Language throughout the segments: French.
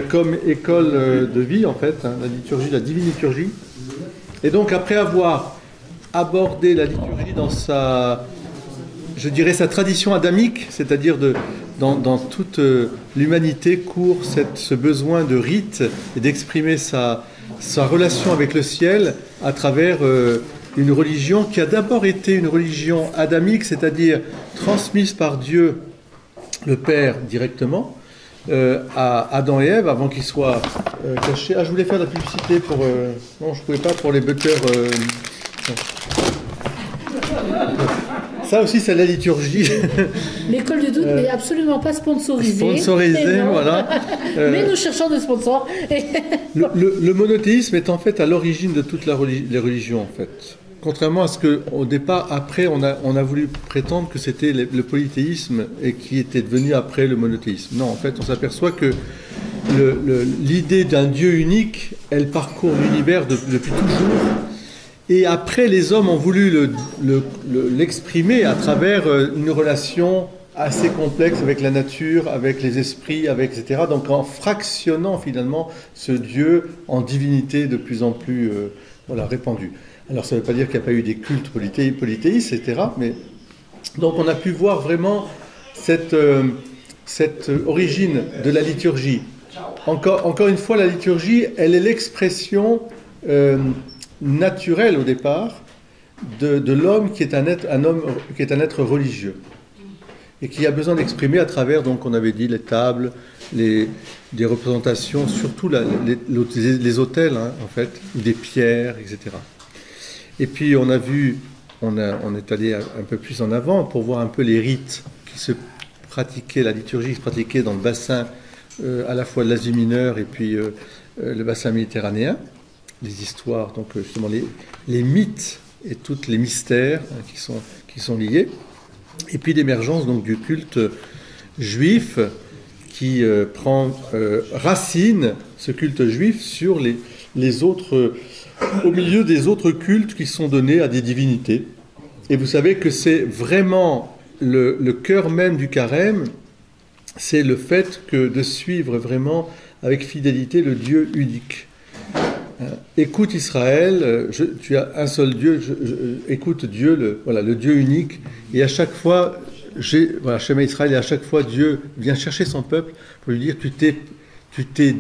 Comme école de vie en fait, hein, la liturgie, la divine liturgie. Et donc après avoir abordé la liturgie dans sa, je dirais sa tradition adamique, c'est-à-dire dans toute l'humanité court ce besoin de rite et d'exprimer sa relation avec le ciel à travers une religion qui a d'abord été une religion adamique, c'est-à-dire transmise par Dieu le Père directement, à Adam et Ève avant qu'ils soient cachés. Ah, je voulais faire de la publicité pour... non, je ne pouvais pas pour les butters. Ça aussi, c'est la liturgie. L'école du doute n'est absolument pas sponsorisée. Sponsorisée, voilà. Mais nous cherchons des sponsors. Le monothéisme est en fait à l'origine de toutes les religions, en fait. Contrairement à ce qu'au départ, après, on a voulu prétendre que c'était le polythéisme et qui était devenu après le monothéisme. Non, en fait, on s'aperçoit que l'idée d'un Dieu unique, elle parcourt l'univers depuis toujours. Et après, les hommes ont voulu l'exprimer à travers une relation assez complexe avec la nature, avec les esprits, etc. Donc en fractionnant finalement ce Dieu en divinité de plus en plus répandue. Alors ça ne veut pas dire qu'il n'y a pas eu des cultes polythéistes, etc. Mais donc on a pu voir vraiment cette origine de la liturgie. Encore une fois, la liturgie, elle est l'expression naturelle au départ de l'homme qui est un être religieux et qui a besoin d'exprimer à travers, donc on avait dit, les tables, des représentations, surtout les autels, hein, en fait, des pierres, etc. Et puis on est allé un peu plus en avant pour voir un peu les rites qui se pratiquaient, la liturgie qui se pratiquait dans le bassin à la fois de l'Asie mineure et puis le bassin méditerranéen, les histoires, donc justement les mythes et tous les mystères qui sont liés, et puis l'émergence donc du culte juif qui prend racine, ce culte juif, sur les autres, au milieu des autres cultes qui sont donnés à des divinités. Et vous savez que c'est vraiment le cœur même du carême, c'est le fait de suivre vraiment avec fidélité le Dieu unique. Écoute Israël, tu as un seul Dieu, écoute Dieu, le Dieu unique, et à chaque fois, Shema Israël, et à chaque fois Dieu vient chercher son peuple pour lui dire tu t'es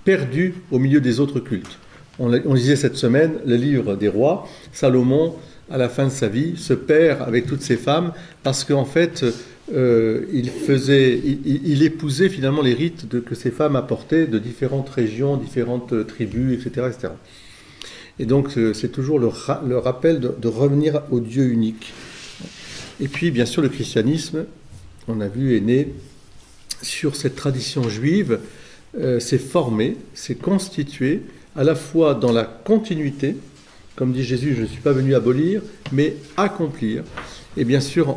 perdu au milieu des autres cultes. On lisait cette semaine le livre des rois. Salomon, à la fin de sa vie, se perd avec toutes ses femmes parce qu'en fait, il épousait finalement les rites que ses femmes apportaient de différentes régions, différentes tribus, etc. etc. Et donc, c'est toujours le rappel de revenir au Dieu unique. Et puis, bien sûr, le christianisme, on a vu, est né sur cette tradition juive, s'est formé, s'est constitué, à la fois dans la continuité, comme dit Jésus, je ne suis pas venu abolir, mais accomplir. Et bien sûr,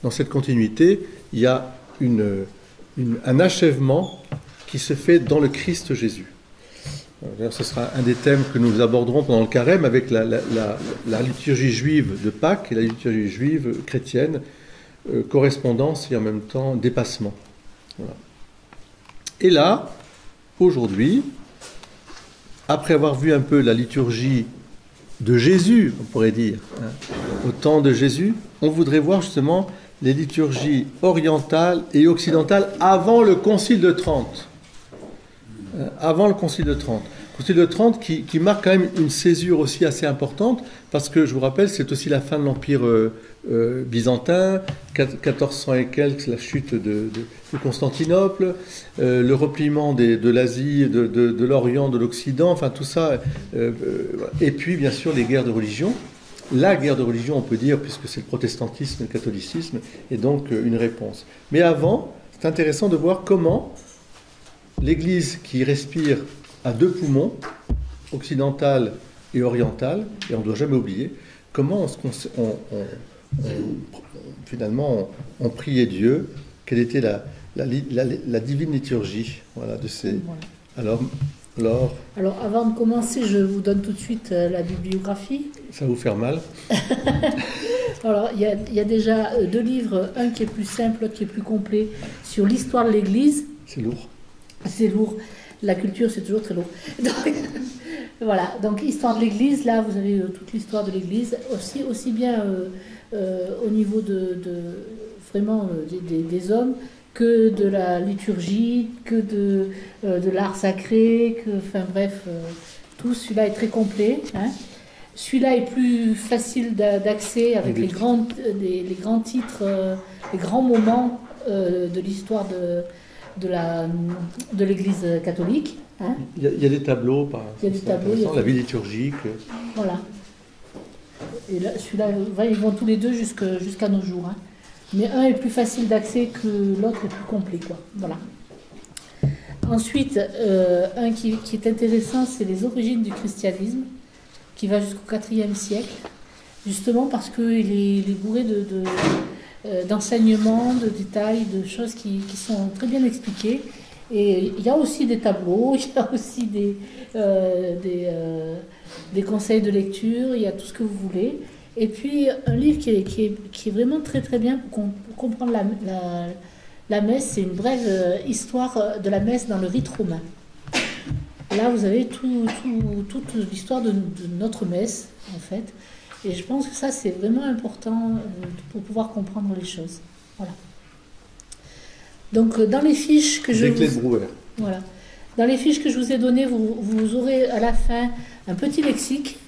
dans cette continuité, il y a un achèvement qui se fait dans le Christ Jésus. D'ailleurs, ce sera un des thèmes que nous aborderons pendant le carême avec la liturgie juive de Pâques et la liturgie juive chrétienne, correspondance et en même temps dépassement. Voilà. Et là, aujourd'hui, après avoir vu un peu la liturgie de Jésus, on pourrait dire, hein, au temps de Jésus, on voudrait voir justement les liturgies orientales et occidentales avant le Concile de Trente. Avant le Concile de Trente. Le Concile de Trente qui marque quand même une césure aussi assez importante, parce que, je vous rappelle, c'est aussi la fin de l'Empire byzantin, 1400 et quelques, la chute de Constantinople, le repliement de l'Asie, de l'Orient, de l'Occident, enfin tout ça, et puis bien sûr les guerres de religion. La guerre de religion, on peut dire, puisque c'est le protestantisme et le catholicisme, et donc une réponse. Mais avant, c'est intéressant de voir comment l'Église qui respire à deux poumons, occidental et oriental, et on ne doit jamais oublier, comment finalement on priait Dieu, quelle était la divine liturgie, voilà, de ces... Voilà. Alors, avant de commencer, je vous donne tout de suite la bibliographie. Ça va vous faire mal. Alors, il y a déjà deux livres, un qui est plus simple, l'autre qui est plus complet, sur l'histoire de l'Église, C'est lourd. C'est lourd. La culture, c'est toujours très lourd. Donc, voilà. Donc, histoire de l'Église, là, vous avez toute l'histoire de l'Église, aussi bien au niveau vraiment des hommes, que de la liturgie, que de l'art sacré, enfin bref, tout celui-là est très complet. Hein. Celui-là est plus facile d'accès avec les grands titres, les grands moments de l'histoire de l'Église catholique. Hein. Il y a des tableaux, il y a des tableaux, la vie liturgique. Voilà. Et là, celui-là, ils vont tous les deux jusqu'à nos jours. Hein. Mais un est plus facile d'accès que l'autre est plus complet, quoi. Voilà. Ensuite, un qui est intéressant, c'est les origines du christianisme, qui va jusqu'au IVe siècle, justement parce qu'il est bourré d'enseignements, de détails, de choses qui sont très bien expliquées. Et il y a aussi des tableaux, il y a aussi des conseils de lecture, il y a tout ce que vous voulez. Et puis un livre qui est vraiment très très bien pour comprendre la messe, c'est une brève histoire de la messe dans le rite romain. Là, vous avez toute l'histoire de notre messe, en fait. Et je pense que ça, c'est vraiment important pour pouvoir comprendre les choses. Voilà. Donc, dans les fiches que je voilà. Dans les fiches que je vous ai données, vous aurez à la fin un petit lexique,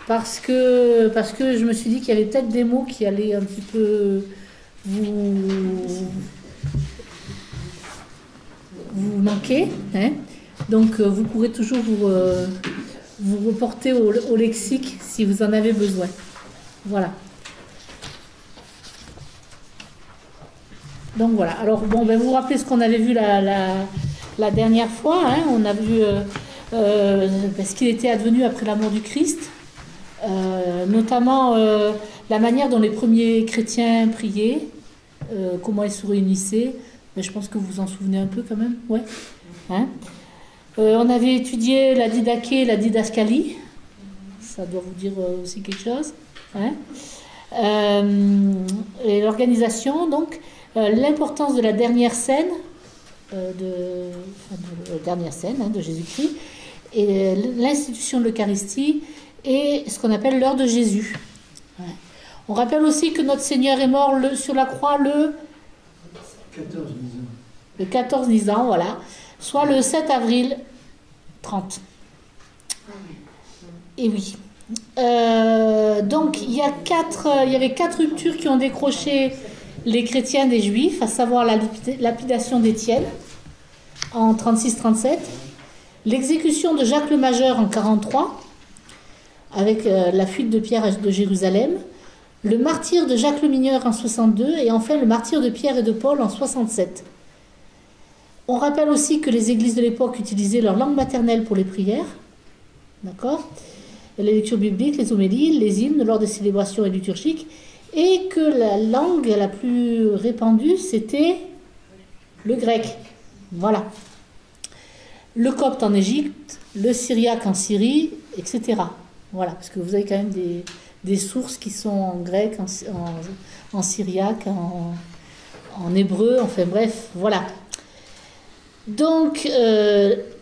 parce que je me suis dit qu'il y avait peut-être des mots qui allaient un petit peu vous manquer. Hein. Donc, vous pourrez toujours vous reporter au lexique si vous en avez besoin. Voilà. Donc voilà. Alors bon, vous vous rappelez ce qu'on avait vu la dernière fois. Hein. On a vu ce qu'il était advenu après la mort du Christ, notamment la manière dont les premiers chrétiens priaient, comment ils se réunissaient. Mais je pense que vous vous en souvenez un peu quand même. Ouais. Hein. On avait étudié la didaché et la didascalie. Ça doit vous dire aussi quelque chose. Hein. Et l'organisation, donc. L'importance de la dernière scène, de Jésus-Christ, et l'institution de l'Eucharistie, et ce qu'on appelle l'heure de Jésus. Ouais. On rappelle aussi que notre Seigneur est mort sur la croix le 14 Nisan, voilà, soit le 7 avril 30. Et oui. Donc, il y avait 4 ruptures qui ont décroché les chrétiens des Juifs, à savoir la lapidation d'Étienne en 36-37, l'exécution de Jacques le Majeur en 43, avec la fuite de Pierre de Jérusalem, le martyre de Jacques le Mineur en 62, et enfin le martyre de Pierre et de Paul en 67. On rappelle aussi que les églises de l'époque utilisaient leur langue maternelle pour les prières, d'accord, les lectures bibliques, les homélies, les hymnes lors des célébrations et liturgiques, et que la langue la plus répandue, c'était le grec. Voilà. Le copte en Égypte, le syriaque en Syrie, etc. Voilà, parce que vous avez quand même des sources qui sont en grec, en syriaque, en hébreu, enfin bref, voilà. Donc,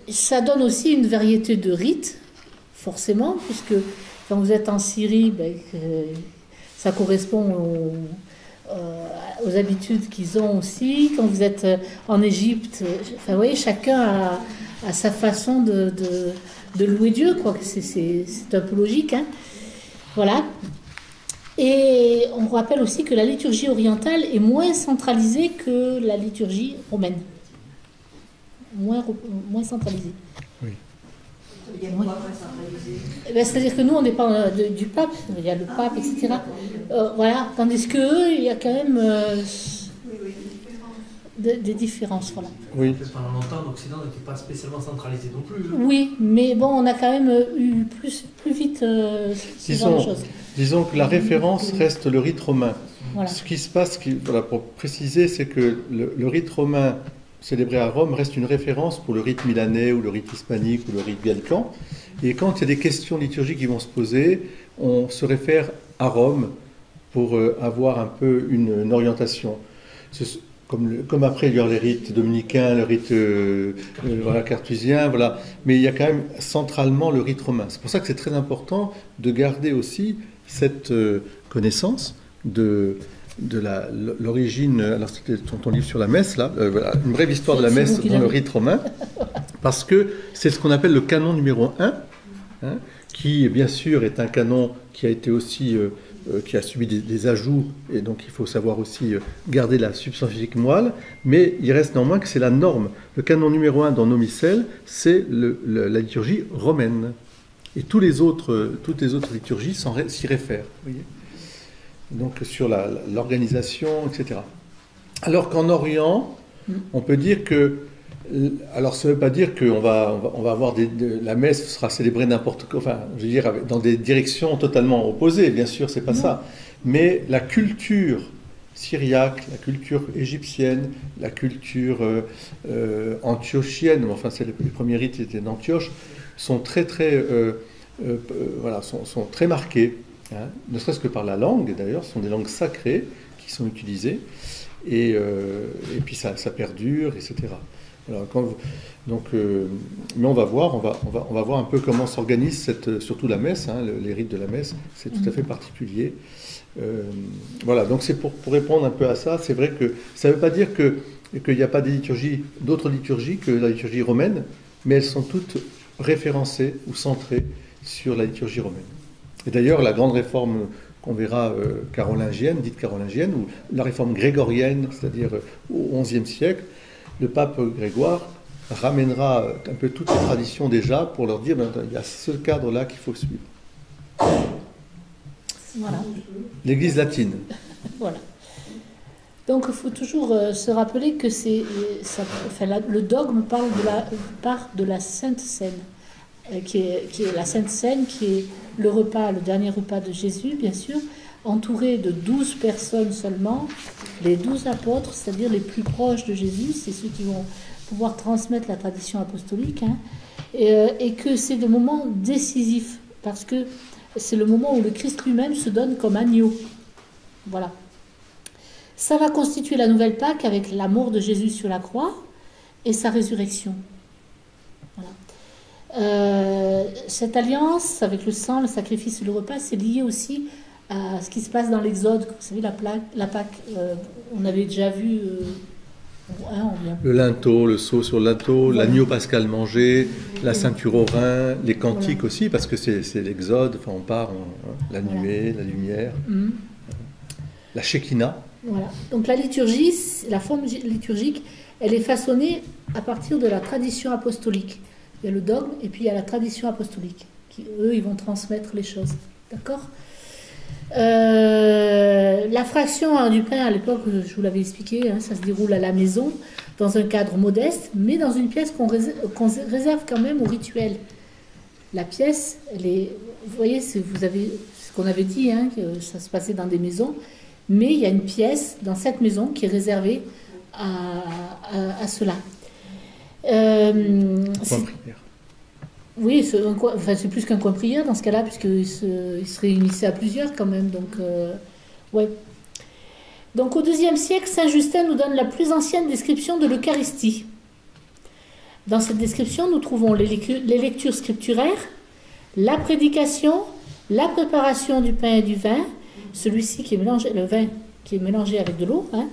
ça donne aussi une variété de rites, forcément, puisque quand vous êtes en Syrie, ça correspond aux habitudes qu'ils ont aussi. Quand vous êtes en Égypte, enfin, vous voyez, chacun a sa façon de louer Dieu, quoi. C'est un peu logique, hein. Voilà. Et on rappelle aussi que la liturgie orientale est moins centralisée que la liturgie romaine. Moins centralisée. Oui. Il y a quoi centralisé ? C'est-à-dire que nous, on dépend du pape, il y a le pape, etc. Voilà. Tandis qu'eux, il y a quand même des différences. Voilà. Oui. Pendant longtemps, l'Occident n'était pas spécialement centralisé non plus. Oui, mais bon, on a quand même eu plus vite ce genre de choses. Disons que la référence reste le rite romain. Voilà. Ce qui se passe, pour préciser, c'est que le rite romain célébré à Rome reste une référence pour le rite milanais ou le rite hispanique ou le rite gallican. Et quand il y a des questions liturgiques qui vont se poser, on se réfère à Rome pour avoir un peu une orientation. comme après il y aura les rites dominicains, le rite voilà, cartésien, voilà. Mais il y a quand même centralement le rite romain. C'est pour ça que c'est très important de garder aussi cette connaissance de l'origine. Alors c'était ton livre sur la messe, là, voilà, une brève histoire de la messe dans le rite romain, parce que c'est ce qu'on appelle le canon numéro 1, hein, qui bien sûr est un canon qui a été aussi... qui a subi des ajouts, et donc il faut savoir aussi garder la substance physique moelle, mais il reste néanmoins que c'est la norme. Le canon numéro 1 dans nos missels, c'est la liturgie romaine. Et toutes les autres liturgies s'y réfèrent. Vous voyez, donc sur l'organisation, etc. Alors qu'en Orient, on peut dire que... Alors, ça ne veut pas dire qu'on va avoir la messe sera célébrée n'importe quoi, enfin, je veux dire, dans des directions totalement opposées, bien sûr, c'est pas ça. Mais la culture syriaque, la culture égyptienne, la culture antiochienne, enfin, les premiers rites étaient d'Antioche, sont très marqués, hein, ne serait-ce que par la langue, d'ailleurs, ce sont des langues sacrées qui sont utilisées, et puis ça perdure, etc. Alors, mais on va voir un peu comment s'organise surtout la messe, hein, les rites de la messe, c'est tout à fait particulier. Voilà, donc c'est pour répondre un peu à ça. C'est vrai que ça ne veut pas dire qu'il n'y a pas d'autres liturgies que la liturgie romaine, mais elles sont toutes référencées ou centrées sur la liturgie romaine. Et d'ailleurs, la grande réforme qu'on verra dite carolingienne, ou la réforme grégorienne, c'est-à-dire au XIe siècle, le pape Grégoire ramènera un peu toutes les traditions déjà pour leur dire il y a ce cadre-là qu'il faut suivre. Voilà. L'Église latine. Voilà. Donc il faut toujours se rappeler que le dogme part de la Sainte Seine, qui est la Sainte Seine, qui est le dernier repas de Jésus, bien sûr, entouré de 12 personnes seulement, les 12 apôtres, c'est-à-dire les plus proches de Jésus, c'est ceux qui vont pouvoir transmettre la tradition apostolique, hein, et que c'est le moment décisif, parce que c'est le moment où le Christ lui-même se donne comme agneau. Voilà. Ça va constituer la nouvelle Pâque avec la mort de Jésus sur la croix et sa résurrection. Voilà. Cette alliance avec le sang, le sacrifice et le repas, c'est lié aussi à ce qui se passe dans l'Exode. Vous savez, la Pâque, on avait déjà vu... le linteau, le seau sur le linteau, voilà. L'agneau pascal mangé, la ceinture au rein, les cantiques voilà. Aussi, parce que c'est l'Exode, enfin on part, la nuée, la lumière, la Shekinah. Voilà. Donc la liturgie, la forme liturgique, elle est façonnée à partir de la tradition apostolique. Il y a le dogme et puis il y a la tradition apostolique, qui eux, ils vont transmettre les choses. D'accord ? La fraction du pain, à l'époque, je vous l'avais expliqué, hein, ça se déroule à la maison, dans un cadre modeste, mais dans une pièce qu'on réserve quand même au rituel. La pièce, vous voyez, vous avez ce qu'on avait dit, hein, que ça se passait dans des maisons, mais il y a une pièce dans cette maison qui est réservée à cela. Oui, c'est plus qu'un coin prière dans ce cas-là, puisqu'ils se réunissaient à plusieurs quand même. Donc, ouais. Donc au IIe siècle, Saint Justin nous donne la plus ancienne description de l'Eucharistie. Dans cette description, nous trouvons les lectures scripturaires, la prédication, la préparation du pain et du vin, celui-ci qui est mélangé, le vin qui est mélangé avec de l'eau, hein,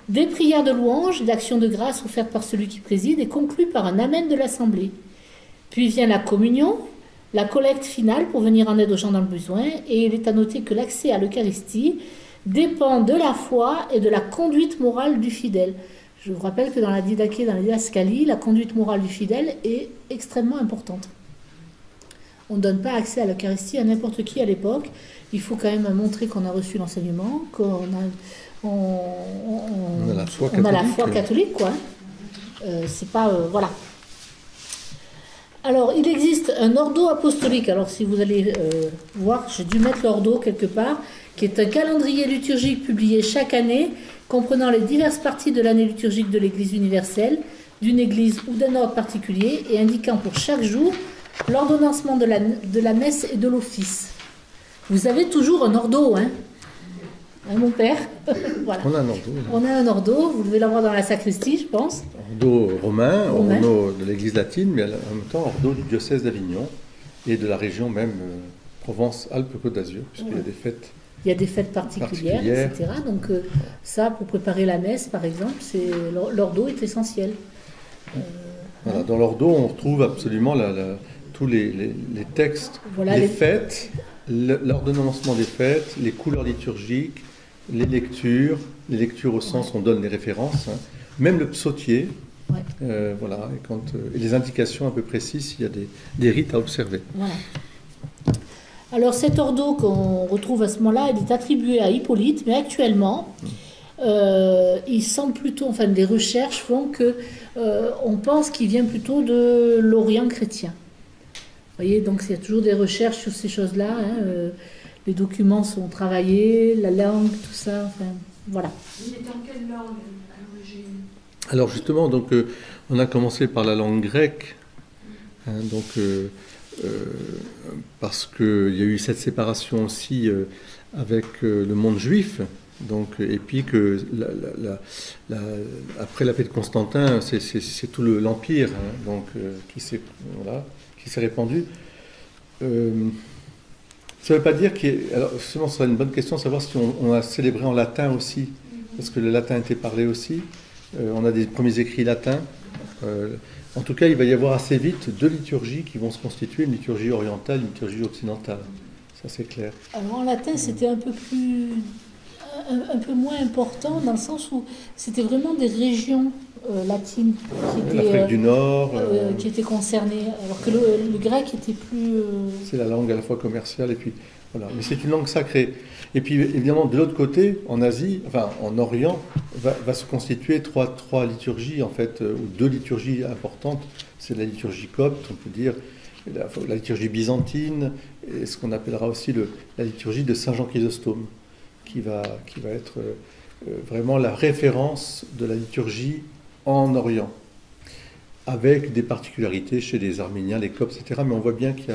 des prières de louange, d'actions de grâce offertes par celui qui préside et conclues par un amen de l'assemblée. Puis vient la communion, la collecte finale pour venir en aide aux gens dans le besoin, et il est à noter que l'accès à l'Eucharistie dépend de la foi et de la conduite morale du fidèle. Je vous rappelle que dans la Didaché, dans la didascalie, la conduite morale du fidèle est extrêmement importante. On ne donne pas accès à l'Eucharistie à n'importe qui à l'époque. Il faut quand même montrer qu'on a reçu l'enseignement, qu'on a la foi catholique, quoi. C'est pas... voilà. Alors, il existe un ordo apostolique. Alors, si vous allez voir, j'ai dû mettre l'ordo quelque part, qui est un calendrier liturgique publié chaque année, comprenant les diverses parties de l'année liturgique de l'Église universelle, d'une église ou d'un ordre particulier, et indiquant pour chaque jour l'ordonnancement de la messe et de l'office. Vous avez toujours un ordo, hein. hein, mon père. Voilà. On a un ordo. On a un ordo, vous devez l'avoir dans la sacristie, je pense. Ordo romain, Romain. ordo de l'Église latine, mais en même temps ordo du diocèse d'Avignon et de la région même Provence-Alpes-Côte d'Azur, puisqu'il y a des fêtes. Il y a des fêtes particulières, etc. Donc ça, pour préparer la messe, par exemple, l'ordo est essentiel. Voilà, dans l'ordo, on retrouve absolument tous les textes, Voilà, les fêtes, l'ordonnancement des fêtes, les couleurs liturgiques, les lectures au sens où on donne les références, hein, même le psautier, Ouais. voilà, et les indications un peu précises s'il y a des rites à observer. Voilà. Alors cet ordo qu'on retrouve à ce moment-là, il est attribué à Hippolyte, mais actuellement, il semble plutôt, enfin les recherches font que on pense qu'il vient plutôt de l'Orient chrétien. Vous voyez, donc il y a toujours des recherches sur ces choses-là. Hein, les documents sont travaillés, la langue, tout ça, enfin voilà. Il était en quelle langue à l'origine? Alors justement, donc, on a commencé par la langue grecque, hein, donc, parce qu'il y a eu cette séparation aussi avec le monde juif, donc, et puis que après la paix de Constantin, c'est tout l'empire, hein, donc, qui s'est répandu. Ça ne veut pas dire alors justement, ce serait une bonne question de savoir si on a célébré en latin aussi, parce que le latin était parlé aussi. On a des premiers écrits latins. En tout cas, il va y avoir assez vite deux liturgies qui vont se constituer, une liturgie orientale, une liturgie occidentale. Ça, c'est clair. Alors en latin, c'était un peu moins important dans le sens où c'était vraiment des régions latines qui étaient, L'Afrique du Nord. qui étaient concernées, alors que le grec était plus... C'est la langue à la fois commerciale et puis voilà. Mais c'est une langue sacrée. Et puis évidemment, de l'autre côté, en Asie, enfin en Orient, va se constituer trois liturgies en fait, ou deux liturgies importantes. C'est la liturgie copte, on peut dire, la liturgie byzantine, et ce qu'on appellera aussi la liturgie de Saint Jean Chrysostome, qui va être vraiment la référence de la liturgie en Orient, avec des particularités chez les Arméniens, les Coptes, etc. Mais on voit bien qu'il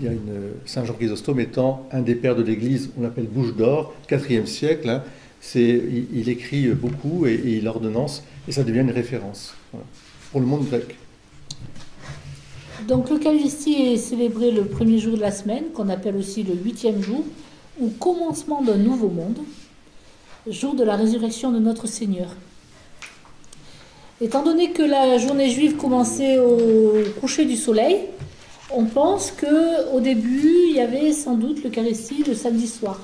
y a Saint Jean Chrysostome étant un des pères de l'Église, on l'appelle Bouche d'Or, 4e siècle. Hein, il écrit beaucoup et il ordonnance, et ça devient une référence, voilà, pour le monde grec. Donc l'Eucharistie est célébrée le premier jour de la semaine, qu'on appelle aussi le 8e jour, ou commencement d'un nouveau monde, jour de la résurrection de notre Seigneur. Étant donné que la journée juive commençait au coucher du soleil, on pense qu'au début, il y avait sans doute l'Eucharistie le samedi soir.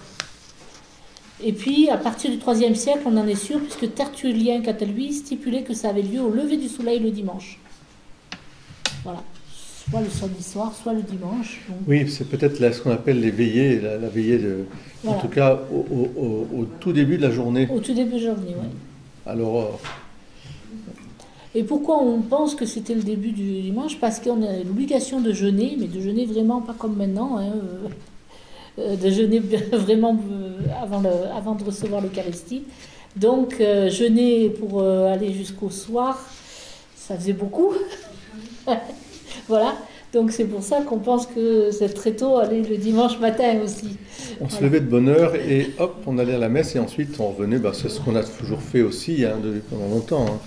Et puis, à partir du IIIe siècle, on en est sûr, puisque Tertullien, quant à lui, stipulait que ça avait lieu au lever du soleil le dimanche. Voilà. Soit le samedi soir, soit le dimanche. Donc... Oui, c'est peut-être ce qu'on appelle les veillées, la veillée voilà. En tout cas au tout début de la journée. Au tout début de la journée, oui. À l'aurore. Et pourquoi on pense que c'était le début du dimanche? Parce qu'on a l'obligation de jeûner, mais de jeûner vraiment pas comme maintenant, hein, de jeûner vraiment avant de recevoir l'Eucharistie. Donc jeûner pour aller jusqu'au soir, ça faisait beaucoup. Voilà, donc c'est pour ça qu'on pense que c'est très tôt, aller le dimanche matin aussi. On se levait de bonne heure et hop, on allait à la messe et ensuite on revenait. C'est ce qu'on a toujours fait aussi pendant longtemps. Hein.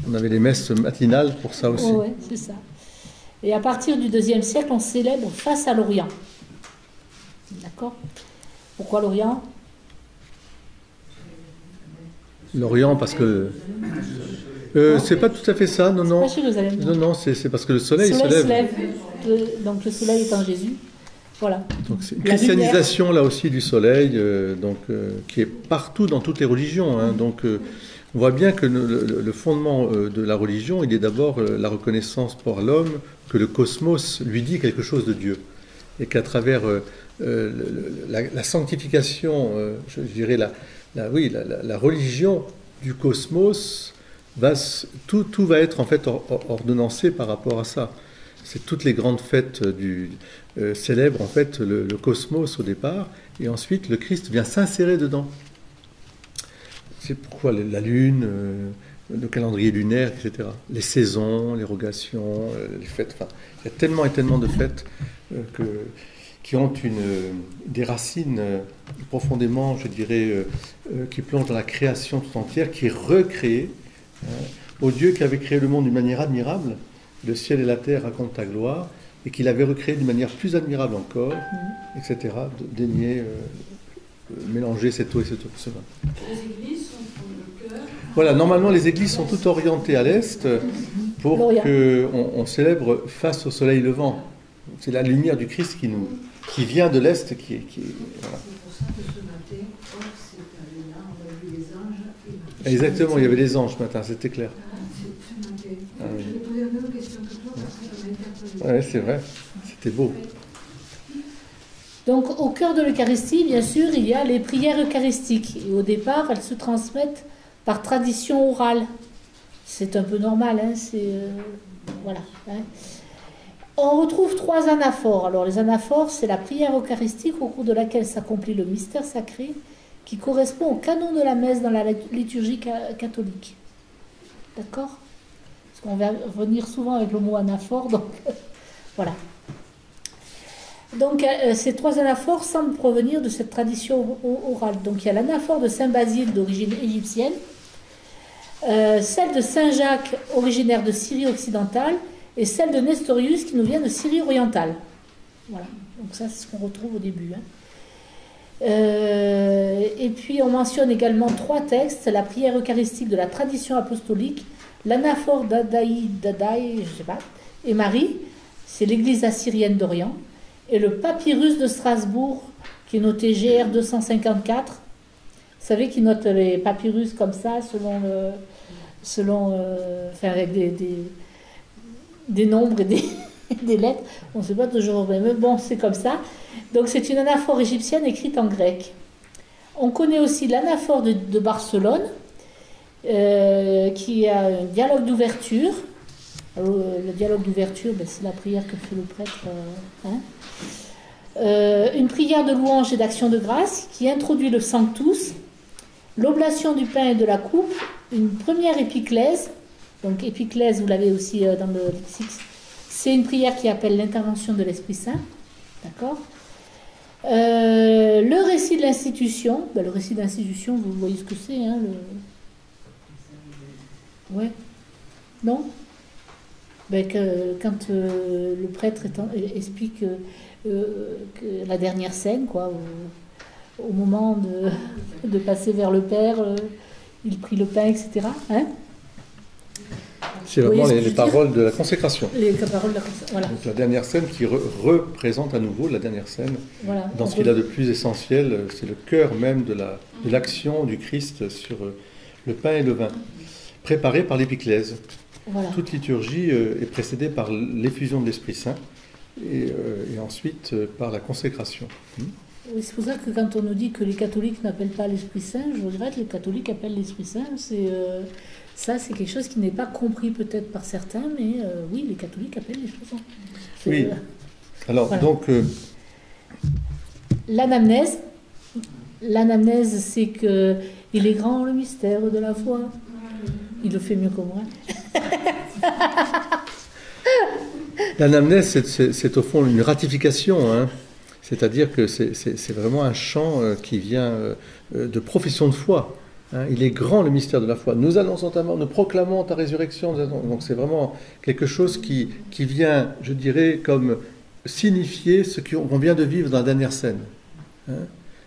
On avait les messes matinales pour ça aussi. Oui, c'est ça. Et à partir du IIe siècle, on célèbre face à l'Orient. D'accord? Pourquoi l'Orient? L'Orient, parce que... c'est pas tout à fait ça, non, non. C'est pas Jérusalem. Non, c'est parce que le soleil se lève. Donc le soleil est en Jésus. Voilà. Donc c'est une christianisation là aussi du soleil, qui est partout dans toutes les religions. Hein. Donc on voit bien que le fondement de la religion, il est d'abord la reconnaissance par l'homme que le cosmos lui dit quelque chose de Dieu. Et qu'à travers la sanctification, je dirais la religion du cosmos, tout va être en fait ordonnancé par rapport à ça. C'est toutes les grandes fêtes célèbrent en fait le cosmos au départ, et ensuite le Christ vient s'insérer dedans. C'est pourquoi la lune, le calendrier lunaire, etc. Les saisons, les rogations, les fêtes. Enfin, il y a tellement et tellement de fêtes qui ont des racines profondément, je dirais, qui plongent dans la création tout entière, qui est recréée, au Dieu qui avait créé le monde d'une manière admirable, le ciel et la terre racontent ta gloire, et qu'il avait recréé d'une manière plus admirable encore, etc., de daigner mélanger cette eau et ce vin. Les églises sont pour le cœur. Voilà, normalement les églises sont toutes orientées à l'est pour qu'on célèbre face au soleil levant. C'est la lumière du Christ qui vient de l'est. Voilà. C'est pour ça que ce matin, c'est là, on a vu les anges. Exactement, il y avait des anges ce matin, c'était clair. Ce matin. Ah, oui. Je vais poser la même question que toi parce que ça m'a interpellé. Oui, c'est vrai, c'était beau. Donc, au cœur de l'Eucharistie, bien sûr, il y a les prières eucharistiques. Et au départ, elles se transmettent par tradition orale. C'est un peu normal, hein, voilà. Hein. On retrouve 3 anaphores. Alors, les anaphores, c'est la prière eucharistique au cours de laquelle s'accomplit le mystère sacré qui correspond au canon de la messe dans la liturgie catholique. D'accord? Parce qu'on va revenir souvent avec le mot anaphore, donc voilà. Donc, ces 3 anaphores semblent provenir de cette tradition orale. Donc, il y a l'anaphore de Saint Basile d'origine égyptienne, celle de Saint Jacques, originaire de Syrie occidentale, et celle de Nestorius qui nous vient de Syrie orientale. Voilà. Donc, ça, c'est ce qu'on retrouve au début. Hein. Et puis, on mentionne également 3 textes, la prière eucharistique de la tradition apostolique, l'anaphore d'Adaï, je sais pas, et Marie, c'est l'église assyrienne d'Orient, et le papyrus de Strasbourg, qui est noté GR 254. Vous savez qu'ils notent les papyrus comme ça, avec des nombres et des lettres. On ne sait pas toujours, mais bon, c'est comme ça. Donc c'est une anaphore égyptienne écrite en grec. On connaît aussi l'anaphore de Barcelone, qui a un dialogue d'ouverture. Le dialogue d'ouverture, c'est la prière que fait le prêtre. Une prière de louange et d'action de grâce qui introduit le Sanctus, l'oblation du pain et de la coupe, une première épiclèse. Donc épiclèse, vous l'avez aussi dans le lexique, c'est une prière qui appelle l'intervention de l'Esprit Saint. D'accord. Le récit de l'institution, le récit d'institution, vous voyez ce que c'est, hein, ouais. Non? Quand le prêtre explique que la dernière scène, quoi, au moment de passer vers le Père, il prit le pain, etc. Hein? C'est vraiment les paroles de la consécration. Les paroles de la consécration, voilà. Donc la dernière scène qui représente à nouveau la dernière scène. Voilà. Dans ce qu'il a de plus essentiel, c'est le cœur même de l'action du Christ sur le pain et le vin, préparé par l'épiclèse. Voilà. Toute liturgie est précédée par l'effusion de l'Esprit Saint et ensuite par la consécration. Oui, c'est pour ça que quand on nous dit que les catholiques n'appellent pas l'Esprit Saint, je regrette, les catholiques appellent l'Esprit Saint. Ça, c'est quelque chose qui n'est pas compris peut-être par certains, mais oui, les catholiques appellent l'Esprit Saint. Oui. Alors, voilà. Donc... L'anamnèse, c'est que il est grand le mystère de la foi. Il le fait mieux que moi. L'anamnèse, c'est au fond une ratification, hein. C'est-à-dire que c'est vraiment un chant qui vient de profession de foi. Hein. Il est grand le mystère de la foi. Nous annonçons ta mort, nous proclamons ta résurrection. Donc c'est vraiment quelque chose qui vient, je dirais, comme signifier ce qu'on vient de vivre dans la dernière scène. Hein.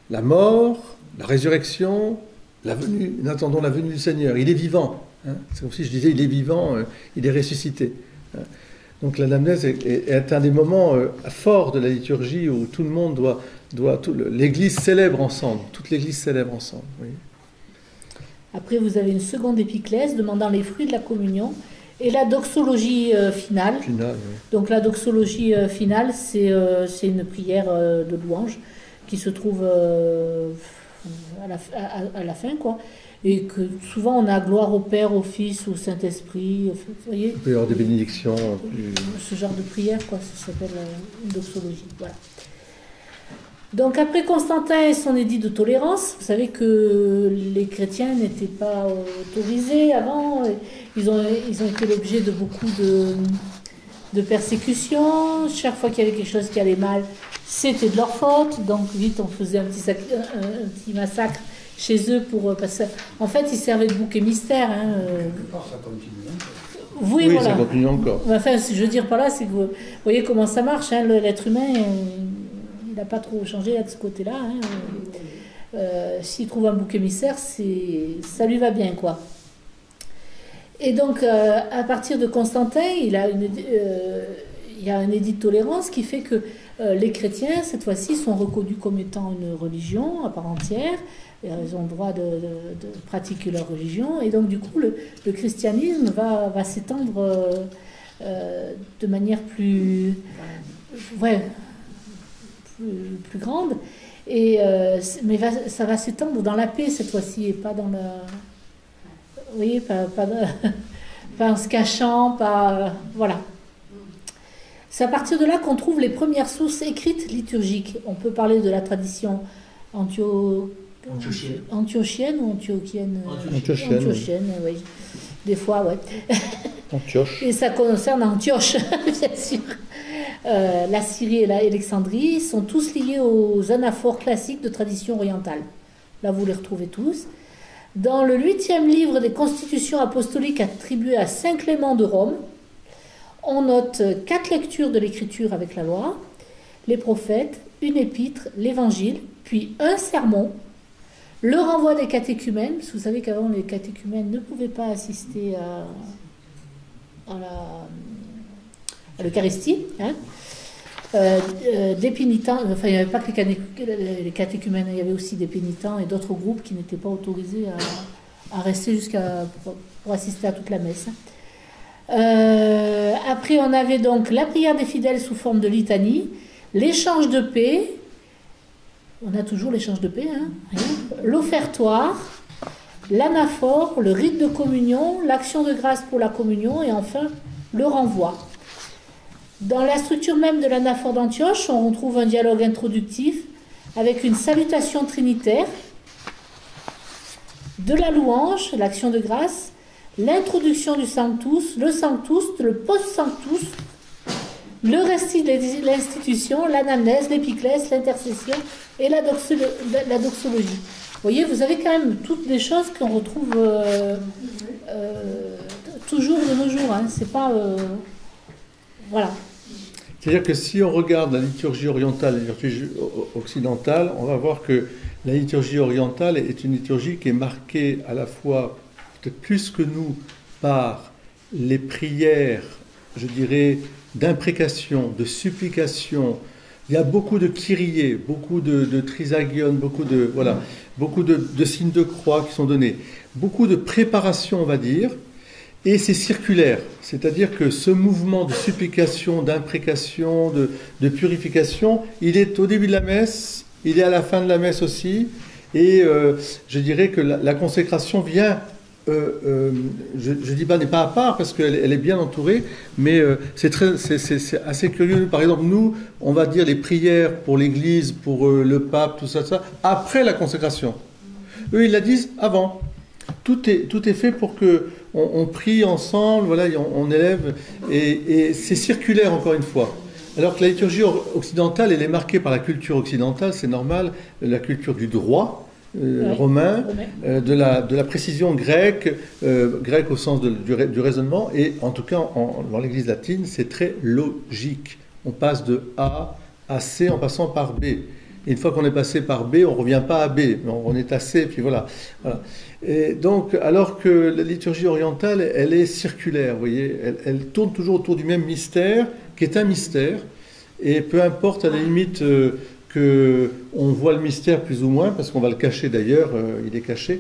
La mort, la résurrection, la venue. Nous attendons la venue du Seigneur. Il est vivant. Hein. C'est comme si je disais, il est vivant, il est ressuscité. Hein. Donc l'anamnèse est un des moments forts de la liturgie où tout le monde l'Église célèbre ensemble. Toute l'Église célèbre ensemble. Oui. Après, vous avez une seconde épiclèse demandant les fruits de la communion et la doxologie finale. Oui. Donc la doxologie finale, c'est une prière de louange qui se trouve à la fin, quoi. Et que souvent on a gloire au Père, au Fils, au Saint-Esprit. Vous voyez, il peut y avoir des bénédictions. Ce genre de prière, quoi, ça s'appelle une doxologie. Voilà. Donc après Constantin et son édit de tolérance, vous savez que les chrétiens n'étaient pas autorisés avant. Ils ont été l'objet de beaucoup de persécutions. Chaque fois qu'il y avait quelque chose qui allait mal, c'était de leur faute, donc vite on faisait un petit massacre chez eux parce qu'en fait ils servaient de bouc émissaire. Ça continue. Oui, Oui, voilà. ça continue encore. Enfin, je veux dire par là, c'est que vous voyez comment ça marche, l'être humain, il n'a pas trop changé là, de ce côté-là. S'il trouve un bouc émissaire, ça lui va bien, quoi. Et donc, à partir de Constantin, il y a un édit de tolérance qui fait que les chrétiens, cette fois-ci, sont reconnus comme étant une religion à part entière. Ils ont le droit de pratiquer leur religion. Et donc, du coup, le christianisme va s'étendre de manière plus grande. Mais ça va s'étendre dans la paix cette fois-ci et pas dans le... Vous voyez, pas en se cachant, voilà. C'est à partir de là qu'on trouve les premières sources écrites liturgiques. On peut parler de la tradition antiochienne ou antiochienne. Antiochienne, oui. Des fois, ouais. Antioche. Et ça concerne Antioche, bien sûr. La Syrie et l'Alexandrie sont tous liés aux anaphores classiques de tradition orientale. Là, vous les retrouvez tous. Dans le 8e livre des Constitutions apostoliques attribué à Saint Clément de Rome, on note 4 lectures de l'écriture avec la loi, les prophètes, une épître, l'évangile, puis un sermon, le renvoi des catéchumènes, parce que vous savez qu'avant les catéchumènes ne pouvaient pas assister à l'Eucharistie, des pénitents, enfin il n'y avait pas que les catéchumènes, il y avait aussi des pénitents et d'autres groupes qui n'étaient pas autorisés à rester pour assister à toute la messe. Après on avait donc la prière des fidèles sous forme de litanie, l'échange de paix, on a toujours l'échange de paix, l'offertoire, l'anaphore, le rite de communion, l'action de grâce pour la communion et enfin le renvoi. Dans la structure même de l'anaphore d'Antioche, on retrouve un dialogue introductif avec une salutation trinitaire, de la louange, l'action de grâce, l'introduction du Sanctus, le post-Sanctus, le récit de l'institution, l'anamnèse, l'épiclèse, l'intercession et la doxologie. Vous voyez, vous avez quand même toutes des choses qu'on retrouve toujours de nos jours. C'est pas... voilà. C'est-à-dire que si on regarde la liturgie orientale et la liturgie occidentale, on va voir que la liturgie orientale est une liturgie qui est marquée à la fois, peut-être plus que nous, par les prières, je dirais, d'imprécation, de supplication. Il y a beaucoup de kyriés, beaucoup de trisagion, beaucoup de signes de croix qui sont donnés, beaucoup de préparation, on va dire, et c'est circulaire. C'est-à-dire que ce mouvement de supplication, d'imprécation, de purification, il est au début de la messe, il est à la fin de la messe aussi, et je dirais que la consécration vient... je dis pas n'est pas à part parce qu'elle est bien entourée, mais c'est assez curieux. Par exemple, nous, on va dire les prières pour l'Église, pour le pape, tout ça, après la consécration. Eux, ils la disent avant. Tout est fait pour que on prie ensemble, voilà, on élève, et c'est circulaire encore une fois. Alors que la liturgie occidentale, elle est marquée par la culture occidentale, c'est normal, la culture du droit. Romain, de la précision grecque au sens du raisonnement, et en tout cas dans l'Église latine, c'est très logique. On passe de A à C en passant par B. Et une fois qu'on est passé par B, on ne revient pas à B, on est à C, puis voilà. Et donc, alors que la liturgie orientale, elle est circulaire, vous voyez, elle tourne toujours autour du même mystère, qui est un mystère, et peu importe à la limite... on voit le mystère plus ou moins, parce qu'on va le cacher d'ailleurs, il est caché,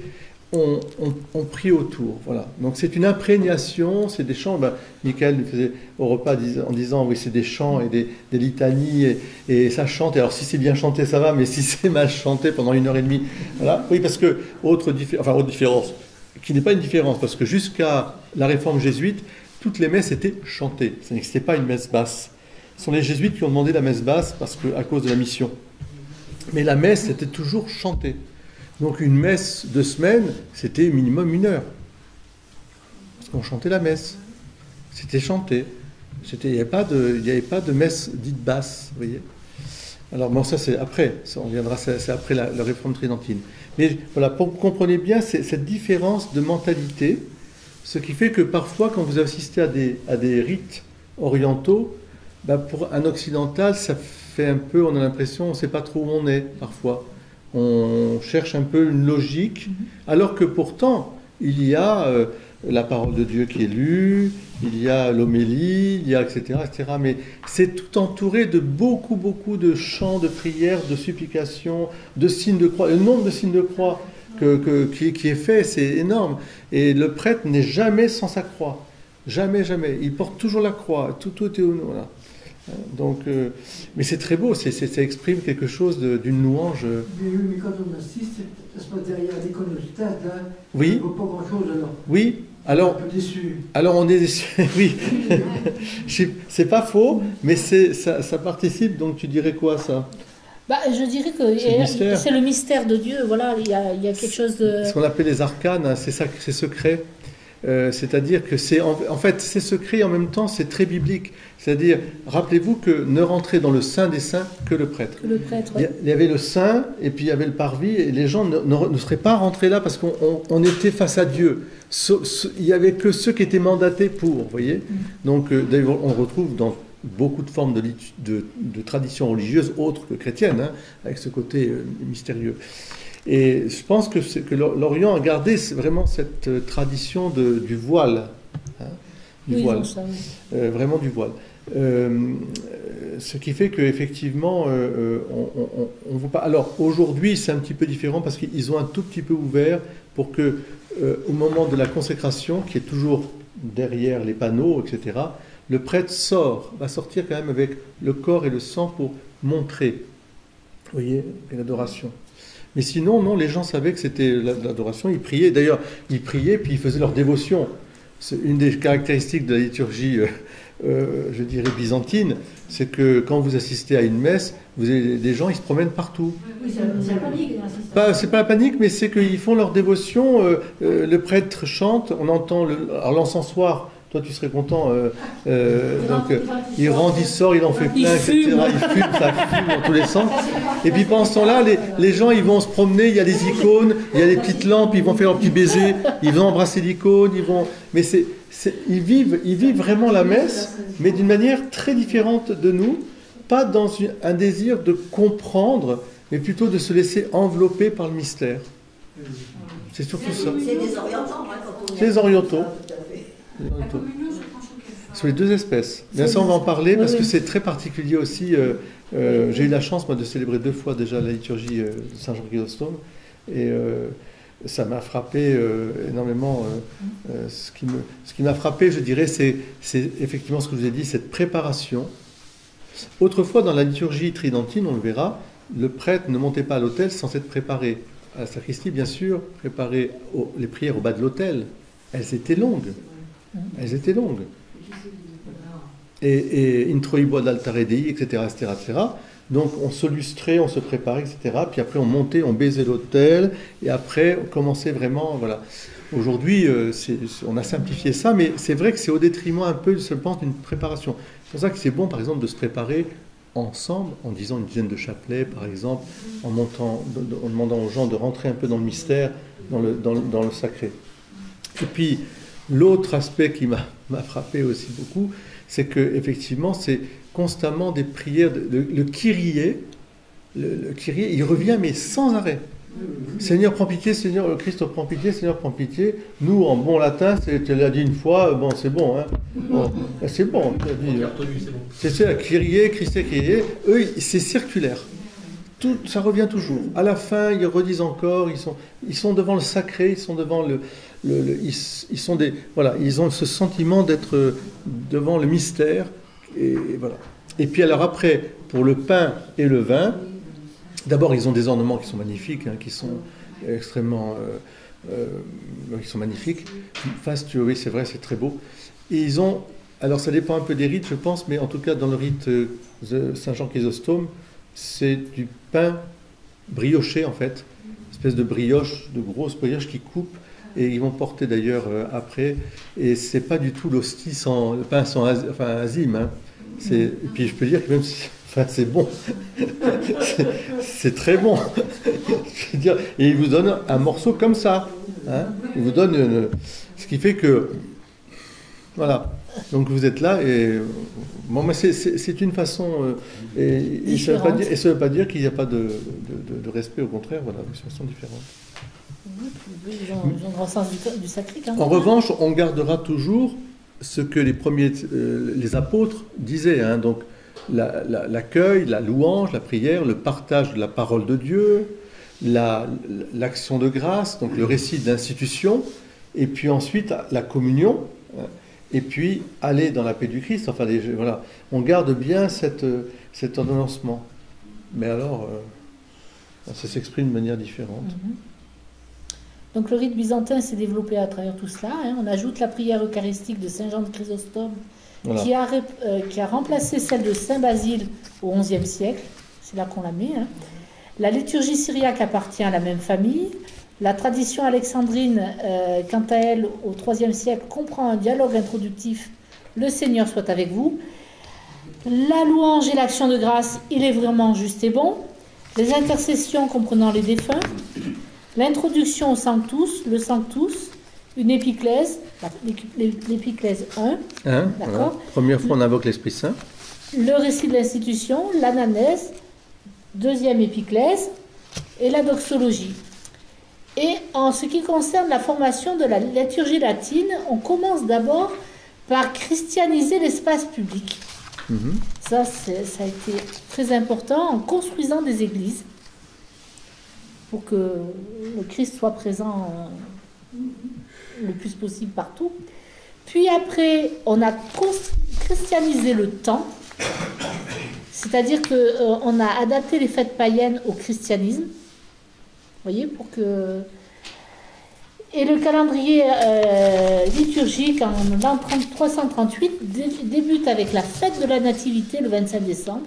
on prie autour. Voilà. Donc c'est une imprégnation, c'est des chants. Michael nous faisait au repas en disant oui, c'est des chants et des litanies, et ça chante. Et alors si c'est bien chanté, ça va, mais si c'est mal chanté pendant 1h30, voilà. Oui, parce que autre différence, qui n'est pas une différence, parce que jusqu'à la réforme jésuite, toutes les messes étaient chantées. Ça n'existait pas une messe basse. Ce sont les jésuites qui ont demandé la messe basse à cause de la mission. Mais la messe était toujours chantée. Donc une messe de semaine, c'était minimum 1 heure. Parce qu'on chantait la messe. C'était chanté. Il n'y avait pas de messe dite basse, vous voyez. Alors bon, ça c'est après, ça, on viendra, c'est après la réforme tridentine. Mais voilà, comprenez bien cette différence de mentalité, ce qui fait que parfois, quand vous assistez à des rites orientaux, ben, pour un occidental, ça fait un peu, on a l'impression, on ne sait pas trop où on est parfois. On cherche un peu une logique, alors que pourtant, il y a la parole de Dieu qui est lue, il y a l'homélie, il y a etc., etc. Mais c'est tout entouré de beaucoup, beaucoup de chants, de prières, de supplications, de signes de croix. Le nombre de signes de croix qui est fait, c'est énorme. Et le prêtre n'est jamais sans sa croix. Jamais, jamais. Il porte toujours la croix. Tout est au voilà. Donc, mais c'est très beau, ça exprime quelque chose d'une louange. Mais quand on assiste, ça se passe derrière l'iconostase, là. Oui. On ne voit pas grand-chose alors. Oui. On est un peu déçu. Alors on est déçu, oui. C'est pas faux, mais ça participe, donc tu dirais quoi ça? Bah, je dirais que c'est le mystère de Dieu, voilà, il y a quelque chose de... Ce qu'on appelle les arcanes, hein, c'est ça, c'est secret. C'est-à-dire que c'est en fait c'est secret et en même temps c'est très biblique. C'est-à-dire, rappelez-vous que ne rentrait dans le saint des saints que le prêtre. Que le prêtre, oui. Il y avait le saint et puis il y avait le parvis et les gens ne seraient pas rentrés là parce qu'on était face à Dieu. Il n'y avait que ceux qui étaient mandatés pour, vous voyez. Donc d'ailleurs on retrouve dans beaucoup de formes de traditions religieuses autres que chrétiennes, hein, avec ce côté mystérieux. Et je pense que l'Orient a gardé vraiment cette tradition du voile. Hein, du voile. Ça, oui. Vraiment du voile. Ce qui fait qu'effectivement, on voit pas. Alors aujourd'hui, c'est un petit peu différent parce qu'ils ont un tout petit peu ouvert pour que, au moment de la consécration, qui est toujours derrière les panneaux, etc., le prêtre va sortir quand même avec le corps et le sang pour montrer, vous voyez, l'adoration. Mais sinon, non, les gens savaient que c'était l'adoration, ils priaient. D'ailleurs, ils priaient puis ils faisaient leur dévotion. C'est une des caractéristiques de la liturgie, je dirais, byzantine, c'est que quand vous assistez à une messe, vous avez des gens, ils se promènent partout. Oui, c'est la panique. C'est pas la panique, mais c'est qu'ils font leur dévotion, le prêtre chante, on entend l'encensoir. Toi, tu serais content. Donc, il rentre, il sort, il en fait plein, etc. Il fume, ça fume dans tous les sens. Et puis pendant ce temps-là, les gens, ils vont se promener, il y a des icônes, il y a des petites lampes, ils vont faire leur petit baiser, ils vont embrasser l'icône, mais ils vivent vraiment la messe, mais d'une manière très différente de nous, pas dans un désir de comprendre, mais plutôt de se laisser envelopper par le mystère. C'est surtout ça. C'est des orientaux, hein, quand on C'est des orientaux. La communion se prend sous quelle forme? Sur les deux espèces. Bien sûr, on va en parler parce que c'est très particulier aussi. J'ai eu la chance, moi, de célébrer 2 fois déjà la liturgie de Saint Jean Chrysostome. Et ça m'a frappé énormément. Ce qui m'a frappé, je dirais, c'est effectivement ce que je vous ai dit, cette préparation. Autrefois, dans la liturgie tridentine, on le verra, le prêtre ne montait pas à l'autel sans être préparé. À la sacristie, bien sûr, préparer les prières au bas de l'autel. Elles étaient longues. Et introibo ad altare Dei, etc., etc., etc. Donc on se lustrait, on se préparait, etc. Puis après on montait, on baisait l'autel, et après on commençait vraiment, voilà. Aujourd'hui, on a simplifié ça, mais c'est vrai que c'est au détriment un peu, je pense, d'une préparation. C'est pour ça que c'est bon, par exemple, de se préparer ensemble, en disant une dizaine de chapelets, par exemple, en demandant aux gens de rentrer un peu dans le mystère, dans le sacré. Et puis, l'autre aspect qui m'a frappé aussi beaucoup, c'est qu'effectivement, c'est constamment des prières, le Kyrie, il revient, mais sans arrêt. Seigneur, prends pitié, Seigneur, Christ, prends pitié, Seigneur, prends pitié. Nous, en bon latin, tu l'as dit une fois, bon, c'est bon. Hein. Bon, c'est bon. C'est ça, Kyrie, Christ, Kyrie. Eux, c'est circulaire. Tout, ça revient toujours. À la fin, ils redisent encore, ils sont devant le sacré, ils sont devant ils ont ce sentiment d'être devant le mystère. Et voilà. Et puis alors après, pour le pain et le vin, d'abord ils ont des ornements qui sont magnifiques, hein, qui sont extrêmement, qui sont magnifiques. Faste, oui, c'est vrai, c'est très beau. Et ils ont, alors ça dépend un peu des rites, je pense, mais en tout cas dans le rite de Saint Jean Chrysostome, c'est du pain brioché en fait, une espèce de brioche, de grosse brioche qui coupe, et ils vont porter d'ailleurs après, et c'est pas du tout l'hostie sans le pain sans azime, hein. Et puis je peux dire que même Enfin, c'est bon. C'est très bon. Je veux dire, et il vous donne un morceau comme ça. Hein. Il vous donne ce qui fait que... Voilà. Donc vous êtes là et... Bon, mais c'est une façon... et ça ne veut pas dire qu'il n'y a pas de respect, au contraire. Voilà, les façons différentes. Ils ont un grand sens du sacré. Quand même. En revanche, on gardera toujours ce que les premiers, les apôtres disaient. Hein, donc, l'accueil, la louange, la prière, le partage de la parole de Dieu, l'action de grâce, donc le récit de l'institution, et puis ensuite la communion, et puis aller dans la paix du Christ. Enfin, voilà, on garde bien cet ordonnancement. Mais alors, ça s'exprime de manière différente. Donc le rite byzantin s'est développé à travers tout cela. Hein. On ajoute la prière eucharistique de Saint Jean de Chrysostome, voilà, qui a remplacé celle de Saint Basile au XIe siècle. C'est là qu'on la met. Hein. La liturgie syriaque appartient à la même famille. La tradition alexandrine, quant à elle, au IIIe siècle, comprend un dialogue introductif. Le Seigneur soit avec vous. La louange et l'action de grâce, il est vraiment juste et bon. Les intercessions comprenant les défunts. L'introduction au Sanctus, le Sanctus, une épiclèse, l'épiclèse 1. D'accord. Voilà. Première fois, on invoque l'Esprit Saint. Le récit de l'institution, l'anamnèse, deuxième épiclèse, et la doxologie. Et en ce qui concerne la formation de la liturgie latine, on commence d'abord par christianiser l'espace public. Ça a été très important en construisant des églises, pour que le Christ soit présent le plus possible partout. Puis après, on a christianisé le temps, c'est-à-dire qu'on a adapté les fêtes païennes au christianisme, vous voyez, pour que... Et le calendrier liturgique en l'an 338 débute avec la fête de la Nativité le 25 décembre.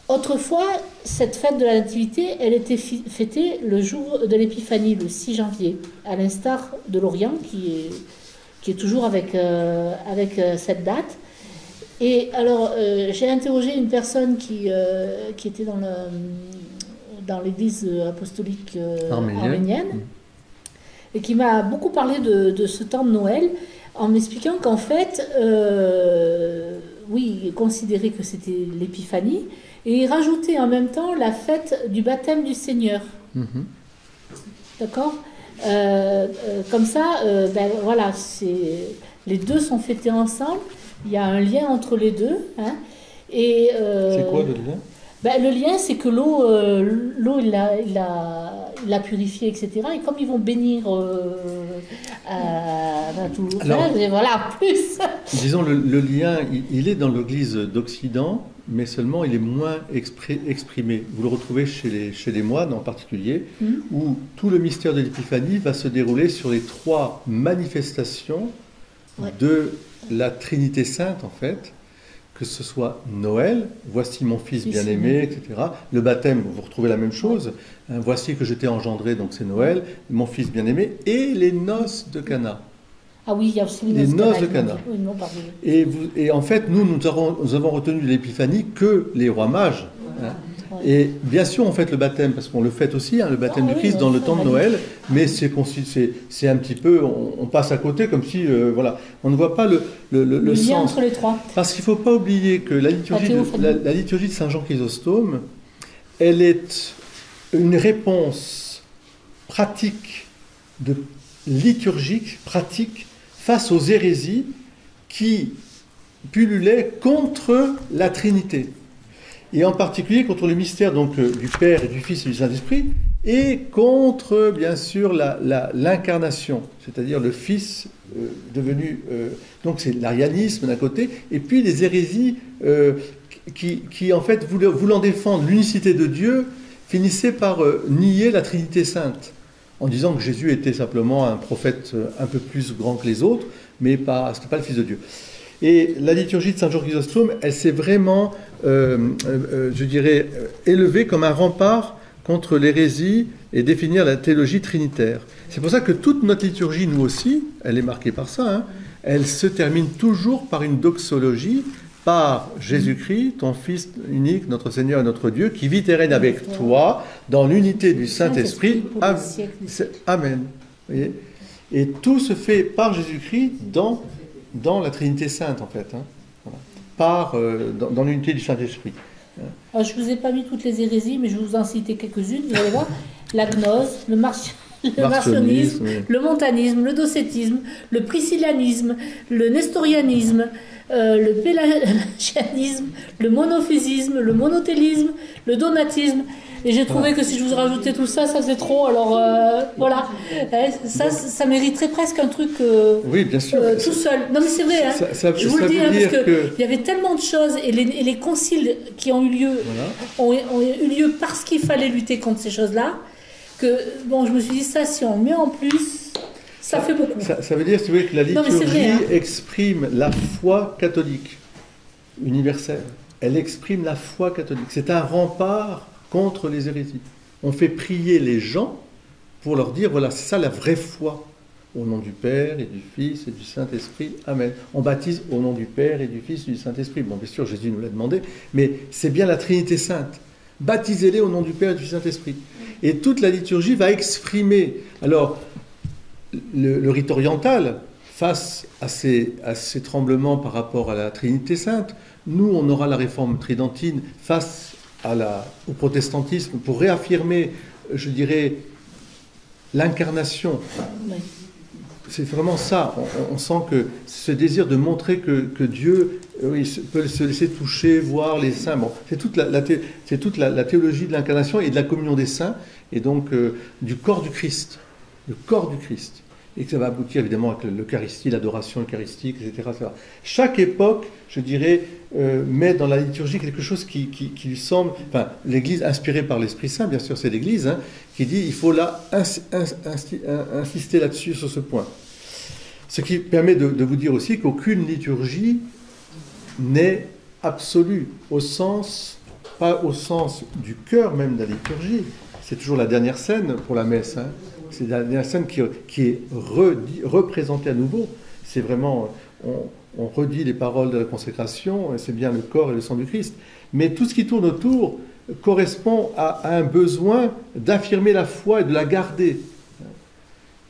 Autrefois, cette fête de la Nativité, elle était fêtée le jour de l'Épiphanie, le 6 janvier, à l'instar de l'Orient, qui est toujours avec cette date. Et alors, j'ai interrogé une personne qui était dans l'église apostolique arménienne, et qui m'a beaucoup parlé de ce temps de Noël, en m'expliquant qu'en fait, oui, il considérait que c'était l'Épiphanie, et il rajoutait en même temps la fête du baptême du Seigneur. D'accord. Comme ça, voilà, les deux sont fêtés ensemble. Il y a un lien entre les deux. Hein, et c'est quoi le lien? Le lien, c'est que l'eau, il l'a purifiée, etc. Et comme ils vont bénir tout le monde, et voilà, plus. Disons, le lien, il est dans l'Église d'Occident, mais seulement il est moins exprimé. Vous le retrouvez chez les moines en particulier, où tout le mystère de l'Épiphanie va se dérouler sur les 3 manifestations de la Trinité Sainte, en fait. Que ce soit Noël, voici mon fils bien-aimé, etc. Le baptême, vous retrouvez la même chose. Voici que je t'ai engendré, donc c'est Noël, mon fils bien-aimé, et les noces de Cana. Ah oui, il y a aussi les noces de Cana. Et en fait, nous avons retenu de l'Épiphanie que les rois mages. Hein. Et bien sûr, on fête le baptême, parce qu'on le fête aussi, hein, le baptême du Christ dans le temps de Noël, mais c'est un petit peu, on passe à côté comme si, voilà, on ne voit pas le lien sens. entre les 3. Parce qu'il ne faut pas oublier que la liturgie de Saint Jean Chrysostome, elle est une réponse liturgique, pratique, face aux hérésies qui pullulaient contre la Trinité. Et en particulier contre le mystère donc, du Père et du Fils et du Saint-Esprit, et contre, bien sûr, l'incarnation, c'est-à-dire le Fils devenu... donc c'est l'arianisme d'un côté, et puis les hérésies qui, en fait, voulant défendre l'unicité de Dieu, finissaient par nier la Trinité Sainte, en disant que Jésus était simplement un prophète un peu plus grand que les autres, mais ce n'était pas le Fils de Dieu. Et la liturgie de Saint Jean Chrysostome, elle s'est vraiment, je dirais, élevée comme un rempart contre l'hérésie et définir la théologie trinitaire. C'est pour ça que toute notre liturgie, nous aussi, elle est marquée par ça, hein, elle se termine toujours par une doxologie, par Jésus-Christ, ton Fils unique, notre Seigneur et notre Dieu, qui vit et règne avec toi dans l'unité du Saint-Esprit. Amen. Vous voyez, et tout se fait par Jésus-Christ dans la Trinité Sainte, en fait. Hein. Voilà. Dans l'unité du Saint-Esprit. Alors, je ne vous ai pas mis toutes les hérésies, mais je vais vous en citer quelques-unes. Vous allez voir, la gnose, le marcionisme, oui. le montanisme, le docétisme, le priscillanisme, le nestorianisme, le pélagianisme, le monophysisme, le monothélisme, le donatisme. Et j'ai trouvé que si je vous rajoutais tout ça, ça faisait trop. Alors voilà, ça mériterait presque un truc oui, bien sûr. tout seul. Non mais c'est vrai, hein. Je vous le dis, hein, parce qu'il y avait tellement de choses, et les conciles qui ont eu lieu, ont eu lieu parce qu'il fallait lutter contre ces choses-là, que bon, je me suis dit ça, si on met en plus, ça fait beaucoup. Ça veut dire, si vous voulez, que la liturgie exprime la foi catholique universelle. Elle exprime la foi catholique. C'est un rempart contre les hérésies. On fait prier les gens pour leur dire, voilà, c'est ça la vraie foi. Au nom du Père et du Fils et du Saint-Esprit. Amen. On baptise au nom du Père et du Fils et du Saint-Esprit. Bon, bien sûr, Jésus nous l'a demandé, mais c'est bien la Trinité Sainte. Baptisez-les au nom du Père et du Saint-Esprit. Et toute la liturgie va exprimer. Alors, le rite oriental, face à ces tremblements par rapport à la Trinité Sainte, nous, on aura la réforme tridentine face au protestantisme pour réaffirmer, je dirais, l'incarnation. Oui. C'est vraiment ça. On sent que ce désir de montrer que Dieu peut se laisser toucher, voir les saints. Bon, c'est toute la théologie de l'incarnation et de la communion des saints, et donc du corps du Christ. Le corps du Christ. Et que ça va aboutir évidemment avec l'Eucharistie, l'adoration eucharistique, etc., etc. Chaque époque, je dirais, met dans la liturgie quelque chose qui lui semble... Enfin, l'Église, inspirée par l'Esprit Saint, bien sûr, c'est l'Église, hein, qui dit il faut là insister là-dessus, sur ce point. Ce qui permet de vous dire aussi qu'aucune liturgie n'est absolue, pas au sens du cœur même de la liturgie. C'est toujours la dernière scène pour la messe, hein. C'est la dernière scène qui est représentée à nouveau. C'est vraiment, on redit les paroles de la consécration, et c'est bien le corps et le sang du Christ. Mais tout ce qui tourne autour correspond à un besoin d'affirmer la foi et de la garder.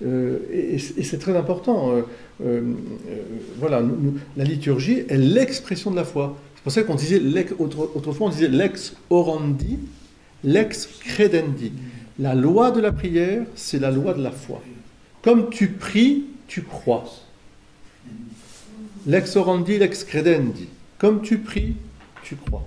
Et c'est très important. Voilà, la liturgie est l'expression de la foi. C'est pour ça qu'on disait, autrefois on disait lex orandi, lex credendi. La loi de la prière, c'est la loi de la foi. Comme tu pries, tu crois. Lex orandi, lex credendi. Comme tu pries, tu crois.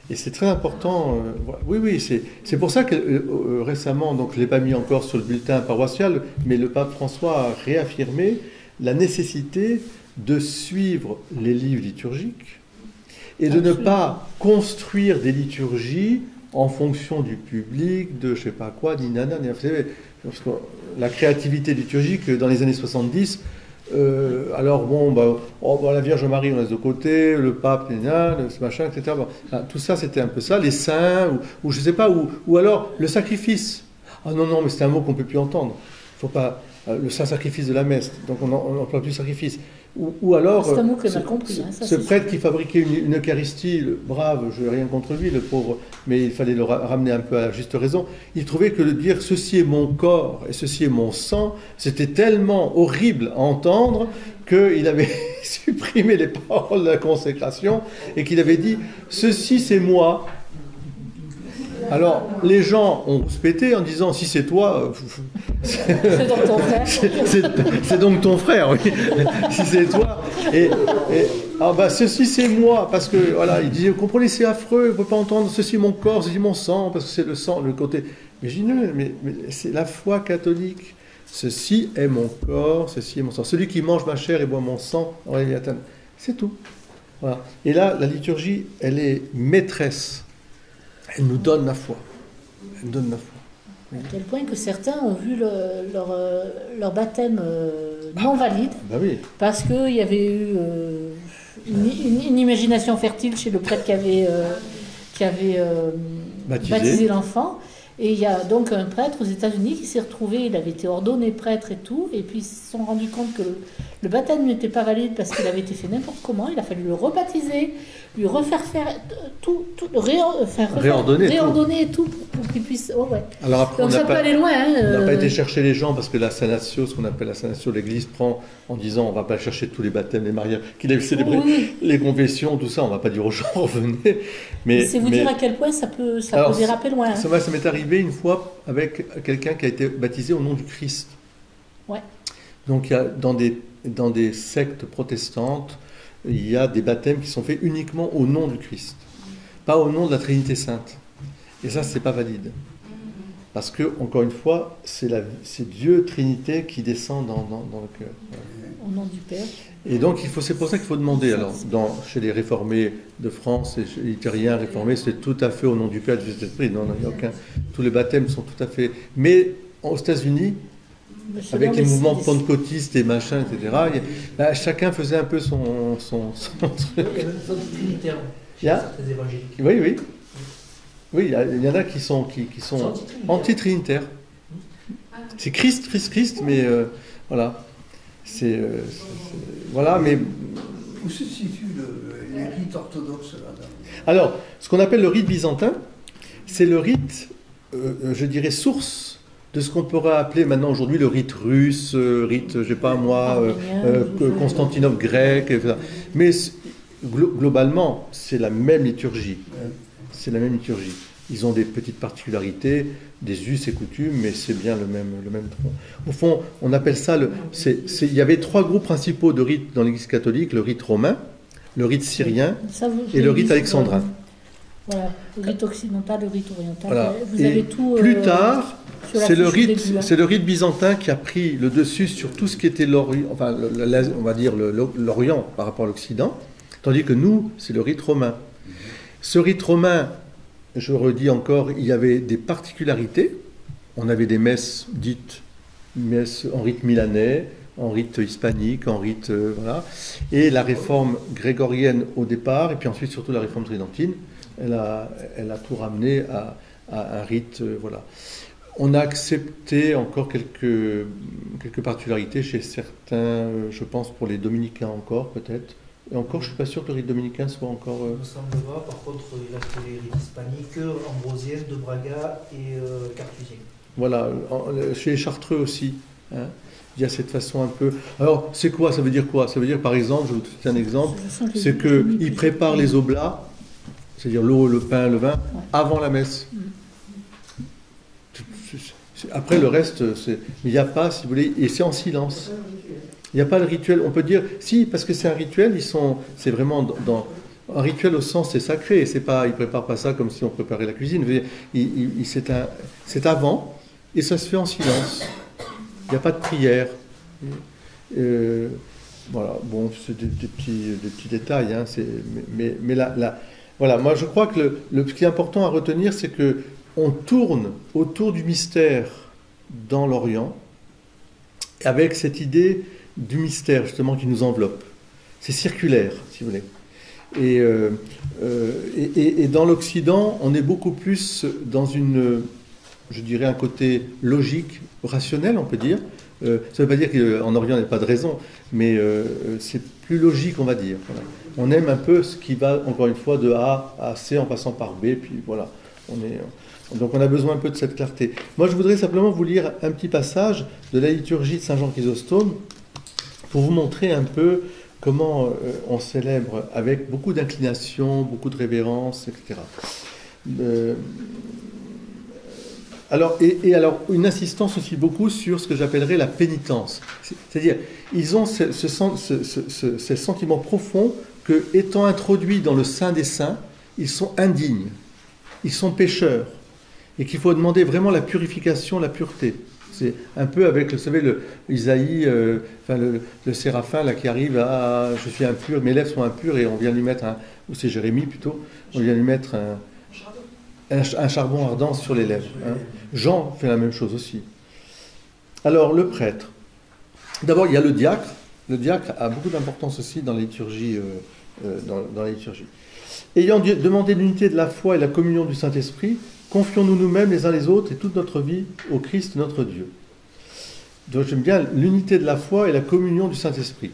Et c'est très important. Oui, c'est pour ça que récemment, donc je ne l'ai pas mis encore sur le bulletin paroissial, mais le pape François a réaffirmé la nécessité de suivre les livres liturgiques et de ne pas construire des liturgies en fonction du public, de je ne sais pas quoi, ni nana, ni... Vous savez, parce que la créativité liturgique dans les années 70, alors bon, la Vierge Marie on laisse de côté, le pape, ce machin, etc. Bon, tout ça c'était un peu ça, les saints, ou je ne sais pas, ou alors le sacrifice. Ah non, mais c'est un mot qu'on ne peut plus entendre. Il faut pas... le saint-sacrifice de la messe, donc on n'emploie plus sacrifice. Ou alors, c'est un mot que j'ai compris, hein, ce prêtre qui fabriquait une Eucharistie, le brave, je n'ai rien contre lui, le pauvre, mais il fallait le ramener un peu à la juste raison, il trouvait que de dire « ceci est mon corps et ceci est mon sang », c'était tellement horrible à entendre qu'il avait supprimé les paroles de la consécration et qu'il avait dit « ceci c'est moi ». Alors, les gens ont rouspété en disant, si c'est toi, c'est donc ton frère. C'est donc ton frère, oui. Si c'est toi. Ceci c'est moi, parce que, voilà, il disait, vous comprenez, c'est affreux, on ne peut pas entendre, ceci est mon corps, ceci est mon sang, parce que c'est le sang, le côté. Mais je dis, non, mais c'est la foi catholique. Ceci est mon corps, ceci est mon sang. Celui qui mange ma chair et boit mon sang, c'est tout. Voilà. Et là, la liturgie, elle est maîtresse. Elle nous donne la foi. Elle nous donne la foi. Oui. À tel point que certains ont vu leur baptême non valide, oui. Parce qu'il y avait eu une imagination fertile chez le prêtre qui avait baptisé l'enfant. Et il y a donc un prêtre aux États-Unis qui s'est retrouvé, il avait été ordonné prêtre et tout, et puis ils se sont rendus compte que Le baptême n'était pas valide parce qu'il avait été fait n'importe comment. Il a fallu le rebaptiser, lui refaire faire tout, réordonner tout pour qu'il puisse. Oh ouais. Alors après, Donc ça peut aller loin. Hein, on n'a pas été chercher les gens parce que la sanatio, ce qu'on appelle la sanatio, l'Église prend en disant on ne va pas chercher tous les baptêmes, les mariages, qu'il ait célébré, les confessions, tout ça. On ne va pas dire aux gens revenez. C'est vous dire à quel point ça peut déraper loin. Hein. Ça m'est arrivé une fois avec quelqu'un qui a été baptisé au nom du Christ. Ouais. Donc il y a dans des sectes protestantes, il y a des baptêmes qui sont faits uniquement au nom du Christ, pas au nom de la Trinité Sainte. Et ça, c'est pas valide. Parce que, encore une fois, c'est Dieu, Trinité, qui descend dans le cœur. Au nom du Père. Et donc, c'est pour ça qu'il faut demander. Alors, chez les réformés de France et chez les luthériens réformés, c'est tout à fait au nom du Père et du Saint-Esprit. Non, il n'y a aucun. Tous les baptêmes sont tout à fait. Mais aux États-Unis, avec les mouvements pentecôtistes et machin, etc., chacun faisait un peu son truc. Il y a même des centres trinitaires chez certains évangéliques. Oui, oui. Oui, il y en a qui sont anti-trinitaires. C'est Christ, mais voilà. Voilà, mais... Où se situe les rites orthodoxes là-dedans? Alors, ce qu'on appelle le rite byzantin, c'est le rite, je dirais, source de ce qu'on pourrait appeler maintenant aujourd'hui le rite russe, rite, je sais pas moi, Constantinople grec, etc. Mais globalement, c'est la même liturgie. C'est la même liturgie. Ils ont des petites particularités, des us et coutumes, mais c'est bien le même tronc. Au fond, on appelle ça il y avait 3 groupes principaux de rites dans l'Église catholique: le rite romain, le rite syrien et le rite alexandrin. Voilà, le rite occidental, le rite oriental. Voilà. Vous avez tout. Plus tard, c'est le rite byzantin qui a pris le dessus sur tout ce qui était l'Orient, enfin, on va dire l'Orient par rapport à l'Occident, tandis que nous, c'est le rite romain. Ce rite romain, je redis encore, il y avait des particularités. On avait des messes dites en rite milanais, en rite hispanique, en rite voilà, et la réforme grégorienne au départ, et puis ensuite surtout la réforme tridentine. Elle a tout ramené à un rite, voilà. On a accepté encore quelques particularités chez certains, je pense pour les dominicains encore, peut-être. Et encore, je ne suis pas sûr que le rite dominicain soit encore... Il me semble pas. Par contre, il reste les rites hispaniques, ambrosiens, de Braga et carthusiens. Voilà, chez les Chartreux aussi, hein. Il y a cette façon un peu... Alors, c'est quoi? Ça veut dire quoi? Ça veut dire, par exemple, je vous donne un exemple, c'est qu'ils préparent les oblats, c'est-à-dire l'eau, le pain, le vin, avant la messe. Après, le reste, mais il n'y a pas, si vous voulez, et c'est en silence. Il n'y a pas le rituel. On peut dire, si, parce que c'est un rituel, c'est vraiment un rituel au sens, c'est sacré. Ils ne préparent pas ça comme si on préparait la cuisine. C'est avant, et ça se fait en silence. Il n'y a pas de prière. Voilà, bon, c'est des petits détails, hein, mais là, voilà, moi je crois que ce qui est important à retenir, c'est que on tourne autour du mystère dans l'Orient, avec cette idée du mystère justement qui nous enveloppe. C'est circulaire, si vous voulez. Et dans l'Occident, on est beaucoup plus dans je dirais un côté logique, rationnel, on peut dire. Ça ne veut pas dire qu'en Orient, il n'y a pas de raison, mais c'est plus logique, on va dire. Voilà. On aime un peu ce qui va, encore une fois, de A à C en passant par B, puis voilà. Donc on a besoin un peu de cette clarté. Moi, je voudrais simplement vous lire un petit passage de la liturgie de Saint Jean Chrysostome pour vous montrer un peu comment on célèbre avec beaucoup d'inclination, beaucoup de révérence, etc. Alors, une insistance aussi beaucoup sur ce que j'appellerais la pénitence. C'est-à-dire, ils ont ce sentiment profond que, étant introduits dans le Saint des Saints, ils sont indignes, ils sont pécheurs, et qu'il faut demander vraiment la purification, la pureté. C'est un peu avec, vous savez, Isaïe, le séraphin là, qui arrive à « je suis impur, mes lèvres sont impures » et on vient lui mettre, ou c'est Jérémie plutôt, on vient lui mettre un charbon ardent sur les lèvres. Hein. Jean fait la même chose aussi. Alors, le prêtre. D'abord, il y a le diacre. Le diacre a beaucoup d'importance aussi dans la liturgie. Dans la liturgie. Ayant demandé l'unité de la foi et la communion du Saint-Esprit, confions-nous nous-mêmes les uns les autres et toute notre vie au Christ notre Dieu. Donc j'aime bien l'unité de la foi et la communion du Saint-Esprit.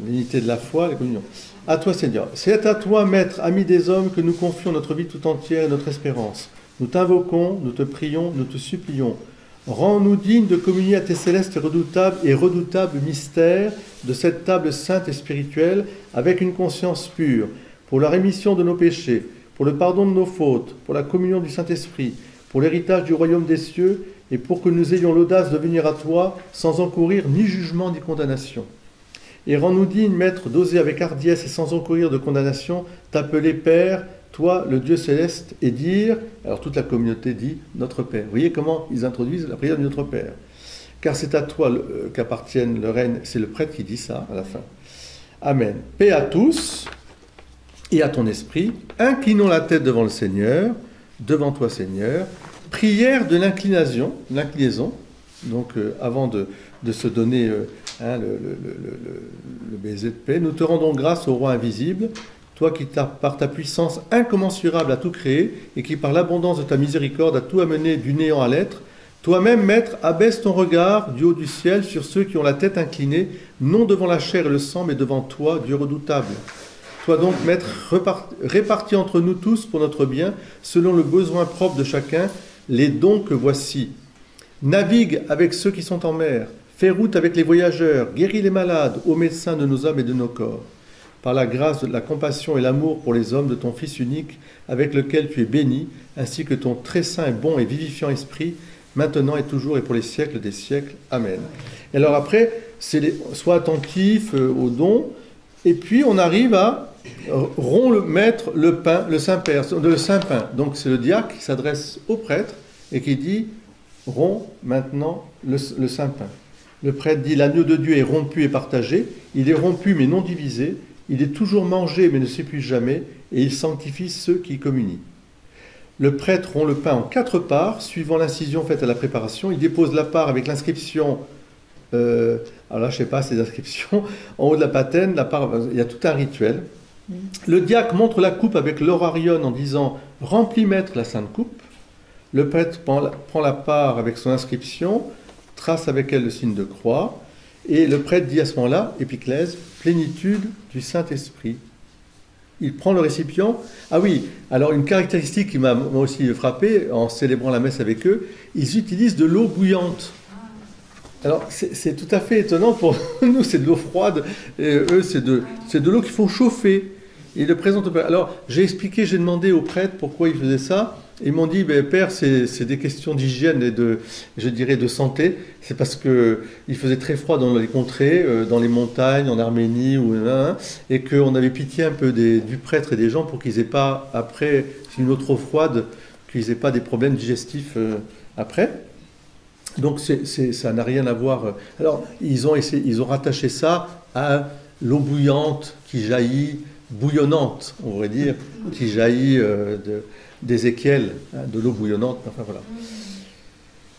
L'unité de la foi et la communion. À toi, Seigneur. C'est à toi, Maître, ami des hommes, que nous confions notre vie tout entière et notre espérance. Nous t'invoquons, nous te prions, nous te supplions. Rends-nous dignes de communier à tes célestes et redoutables mystères de cette table sainte et spirituelle avec une conscience pure, pour la rémission de nos péchés, pour le pardon de nos fautes, pour la communion du Saint-Esprit, pour l'héritage du royaume des cieux, et pour que nous ayons l'audace de venir à toi sans encourir ni jugement ni condamnation. Et rends-nous dignes, Maître, d'oser avec hardiesse et sans encourir de condamnation t'appeler Père, toi, le Dieu céleste, et dire, alors toute la communauté dit, notre Père. Vous voyez comment ils introduisent la prière de notre Père. Car c'est à toi qu'appartiennent le règne, c'est le prêtre qui dit ça à la fin. Amen. Paix à tous et à ton esprit. Inclinons la tête devant le Seigneur, devant toi, Seigneur. Prière de l'inclinaison. Donc, avant de se donner le baiser de paix, nous te rendons grâce au Roi invisible, toi qui, par ta puissance incommensurable, as tout créé et qui, par l'abondance de ta miséricorde, as tout amené du néant à l'être. Toi-même, Maître, abaisse ton regard du haut du ciel sur ceux qui ont la tête inclinée, non devant la chair et le sang, mais devant toi, Dieu redoutable. Toi donc, Maître, répartis entre nous tous pour notre bien, selon le besoin propre de chacun, les dons que voici. Navigue avec ceux qui sont en mer, fais route avec les voyageurs, guéris les malades, ô médecin de nos âmes et de nos corps. Par la grâce de la compassion et l'amour pour les hommes de ton Fils unique, avec lequel tu es béni, ainsi que ton très saint et bon et vivifiant esprit, maintenant et toujours et pour les siècles des siècles. Amen. Et alors après, sois attentif aux dons, et puis on arrive à rompt le maître, le pain, le Saint-Père, le Saint-Pain. Donc c'est le diacre qui s'adresse au prêtre et qui dit rompt maintenant le Saint-Pain. Le prêtre dit l'agneau de Dieu est rompu et partagé, il est rompu mais non divisé, il est toujours mangé mais ne s'épuise jamais, et il sanctifie ceux qui communient. Le prêtre rompt le pain en 4 parts, suivant l'incision faite à la préparation. Il dépose la part avec l'inscription, alors là je ne sais pas, c'est l'inscription, en haut de la patène, la part, il y a tout un rituel. Le diacre montre la coupe avec l'orarion en disant « Remplis, Maître, la sainte coupe ». Le prêtre prend la part avec son inscription, trace avec elle le signe de croix, et le prêtre dit à ce moment-là, épiclèse, plénitude du Saint-Esprit. Il prend le récipient. Ah oui, alors une caractéristique qui m'a aussi frappé en célébrant la messe avec eux, ils utilisent de l'eau bouillante. Alors c'est tout à fait étonnant pour nous, c'est de l'eau froide, et eux c'est de l'eau qu'il faut chauffer. Ils le présentent au Père. Alors j'ai demandé au prêtre pourquoi ils faisaient ça. Ils m'ont dit, Père, c'est des questions d'hygiène et de santé. C'est parce qu'il faisait très froid dans les contrées, dans les montagnes, en Arménie, et qu'on avait pitié un peu du prêtre et des gens pour qu'ils n'aient pas, après une eau trop froide, qu'ils n'aient pas des problèmes digestifs après. Donc ça n'a rien à voir. Alors ils ont rattaché ça à l'eau bouillante qui jaillit, bouillonnante, on pourrait dire, qui jaillit d'Ézéchiel, de l'eau bouillonnante, enfin voilà.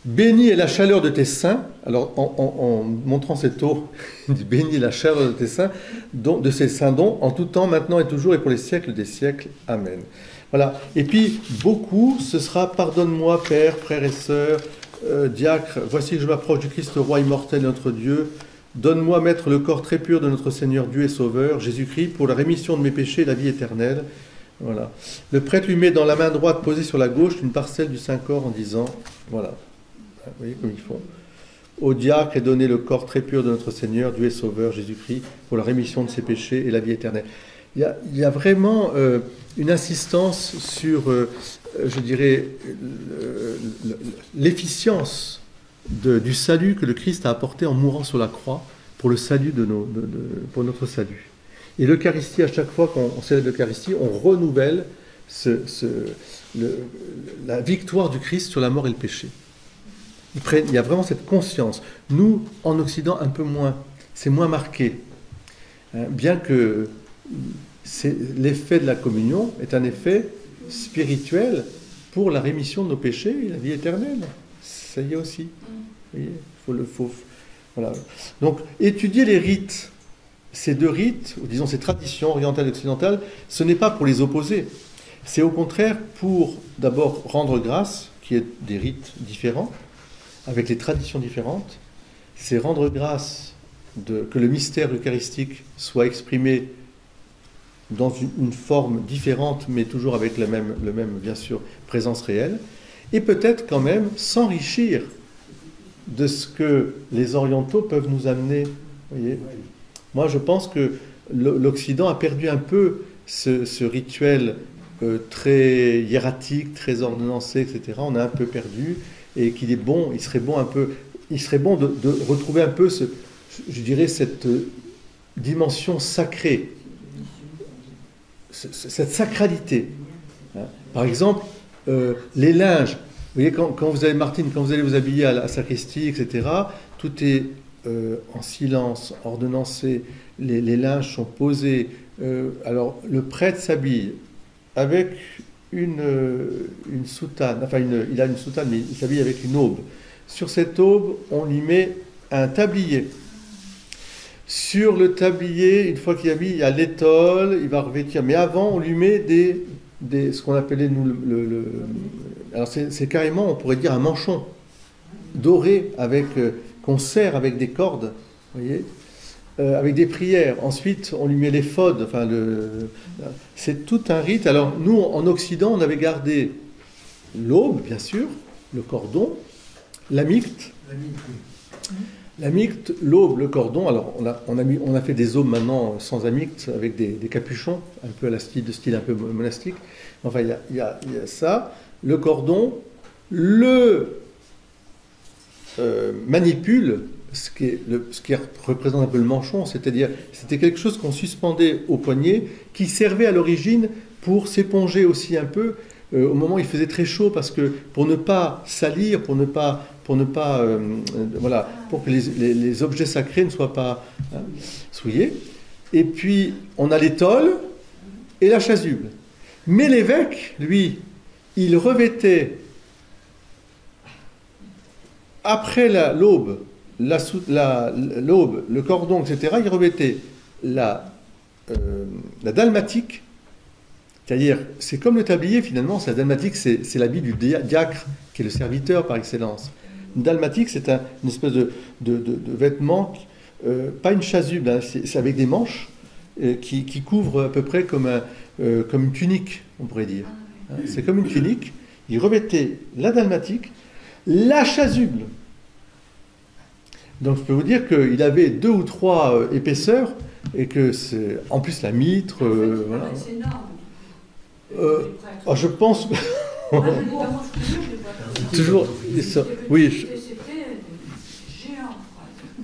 Béni est la chaleur de tes seins, alors en montrant cette eau, il dit béni est la chaleur de tes seins, de ces saints dons, en tout temps, maintenant et toujours, et pour les siècles des siècles. Amen. Voilà. Et puis, beaucoup, ce sera pardonne-moi, Père, frères et sœurs, diacre, voici que je m'approche du Christ roi immortel, notre Dieu. Donne-moi, Maître, le corps très pur de notre Seigneur Dieu et Sauveur, Jésus-Christ, pour la rémission de mes péchés et la vie éternelle. Voilà. Le prêtre lui met dans la main droite posée sur la gauche une parcelle du Saint-Corps en disant, voilà, vous voyez comme ils font. Au diacre est donné le corps très pur de notre Seigneur, Dieu et Sauveur, Jésus-Christ, pour la rémission de ses péchés et la vie éternelle. Il y a vraiment une insistance sur, je dirais, l'efficience du salut que le Christ a apporté en mourant sur la croix pour le salut pour notre salut. Et l'Eucharistie, à chaque fois qu'on célèbre l'Eucharistie, on renouvelle la victoire du Christ sur la mort et le péché. Il y a vraiment cette conscience. Nous, en Occident, un peu moins. C'est moins marqué. Bien que l'effet de la communion est un effet spirituel pour la rémission de nos péchés et la vie éternelle. Ça y est aussi. Vous voyez, voilà. Donc, étudier les rites. Ces 2 rites, ou disons ces traditions orientales et occidentales, ce n'est pas pour les opposer. C'est au contraire pour d'abord rendre grâce, qui est des rites différents, avec les traditions différentes, c'est rendre grâce que le mystère eucharistique soit exprimé dans une forme différente, mais toujours avec le même, bien sûr, présence réelle, et peut-être quand même s'enrichir de ce que les orientaux peuvent nous amener. Voyez, moi, je pense que l'Occident a perdu un peu ce rituel très hiératique, très ordonnancé, etc. On a un peu perdu, et qu'il est bon, il serait bon de retrouver un peu, je dirais, cette dimension sacrée, cette sacralité. Hein. Par exemple, les linges. Vous voyez, quand vous allez, Martine, quand vous allez vous habiller à la sacristie, etc., tout est en silence, ordonnancé, les linges sont posés. Alors, le prêtre s'habille avec une soutane, enfin, il a une soutane, mais il s'habille avec une aube. Sur cette aube, on lui met un tablier. Sur le tablier, une fois qu'il habille, il y a l'étole, il va revêtir. Mais avant, on lui met ce qu'on appelait, nous, alors c'est carrément, on pourrait dire, un manchon doré qu'on serre avec des cordes, vous voyez, avec des prières. Ensuite, on lui met l'éphod. Enfin, c'est tout un rite. Alors, nous, en Occident, on avait gardé l'aube, bien sûr, le cordon, l'amicte. L'amicte, l'aube, le cordon. Alors, on a fait des aubes maintenant sans amicte, avec des capuchons, un peu à la style un peu monastique. Enfin, il y a ça. Le cordon, manipule, ce qui représente un peu le manchon, c'est-à-dire c'était quelque chose qu'on suspendait au poignet, qui servait à l'origine pour s'éponger aussi un peu au moment où il faisait très chaud, parce que pour ne pas salir, pour que les objets sacrés ne soient pas souillés. Et puis on a l'étole et la chasuble. Mais l'évêque, lui, il revêtait après l'aube, le cordon, etc., il revêtait la dalmatique, c'est-à-dire, c'est comme le tablier finalement, la dalmatique, c'est l'habit du diacre, qui est le serviteur par excellence. Une dalmatique, c'est une espèce de vêtement, pas une chasuble, hein, c'est avec des manches qui couvrent à peu près comme une tunique, on pourrait dire. Hein, c'est comme une tunique. Il revêtait la dalmatique, la chasuble. Donc je peux vous dire qu'il avait 2 ou 3 épaisseurs, et que c'est en plus la mitre. Voilà. C'est énorme. Je pense. Toujours. Oui. C'était géant.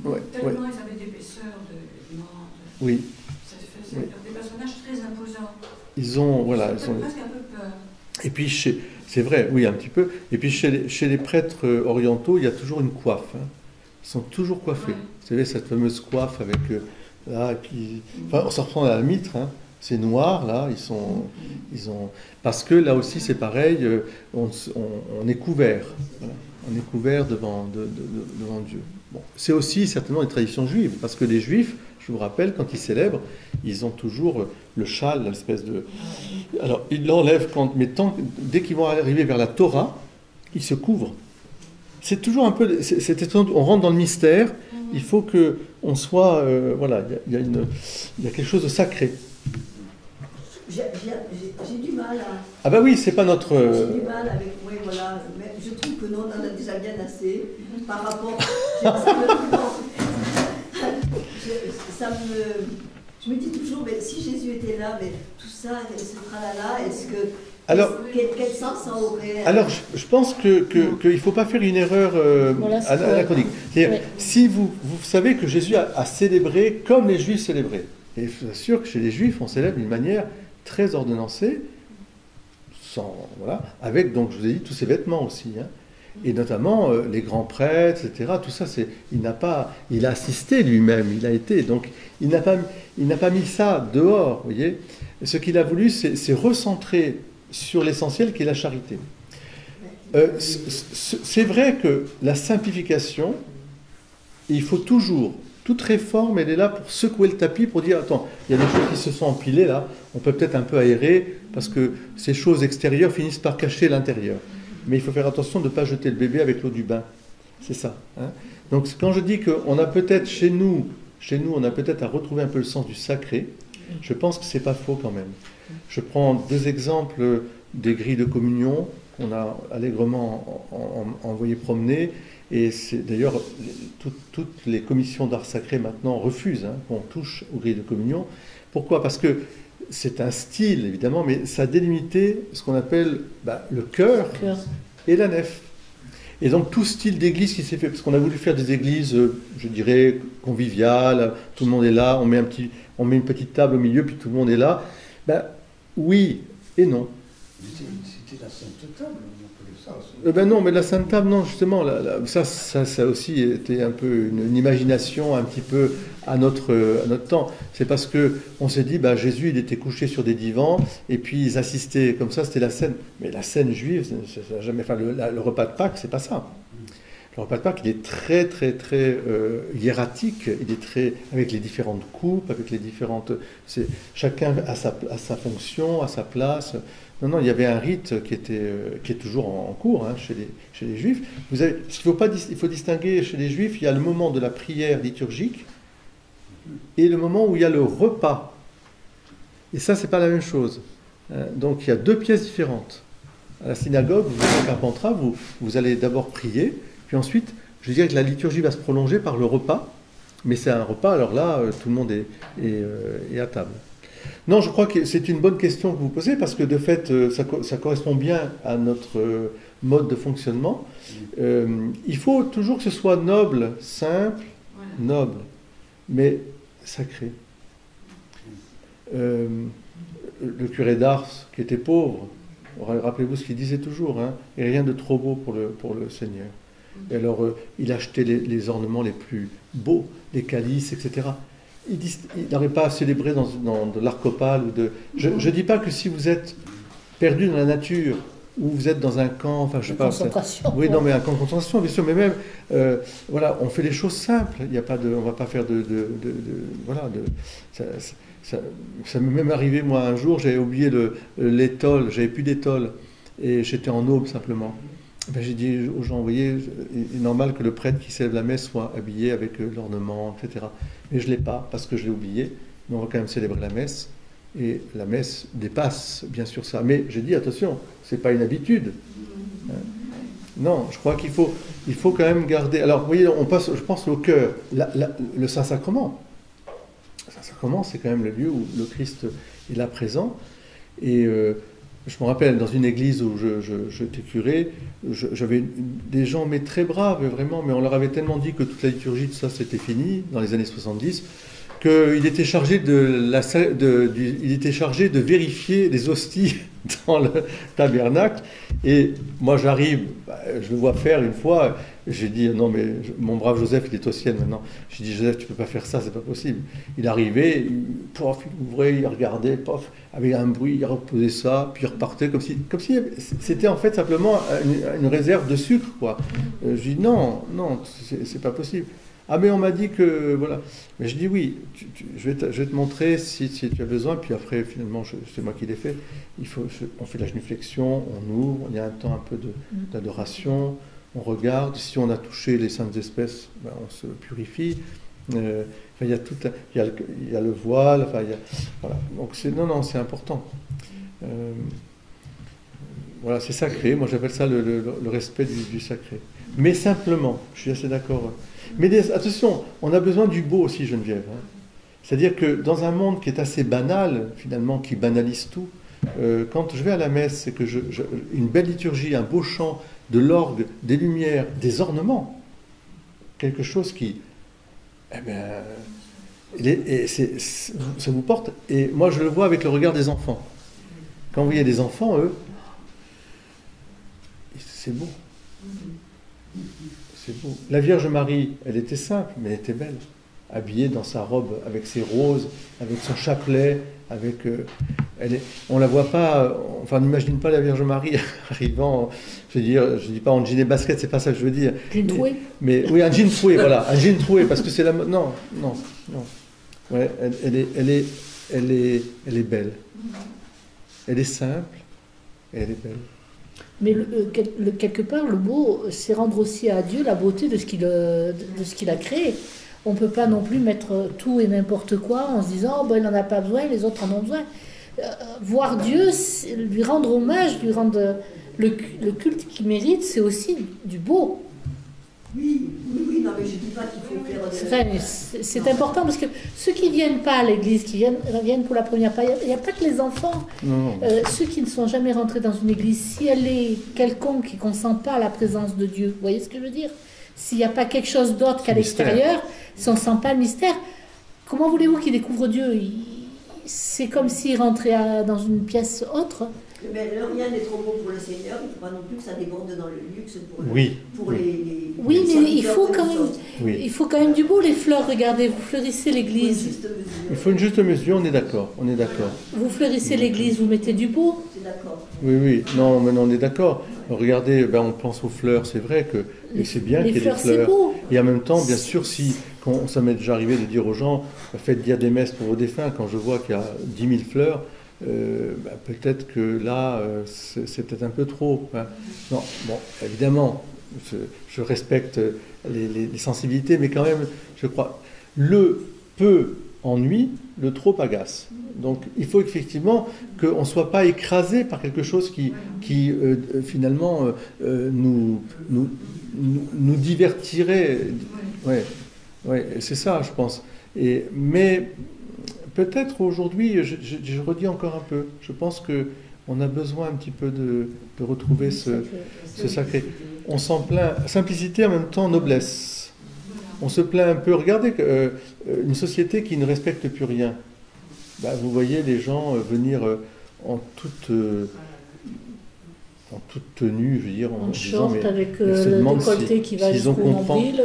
Ouais, tellement ouais. ils avaient d'épaisseur de membres. Oui. C'est des personnages très imposants. Ils ont, voilà. Ils ont presque un peu peur. Et puis c'est vrai, oui, un petit peu. Et puis chez les prêtres orientaux, il y a toujours une coiffe. Hein. Ils sont toujours coiffés. Ouais. Vous savez, cette fameuse coiffe avec là, et puis, enfin, on s'en reprend à la mitre. Hein. C'est noir, là, ils ont... Parce que là aussi, c'est pareil, on est couvert. Voilà. On est couvert devant Dieu. Bon. C'est aussi certainement une tradition juive, parce que les Juifs, je vous rappelle, quand ils célèbrent, ils ont toujours le châle, l'espèce de... Alors, ils l'enlèvent dès qu'ils vont arriver vers la Torah, ils se couvrent. C'est toujours un peu... on rentre dans le mystère, il faut qu'on soit... voilà, il y a quelque chose de sacré. J'ai du mal à... Ah bah oui, c'est pas notre... J'ai du mal avec... Oui, voilà. Mais je trouve que nous, on en a déjà bien assez par rapport... Je me dis toujours, mais si Jésus était là, mais tout ça, ce tralala, est-ce que... Alors, quel sens ça aurait? Alors, je pense qu'il ne faut pas faire une erreur anachronique. C'est-à-dire, si vous savez que Jésus a célébré comme les Juifs célébraient, et je vous assure que chez les Juifs, on célèbre d'une manière très ordonnancée, avec, donc, je vous ai dit, tous ces vêtements aussi, hein, et notamment les grands prêtres, etc. Tout ça, il a assisté lui-même, il a été, donc il n'a pas mis ça dehors, vous voyez. Et ce qu'il a voulu, c'est recentrer sur l'essentiel qui est la charité. C'est vrai que la simplification, il faut toujours, toute réforme, elle est là pour secouer le tapis, pour dire, attends, il y a des choses qui se sont empilées là, on peut peut-être un peu aérer, parce que ces choses extérieures finissent par cacher l'intérieur. Mais il faut faire attention de ne pas jeter le bébé avec l'eau du bain. C'est ça. Hein. Donc quand je dis qu'on a peut-être chez nous, on a peut-être à retrouver un peu le sens du sacré, je pense que c'est pas faux quand même. Je prends 2 exemples des grilles de communion qu'on a allègrement envoyé promener, et c'est d'ailleurs toutes les commissions d'art sacré maintenant refusent qu'on touche aux grilles de communion. Pourquoi? Parce que c'est un style évidemment, mais ça a délimité ce qu'on appelle le chœur et la nef. Et donc tout style d'église qui s'est fait, parce qu'on a voulu faire des églises, je dirais, conviviales, tout le monde est là, on met une petite table au milieu, puis tout le monde est là. Oui et non. C'était la Sainte Table, on appelait ça. Non, mais la Sainte Table, non, justement, ça aussi était un peu une imagination un petit peu à notre temps. C'est parce qu'on s'est dit, Jésus, il était couché sur des divans, et puis ils assistaient comme ça, c'était la scène. Mais la scène juive, ça jamais, le repas de Pâques, c'est pas ça. Le repas de Pâques, il est très, très, très hiératique, il est très, avec les différentes coupes, avec les différentes... Chacun a sa fonction, a sa place. Non, il y avait un rite qui est toujours en cours chez les Juifs. Il faut distinguer chez les Juifs, il y a le moment de la prière liturgique et le moment où il y a le repas. Et ça, c'est pas la même chose. Donc, il y a 2 pièces différentes. À la synagogue, vous êtes à Carpentras, vous allez d'abord prier, puis ensuite, je dirais que la liturgie va se prolonger par le repas, mais c'est un repas, alors là, tout le monde est à table. Non, je crois que c'est une bonne question que vous posez, parce que de fait, ça correspond bien à notre mode de fonctionnement. Il faut toujours que ce soit noble, simple, noble, mais sacré. Le curé d'Ars, qui était pauvre, rappelez-vous ce qu'il disait toujours, et rien de trop beau pour le Seigneur. Et alors, il achetait les ornements les plus beaux, les calices, etc. Il n'aurait pas à célébrer dans de l'arcopale. Je ne dis pas que si vous êtes perdu dans la nature, ou vous êtes dans un camp, enfin je sais pas. Concentration. Oui, non, mais un camp de concentration, bien sûr, mais même, voilà, on fait les choses simples. Il n'y a pas on va pas faire ça m'est même arrivé, moi, un jour, j'avais oublié l'étole, j'avais plus d'étole, et j'étais en aube simplement. J'ai dit aux gens, vous voyez, il est normal que le prêtre qui célèbre la messe soit habillé avec l'ornement, etc. Mais je ne l'ai pas, parce que je l'ai oublié. Mais on va quand même célébrer la messe. Et la messe dépasse, bien sûr, ça. Mais j'ai dit, attention, ce n'est pas une habitude. Non, je crois qu'il faut quand même garder... Alors, vous voyez, je pense, au cœur. Le Saint-Sacrement. Le Saint-Sacrement, c'est quand même le lieu où le Christ est là présent. Et... je me rappelle, dans une église où j'étais curé, j'avais des gens mais très braves, vraiment, mais on leur avait tellement dit que toute la liturgie, tout ça, c'était fini, dans les années 70, qu'il était chargé il était chargé de vérifier les hosties dans le tabernacle. Et moi, j'arrive, je le vois faire une fois, j'ai dit, non, mais mon brave Joseph, il est au ciel maintenant. J'ai dit, Joseph, tu peux pas faire ça, c'est pas possible. Il arrivait, il ouvrait, il regardait, pof, avec un bruit, il reposait ça, puis il repartait comme si c'était en fait simplement une réserve de sucre, quoi. J'ai dit, non, c'est pas possible. Ah, mais on m'a dit que, voilà. Mais je dis, oui, je vais te montrer si tu as besoin, puis après, finalement, c'est moi qui l'ai fait. On fait la genuflexion, on ouvre, il y a un temps un peu d'adoration, on regarde, si on a touché les saintes espèces, on se purifie. Il y a le voile, voilà. Donc c'est important. Voilà, c'est sacré. Moi, j'appelle ça le respect du sacré. Mais simplement, je suis assez d'accord. Mais attention, on a besoin du beau aussi, Geneviève. C'est-à-dire que dans un monde qui est assez banal, finalement, qui banalise tout, quand je vais à la messe, c'est que une belle liturgie, un beau chant, de l'orgue, des lumières, des ornements, quelque chose qui... ça vous porte. Et moi, je le vois avec le regard des enfants. Quand vous voyez des enfants, eux, c'est beau. C'est beau. La Vierge Marie, elle était simple, mais elle était belle. Habillée dans sa robe, avec ses roses, avec son chapelet, on la voit pas, enfin, on n'imagine pas la Vierge Marie arrivant, je dis pas en jean et basket, c'est pas ça que je veux dire. Jean troué. Mais oui, un jean troué, voilà, un jean troué, parce que c'est la mode. Non. Ouais, elle est belle. Elle est simple, et elle est belle. Mais quelque part, le beau, c'est rendre aussi à Dieu la beauté de ce qu'il a créé. On ne peut pas non plus mettre tout et n'importe quoi en se disant oh, ben, il n'en a pas besoin, les autres en ont besoin. Voir Dieu, lui rendre hommage, lui rendre le culte qu'il mérite, c'est aussi du beau. Oui, non, mais je ne dis pas qu'il faut faire... C'est important parce que ceux qui ne viennent pas à l'église, qui viennent pour la première fois, il n'y a pas que les enfants. Ceux qui ne sont jamais rentrés dans une église, si elle est quelconque et qu'on ne sent pas la présence de Dieu, vous voyez ce que je veux dire? S'il n'y a pas quelque chose d'autre qu'à l'extérieur, si on ne sent pas le mystère, comment voulez-vous qu'il découvre Dieu? C'est comme s'il rentrait dans une pièce autre. Mais rien n'est trop beau pour le Seigneur, il ne faut pas non plus que ça déborde dans le luxe pour, Oui, mais il faut quand même du beau, les fleurs, regardez, vous fleurissez l'église. Il faut une juste mesure, on est d'accord. Vous fleurissez l'église, vous mettez du beau. C'est d'accord. Oui, non, mais on est d'accord. Regardez, on pense aux fleurs, c'est vrai que et c'est bien qu'il y ait des fleurs. Et en même temps, bien sûr, ça m'est déjà arrivé de dire aux gens, faites dire des messes pour vos défunts, quand je vois qu'il y a 10 000 fleurs, peut-être que là, c'est peut-être un peu trop. Hein. Non, bon, évidemment, je respecte les sensibilités, mais quand même, je crois, le peu ennuie, le trop agace. Donc, il faut effectivement qu'on ne soit pas écrasé par quelque chose qui finalement, nous divertirait. Ouais, c'est ça, je pense. Mais peut-être aujourd'hui, je redis encore un peu, je pense qu'on a besoin un petit peu de retrouver ce sacré. On s'en plaint, simplicité en même temps noblesse. On se plaint un peu. Regardez une société qui ne respecte plus rien. Vous voyez les gens venir en toute tenue, je veux dire, en short disant, avec le décolleté qui va jusqu'au nombril.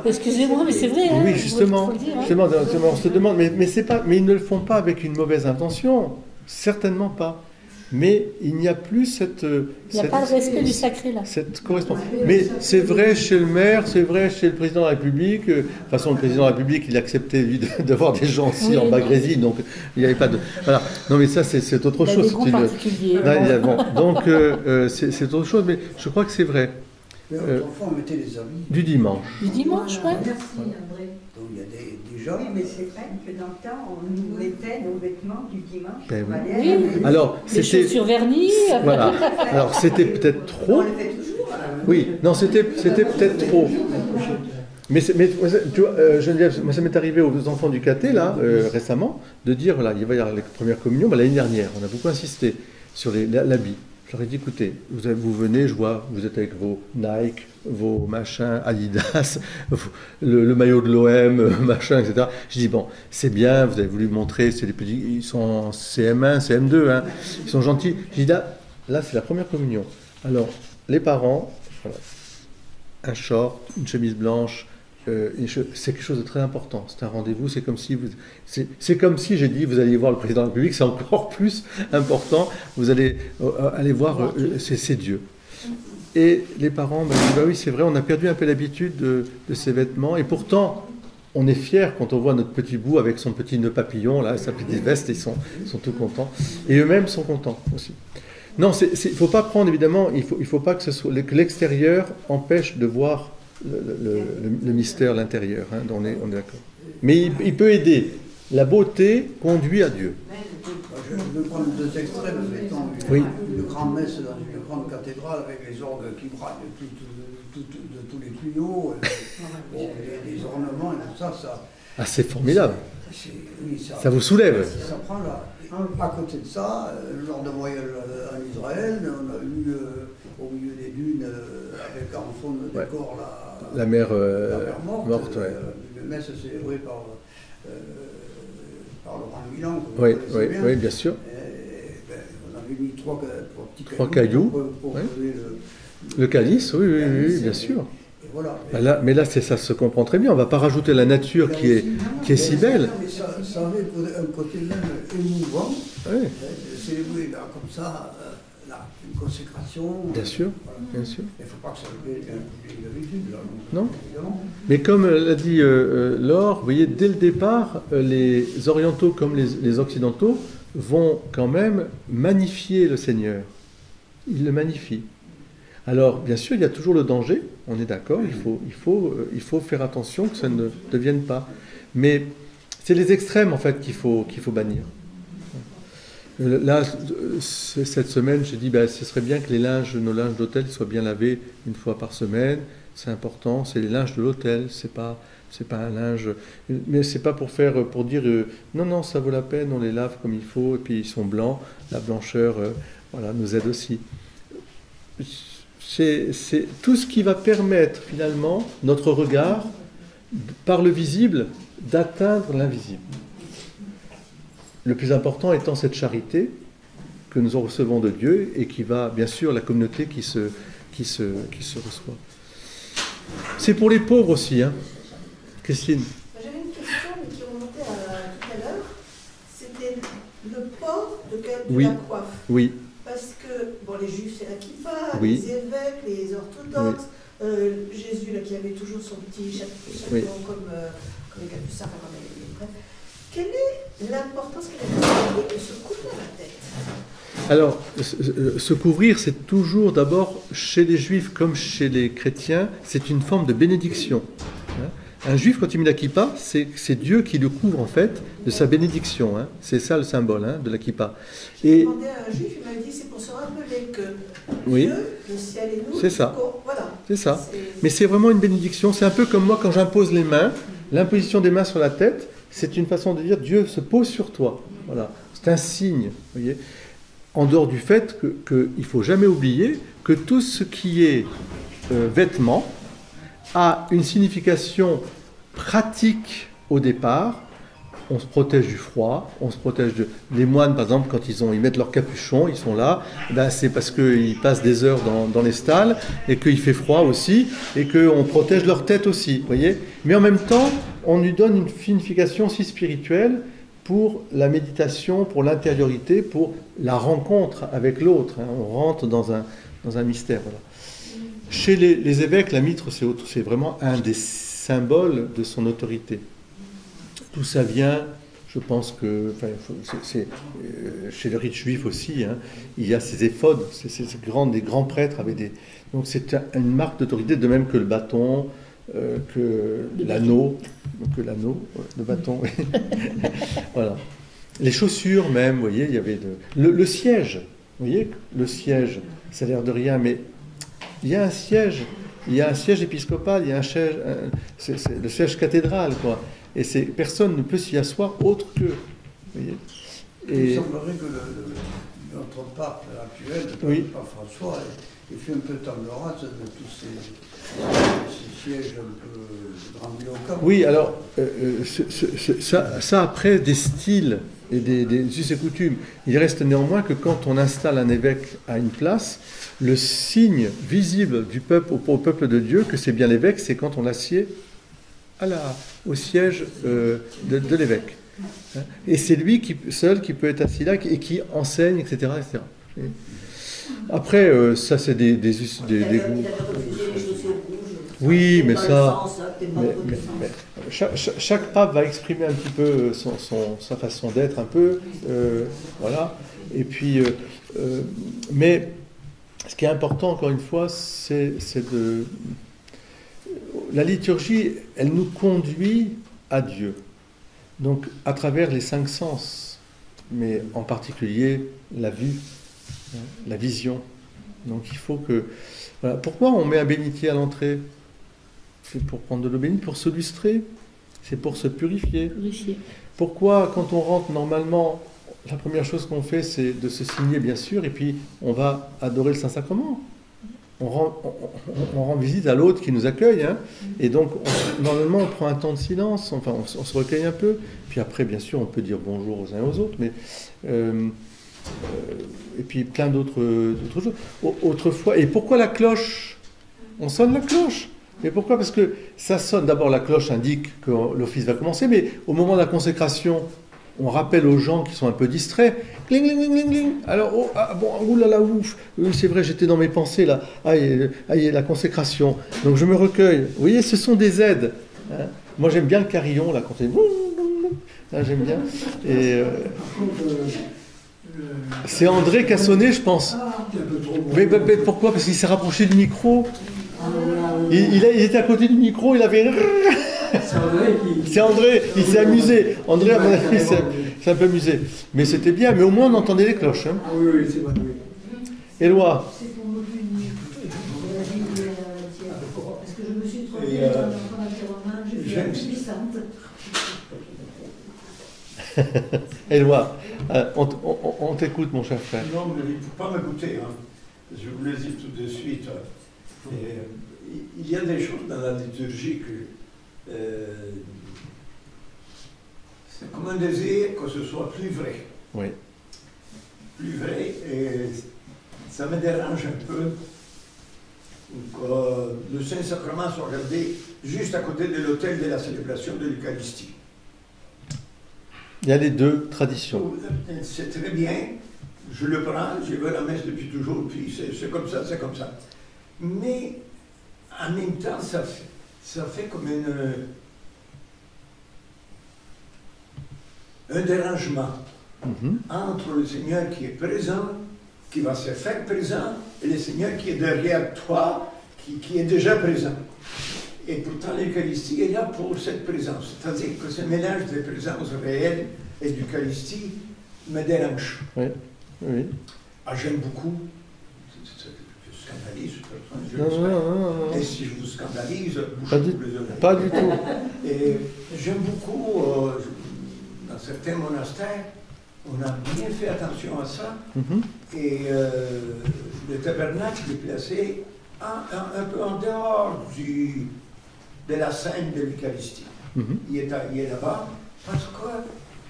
Excusez-moi, mais c'est vrai. Hein, oui, justement, on se demande, mais ils ne le font pas avec une mauvaise intention, certainement pas. Mais il n'y a plus cette... Il n'y a pas de respect du sacré, là. Cette correspondance. Mais c'est vrai chez le maire, c'est vrai chez le président de la République. De toute façon, le président de la République, il acceptait, lui, d'avoir des gens aussi en Bagrésie, donc il n'y avait pas de... Voilà. Non, mais ça, c'est autre chose. Des goûts particuliers. Donc, c'est autre chose, mais je crois que c'est vrai. Mais autrefois, on mettait les habits. Du dimanche. Du dimanche, ouais. Merci, André. Donc, il y a des gens... Oui, mais c'est vrai que dans le temps, on nous mettait nos vêtements du dimanche. Ben pour oui. aller à la- Alors, les chaussures vernies. Voilà. Alors, c'était peut-être trop. On le fait toujours. Oui, non, c'était peut-être trop. Mais tu vois, Geneviève, moi ça m'est arrivé aux enfants du caté, là, récemment, de dire, voilà, il va y avoir les premières communions, l'année dernière, on a beaucoup insisté sur l'habit. Je leur ai dit, écoutez, vous venez, je vois, vous êtes avec vos Nike, vos machins Adidas, le maillot de l'OM, machin, etc. Je dis, bon, c'est bien, vous avez voulu montrer, c'est des petits, ils sont en CM1, CM2, hein, ils sont gentils. Je dis, là c'est la première communion. Alors, les parents, voilà, un short, une chemise blanche, c'est quelque chose de très important. C'est un rendez-vous. C'est comme si j'ai dit vous alliez voir le président de la République. C'est encore plus important. Vous allez aller voir. C'est Dieu. Et les parents m'ont dit oui, c'est vrai. On a perdu un peu l'habitude de ces vêtements. Et pourtant, on est fiers quand on voit notre petit bout avec son petit nœud papillon là, sa petite veste. Ils sont tout contents. Et eux-mêmes sont contents aussi. Non, il ne faut pas prendre, évidemment, il faut pas que l'extérieur empêche de voir le mystère, l'intérieur, hein, on est d'accord. Mais il peut aider. La beauté conduit à Dieu. Je vais prendre deux extraits, mettons une grande messe dans une grande cathédrale avec les orgues qui braillent de tous les tuyaux, les ornements et tout ça. Ah, c'est formidable. Ça vous soulève. Ça prend là. À côté de ça, lors de voyage en Israël, on a eu au milieu des dunes, avec en fond de décor la mer morte. Une messe célébrée par Laurent Milan. Oui, bien sûr. On avait mis trois petits cailloux pour poser le calice, oui, bien sûr. Voilà. Mais là, ça se comprend très bien. On ne va pas rajouter la nature qui est si belle. Mais ça avait un côté même émouvant. Oui. Célébrer là, comme ça, une consécration. Bien sûr, voilà. Bien sûr. Il ne faut pas que ça devienne une habitude. Non. Mais comme l'a dit Laure, vous voyez, dès le départ, les orientaux comme les occidentaux vont quand même magnifier le Seigneur. il le magnifie. Alors, bien sûr, il y a toujours le danger, on est d'accord, il faut faire attention que ça ne devienne pas. Mais c'est les extrêmes, en fait, qu'il faut bannir. Là, cette semaine, j'ai dit, ce serait bien que nos linges d'hôtel soient bien lavés une fois par semaine. C'est important, c'est les linges de l'hôtel, c'est pas un linge... Mais c'est pas pour dire, non, ça vaut la peine, on les lave comme il faut, et puis ils sont blancs, la blancheur voilà, nous aide aussi. C'est tout ce qui va permettre, finalement, notre regard, par le visible, d'atteindre l'invisible. Le plus important étant cette charité que nous en recevons de Dieu et qui va, bien sûr, la communauté qui se reçoit. C'est pour les pauvres aussi, hein. Christine. J'avais une question mais qui remontait à tout à l'heure. C'était le port de la coiffe. Oui. Parce que, les juifs, c'est la kippa, oui. les évêques, les orthodoxes, Jésus, là, qui avait toujours son petit chapeau comme les capucins, comme les prêtres. Quelle est l'importance qu'il a de se couvrir la tête? Alors, se couvrir, c'est toujours d'abord, chez les juifs comme chez les chrétiens, c'est une forme de bénédiction. Un juif, quand il met la kippa, c'est Dieu qui le couvre en fait de sa bénédiction. C'est ça le symbole de la kippa. J'ai demandé à un juif, il m'a dit c'est pour se rappeler que Dieu, le ciel et nous, c'est ça. Voilà. C'est ça. Mais c'est vraiment une bénédiction. C'est un peu comme moi quand j'impose les mains, l'imposition des mains sur la tête, c'est une façon de dire Dieu se pose sur toi. Voilà. C'est un signe. Vous voyez, en dehors du fait qu'il ne faut jamais oublier que tout ce qui est vêtement a une signification pratique au départ. On se protège du froid, on se protège de... Les moines, par exemple, quand ils mettent leur capuchon, ils sont là, c'est parce qu'ils passent des heures dans les stalles, et qu'il fait froid aussi, et qu'on protège leur tête aussi, vous voyez. Mais en même temps, on lui donne une signification si spirituelle pour la méditation, pour l'intériorité, pour la rencontre avec l'autre. On rentre dans un mystère, voilà. Chez les évêques, la mitre, c'est vraiment un des symboles de son autorité. Tout ça vient, je pense que, chez le rite juif aussi, il y a ces éphodes, des grands prêtres avec des... Donc c'est une marque d'autorité, de même que le bâton, que l'anneau, le bâton, voilà. Les chaussures même, vous voyez, il y avait le siège, vous voyez, le siège, ça a l'air de rien, mais il y a un siège épiscopal, il y a c'est le siège cathédral, quoi. Et personne ne peut s'y asseoir autre que. Voyez. Il semblerait que notre pape actuel, le pape François, ait fait un peu table rase de tous ces sièges un peu grandiloquents. Oui, alors, ça après, des styles et des us et coutumes. Il reste néanmoins que quand on installe un évêque à une place, le signe visible du peuple au peuple de Dieu, que c'est bien l'évêque, c'est quand on l'assied au siège de l'évêque. Et c'est lui seul qui peut être assis là et qui enseigne, etc. etc. Après, ça c'est des goûts. Il avait refusé les chaussures rouges. Oui, mais ça... Chaque pape va exprimer un petit peu sa façon d'être, un peu. Voilà. Et puis... mais ce qui est important, encore une fois, c'est de... La liturgie, elle nous conduit à Dieu. Donc, à travers les 5 sens, mais en particulier la vue, la vision. Donc, il faut que... Voilà. Pourquoi on met un bénitier à l'entrée? C'est pour prendre de l'eau bénite, pour se lustrer, c'est pour se purifier. Pourquoi, quand on rentre, normalement, la première chose qu'on fait, c'est de se signer, bien sûr, et puis on va adorer le Saint-Sacrement. On rend visite à l'autre qui nous accueille, et donc normalement on prend un temps de silence, enfin on se recueille un peu, puis après bien sûr on peut dire bonjour aux uns et aux autres, mais et puis plein d'autres choses. Autrefois, et pourquoi la cloche? On sonne la cloche. Mais pourquoi? Parce que ça sonne, d'abord la cloche indique que l'office va commencer, mais au moment de la consécration, on rappelle aux gens qui sont un peu distraits, cling, cling, cling, cling. Alors, oulala, ouf, oui, c'est vrai, j'étais dans mes pensées là. Aïe, la consécration. Donc je me recueille. Vous voyez, ce sont des aides. Moi, j'aime bien le carillon là, quand c'est. J'aime bien. Et c'est André qui a sonné, je pense. Un peu trop Mais pourquoi? Parce qu'il s'est rapproché du micro. Il était à côté du micro, il avait... C'est André, il s'est amusé. André, à mon avis, s'est un peu amusé. Mais c'était bien, mais au moins on entendait les cloches. Hein. Ah oui, c'est vrai. Oui. Éloi. C'est pour me punir. Parce que je me suis trompée dans l'environnement, j'ai fait la puissante. Éloi, on t'écoute, mon cher frère. Non, mais il ne faut pas m'écouter. Hein. Je vous le dis tout de suite. Il y a des choses dans la liturgie que c'est comme un désir que ce soit plus vrai. Oui. Plus vrai, et ça me dérange un peu que le Saint-Sacrement soit regardé juste à côté de l'autel de la célébration de l'Eucharistie. Il y a les deux traditions. C'est très bien, je le prends, j'ai vu la messe depuis toujours, puis c'est comme ça, c'est comme ça. Mais en même temps, ça fait comme un dérangement entre le Seigneur qui est présent, qui va se faire présent, et le Seigneur qui est derrière toi, qui est déjà présent. Et pourtant, l'Eucharistie est là pour cette présence. C'est-à-dire que ce mélange de présence réelle et d'Eucharistie me dérange. Oui, oui. Ah, j'aime beaucoup. Je scandalise personne. Non. Et si je vous scandalise, bouchez-vous les oreilles. Pas du tout. Et j'aime beaucoup, dans certains monastères, on a bien fait attention à ça. Et le tabernacle est placé un peu en dehors de la scène de l'Eucharistie. Il est là-bas parce que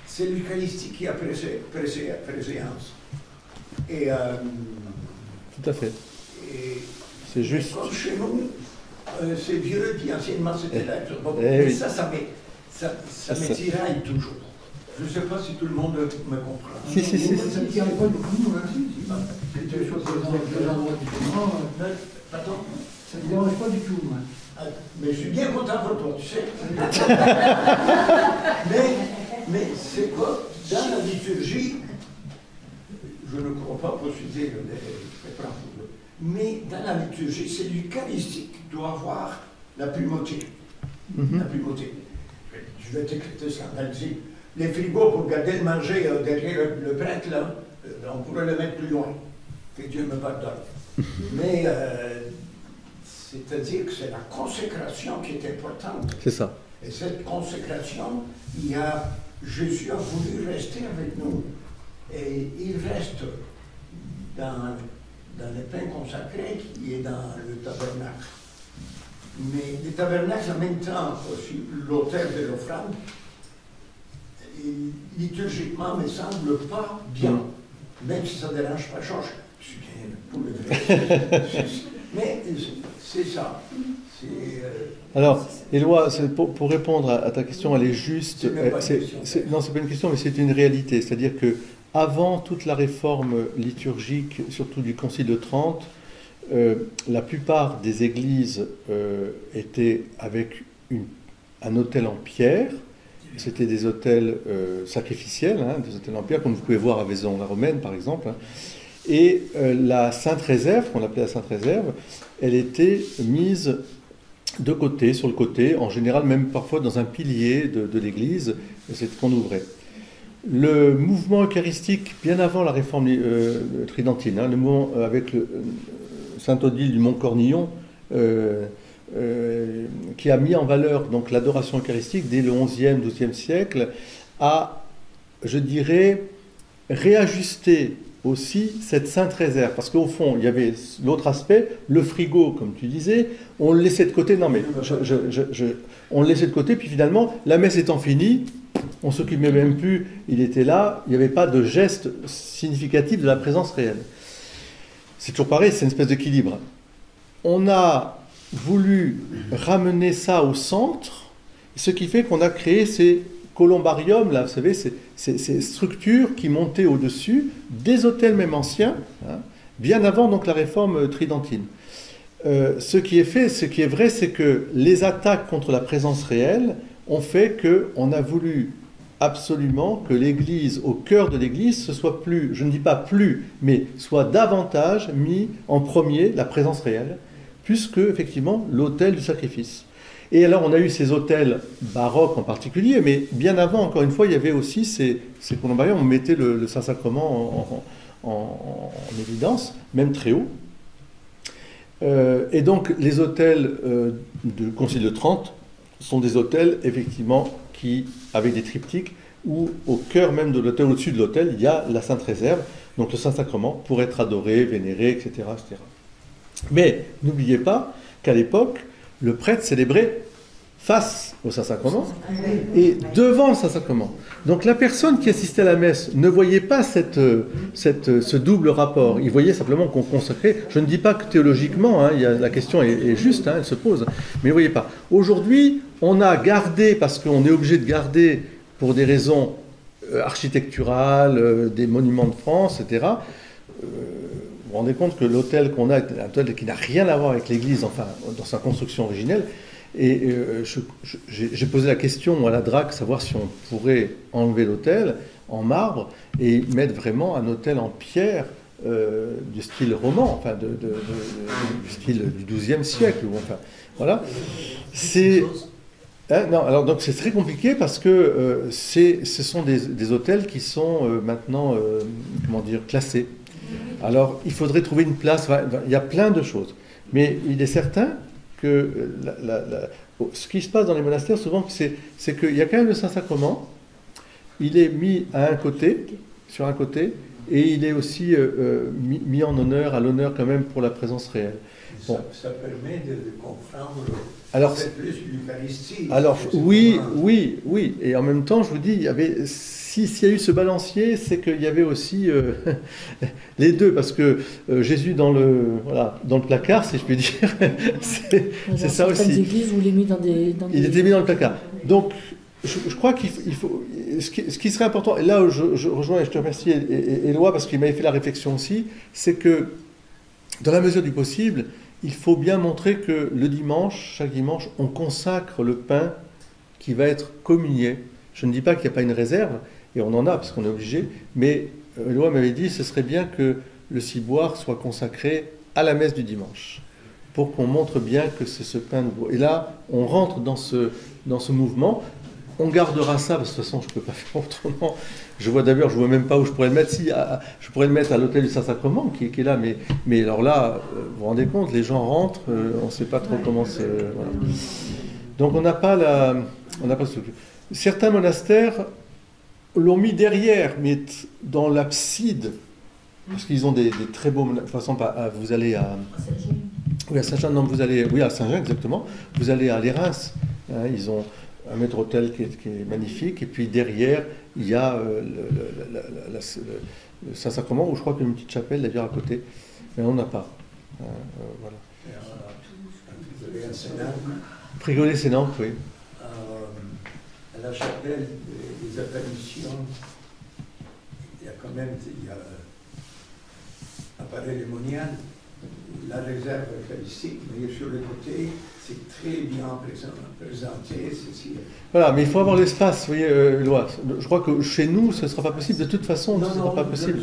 c'est l'Eucharistie qui a préséance. Et, tout à fait. C'est juste. Comme chez nous, c'est vieux, puis anciennement c'était là. Mais oui. ça me tiraille toujours. Je ne sais pas si tout le monde me comprend. Si. Ça ne tiraille pas du tout. C'est des choses Pardon? Ça ne me dérange pas du tout, moi. Mais je suis bien content pour toi, tu sais. mais c'est quoi? Dans la liturgie, je ne crois pas posséder les preuves, mais dans la liturgie, c'est l'Eucharistie qui doit avoir la primauté. La primauté. Je vais te scandaliser. Les frigos pour garder le manger derrière le prêtre, là, on pourrait le mettre plus loin. Que Dieu me pardonne. Mais c'est-à-dire que c'est la consécration qui est importante. C'est ça. Et cette consécration, Jésus a voulu rester avec nous. Et il reste dans le pain consacré qui est dans le tabernacle. Mais le tabernacle, en même temps, aussi l'autel de l'offrande, liturgiquement, ne me semble pas bien. Même si ça ne dérange pas Georges. Je suis bien pour le vrai. Mais c'est ça. Alors, Éloi, pour répondre à ta question, elle est juste. Non, c'est pas une question, mais c'est une réalité. C'est-à-dire que avant toute la réforme liturgique, surtout du Concile de Trente, la plupart des églises étaient avec un autel en pierre. C'était des autels sacrificiels, des autels en pierre, comme vous pouvez voir à Vaison-la-Romaine, par exemple. Et la Sainte Réserve, qu'on appelait la Sainte Réserve, elle était mise de côté, sur le côté, en général même parfois dans un pilier de l'église, c'est ce qu'on ouvrait. Le mouvement eucharistique, bien avant la réforme tridentine, le mouvement avec Saint Odile du Mont-Cornillon, qui a mis en valeur donc l'adoration eucharistique dès le XIe, XIIe siècle, a, je dirais, réajusté aussi cette sainte réserve, parce qu'au fond, il y avait l'autre aspect, le frigo, comme tu disais, on le laissait de côté, on le laissait de côté, puis finalement, la messe étant finie, on ne s'occupait même plus, il était là, il n'y avait pas de geste significatif de la présence réelle. C'est toujours pareil, c'est une espèce d'équilibre. On a voulu ramener ça au centre, ce qui fait qu'on a créé ces columbariums, là, vous savez, ces structures qui montaient au-dessus des autels même anciens, bien avant donc la réforme tridentine. Ce qui est vrai, c'est que les attaques contre la présence réelle ont fait qu'on a voulu absolument que l'Église, au cœur de l'Église, ce soit plus, je ne dis pas plus, mais soit davantage mis en premier la présence réelle, plus que, effectivement, l'autel du sacrifice. Et alors, on a eu ces autels baroques en particulier, mais bien avant, encore une fois, il y avait aussi ces colombaria, on mettait le Saint-Sacrement en évidence, même très haut. Et donc, les autels du Concile de Trente sont des autels, effectivement, qui, avec des triptyques, où au cœur même de l'autel, au-dessus de l'autel, il y a la Sainte Réserve, donc le Saint-Sacrement, pour être adoré, vénéré, etc. etc. Mais n'oubliez pas qu'à l'époque, le prêtre célébrait face au Saint-Sacrement et devant le Saint-Sacrement. Donc la personne qui assistait à la messe ne voyait pas ce double rapport. Il voyait simplement qu'on consacrait. Je ne dis pas que théologiquement, la question est juste, elle se pose, mais ne voyez pas. Aujourd'hui, on a gardé, parce qu'on est obligé de garder pour des raisons architecturales, des monuments de France, etc., vous vous rendez compte que l'autel qu'on a est un autel qui n'a rien à voir avec l'Église, enfin, dans sa construction originelle. Et j'ai posé la question à la DRAC, savoir si on pourrait enlever l'autel en marbre et mettre vraiment un autel en pierre du style roman, enfin du style du XIIe siècle. Enfin, voilà. Non, alors donc c'est très compliqué parce que ce sont des autels qui sont maintenant, classés. Alors, il faudrait trouver une place. Il y a plein de choses. Mais il est certain que ce qui se passe dans les monastères, souvent, c'est qu'il y a quand même le Saint-Sacrement. Il est mis à un côté, sur un côté, et il est aussi mis en honneur, à l'honneur quand même pour la présence réelle. Bon. Ça permet de comprendre plus l'Eucharistie. Alors, oui. Et en même temps, je vous dis, s'il y a eu ce balancier, c'est qu'il y avait aussi les deux, parce que Jésus dans le placard, si je puis dire, c'est ça aussi. Dans certaines églises où il est mis il était mis dans le placard. Donc, je crois qu'il faut... Ce qui serait important, et là je rejoins et je te remercie Éloi, parce qu'il m'avait fait la réflexion aussi, c'est que dans la mesure du possible, il faut bien montrer que le dimanche, chaque dimanche, on consacre le pain qui va être communié. Je ne dis pas qu'il n'y a pas une réserve, et on en a parce qu'on est obligé, mais Éloi m'avait dit que ce serait bien que le ciboire soit consacré à la messe du dimanche, pour qu'on montre bien que c'est ce pain nouveau. Et là, on rentre dans ce mouvement. On gardera ça, parce que de toute façon, je ne peux pas faire autrement. Je vois même pas où je pourrais le mettre. Si, je pourrais le mettre à l'autel du Saint-Sacrement, qui est là, mais alors là, vous vous rendez compte, les gens rentrent, on ne sait pas trop comment c'est... Voilà. Donc on n'a pas ce truc. Certains monastères l'ont mis derrière, mais dans l'abside, parce qu'ils ont des très beaux monastères. De toute façon, vous allez à... Oui, à Saint-Jean, non, à Saint-Jean, exactement. Vous allez à Les Reims, ils ont un maître-autel qui est magnifique, et puis derrière, il y a le Saint-Sacrement, où je crois qu'il y a une petite chapelle d'ailleurs à côté, mais on n'a pas. Voilà. Prigolet-Sénanque, oui. À la chapelle des apparitions, il y a quand même appareil lémonial, la réserve eucharistique, mais sur le côté, c'est très bien présenté. Voilà, mais il faut avoir l'espace, vous voyez, Éloi. Je crois que chez nous, ce ne sera pas possible. De toute façon, ce ne sera pas possible.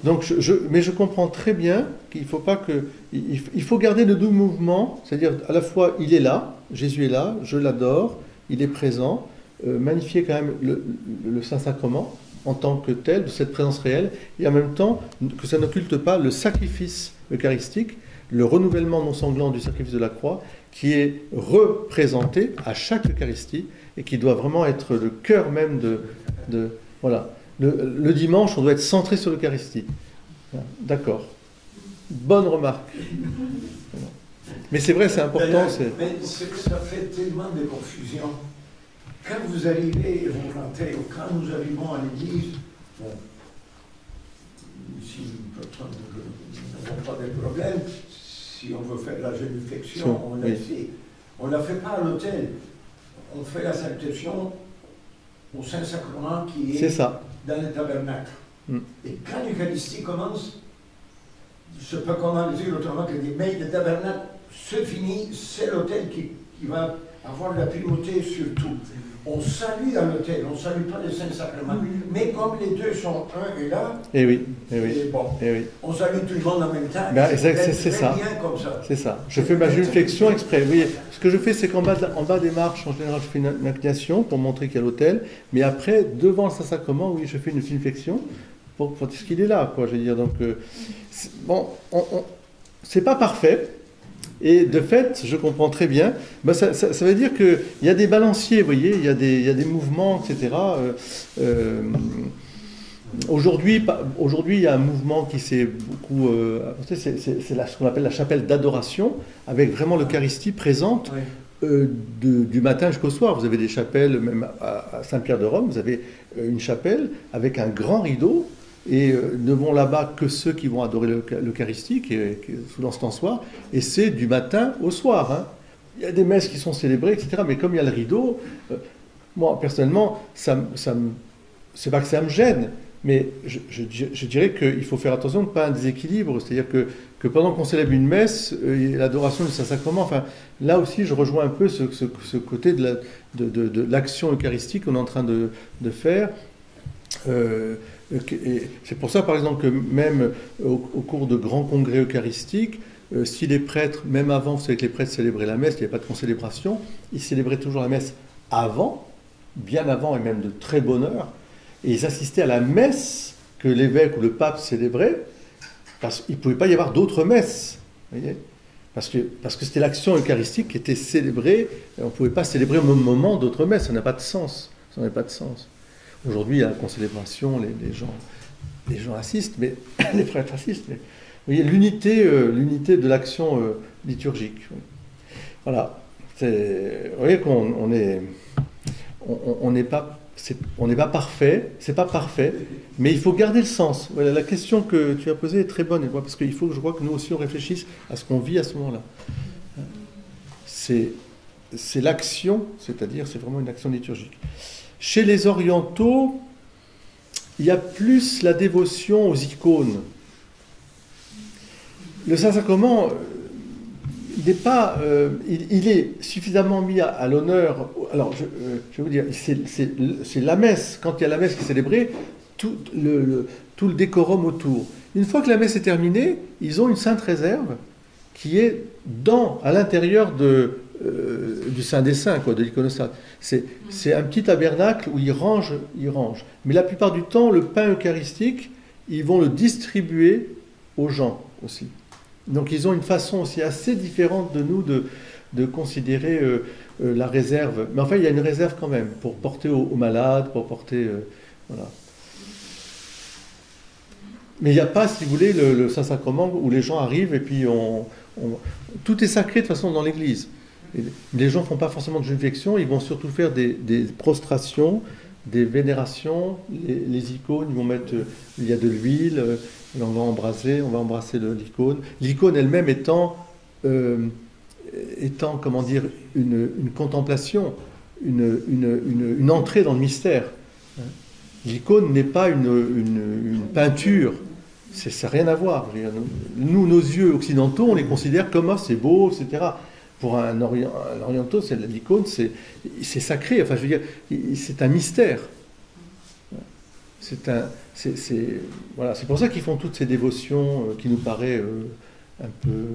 Donc, mais je comprends très bien qu'il ne faut pas que... Il faut garder le double mouvement, c'est-à-dire à la fois, il est là, Jésus est là, je l'adore, il est présent, magnifier quand même le Saint-Sacrement en tant que tel, de cette présence réelle, et en même temps, que ça n'occulte pas le sacrifice eucharistique, le renouvellement non sanglant du sacrifice de la croix, qui est représenté à chaque Eucharistie et qui doit vraiment être le cœur même de voilà. Le dimanche, on doit être centré sur l'Eucharistie. D'accord. Bonne remarque. Mais c'est vrai, c'est important. Mais c'est que ça fait tellement de confusion. Quand vous arrivez et vous rentrez, ou quand nous arrivons à l'église, bon, si nous n'avons pas de problème, si on veut faire la génuflexion, on la fait. On ne la fait pas à l'autel. On fait la sanctation au Saint-Sacrement qui est dans le tabernacle. Et quand l'Eucharistie commence, je ne sais pas comment le dire autrement que mais le tabernacle se finit, c'est l'autel qui va avoir la primauté sur tout. On salue à l'autel, on ne salue pas les saints sacrements. Mais comme les deux sont un et là, Et oui, bon, on salue tout le monde en même temps. Ben, c'est ça. Bien comme ça. C'est ça. Je fais ma génuflexion exprès. Vous voyez, ce que je fais, c'est qu'en bas des marches, en général, je fais une inclination pour montrer qu'il y a l'autel. Mais après, devant le Saint-Sacrement, oui, je fais une génuflexion pour dire qu'il est là, quoi. Je veux dire, donc, bon, c'est pas parfait. Et de fait, je comprends très bien, ben ça veut dire qu'il y a des balanciers, vous voyez, il y a des mouvements, etc. Aujourd'hui, il y a un mouvement qui s'est beaucoup... c'est ce qu'on appelle la chapelle d'adoration, avec vraiment l'Eucharistie présente du matin jusqu'au soir. Vous avez des chapelles, même à Saint-Pierre de Rome, vous avez une chapelle avec un grand rideau, et ne vont là-bas que ceux qui vont adorer l'Eucharistie, qui est sous l'encensoir, et c'est du matin au soir. Hein. Il y a des messes qui sont célébrées, etc. Mais comme il y a le rideau, moi, personnellement, c'est pas que ça me gêne, mais je dirais qu'il faut faire attention de ne pas un déséquilibre. C'est-à-dire que pendant qu'on célèbre une messe, l'adoration du Saint-Sacrement, enfin, là aussi, je rejoins un peu ce côté de l'action eucharistique qu'on est en train de faire. Et c'est pour ça, par exemple, que même au cours de grands congrès eucharistiques, si les prêtres, même avant, vous savez que les prêtres célébraient la messe, il n'y avait pas de concélébration, ils célébraient toujours la messe avant, bien avant et même de très bonne heure, et ils assistaient à la messe que l'évêque ou le pape célébrait, parce qu'il ne pouvait pas y avoir d'autres messes, vous voyez, parce que c'était l'action eucharistique qui était célébrée, et on ne pouvait pas célébrer au même moment d'autres messes, ça n'a pas de sens, ça n'a pas de sens. Aujourd'hui, il y a la concélébration, les gens assistent, mais les prêtres assistent. Mais, vous voyez, l'unité de l'action liturgique. Voilà. Vous voyez qu'on n'est pas parfait, c'est pas parfait, mais il faut garder le sens. Voilà, la question que tu as posée est très bonne, parce qu'il faut, je crois, que nous aussi on réfléchisse à ce qu'on vit à ce moment-là. C'est l'action, c'est-à-dire c'est vraiment une action liturgique. Chez les orientaux, il y a plus la dévotion aux icônes. Le Saint-Sacrement, il est suffisamment mis à l'honneur. Alors, je vais vous dire, c'est la messe. Quand il y a la messe qui est célébrée, tout le décorum autour. Une fois que la messe est terminée, ils ont une sainte réserve qui est à l'intérieur du Saint des Saints, de l'iconostate. C'est un petit tabernacle où ils rangent. Mais la plupart du temps, le pain eucharistique, ils vont le distribuer aux gens aussi. Donc ils ont une façon aussi assez différente de nous de considérer la réserve. Mais enfin, il y a une réserve quand même, pour porter aux malades, pour porter... voilà. Mais il n'y a pas, si vous voulez, le Saint-Sacrement où les gens arrivent et puis tout est sacré de toute façon dans l'Église. Et les gens ne font pas forcément de génuflexion, ils vont surtout faire des prostrations, des vénérations, les icônes, ils vont mettre, il y a de l'huile, on va embrasser l'icône. L'icône elle-même étant comment dire, une contemplation, une entrée dans le mystère. L'icône n'est pas une peinture, ça n'a rien à voir. Nous, nos yeux occidentaux, on les considère comme c'est beau, etc. Pour un oriental, l'icône, c'est sacré. Enfin, je veux dire, c'est un mystère. Voilà. C'est pour ça qu'ils font toutes ces dévotions qui nous paraissent un peu,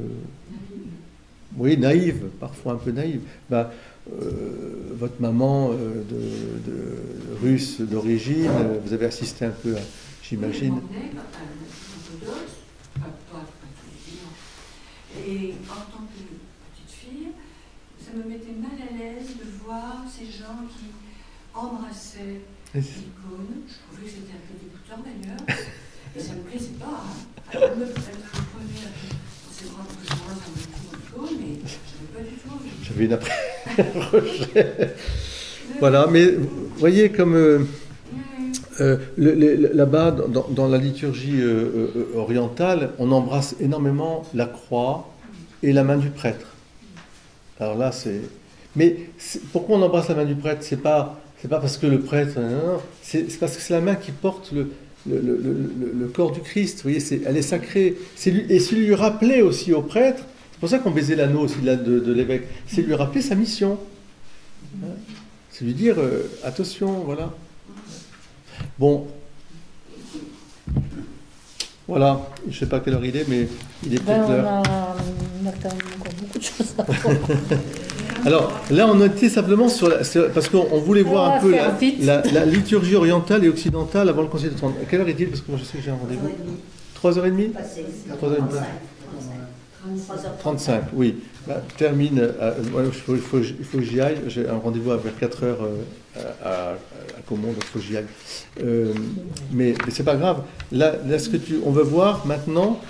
oui, naïves, parfois un peu naïves. Votre maman de russe d'origine, vous avez assisté un peu, j'imagine. Et en tant que petite fille, ça me mettait mal à l'aise de voir ces gens qui embrassaient l'icône. Je trouvais que c'était un peu dégoûtant d'ailleurs. Et ça ne me plaisait pas. Alors elle me prenait dans ses bras pour que j'embrasse un peu l'icône, mais je n'avais pas du tout envie. J'avais une rejet. Voilà, mais vous voyez comme... là-bas, dans la liturgie orientale, on embrasse énormément la croix et la main du prêtre. Alors là, mais pourquoi on embrasse la main du prêtre ? C'est pas parce que le prêtre... Non, c'est parce que c'est la main qui porte le corps du Christ. Vous voyez, elle est sacrée. Et c'est lui rappeler aussi au prêtre, c'est pour ça qu'on baisait l'anneau aussi de l'évêque, c'est lui rappeler sa mission. C'est lui dire, attention, voilà. Bon. Voilà, je ne sais pas quelle heure il est, mais il est peut-être l'heure. On a quand même encore beaucoup de choses à voir. Alors, là, on était simplement parce qu'on voulait voir un peu la liturgie orientale et occidentale avant le Concile de Trente. À quelle heure est-il? Parce que moi, je sais que j'ai un rendez-vous. 3h30 3h30 35, oui. Bah, termine. Il faut que j'y aille. J'ai un rendez-vous vers 4h à Caumont, donc il faut que j'y aille. Mais c'est pas grave. Là on veut voir maintenant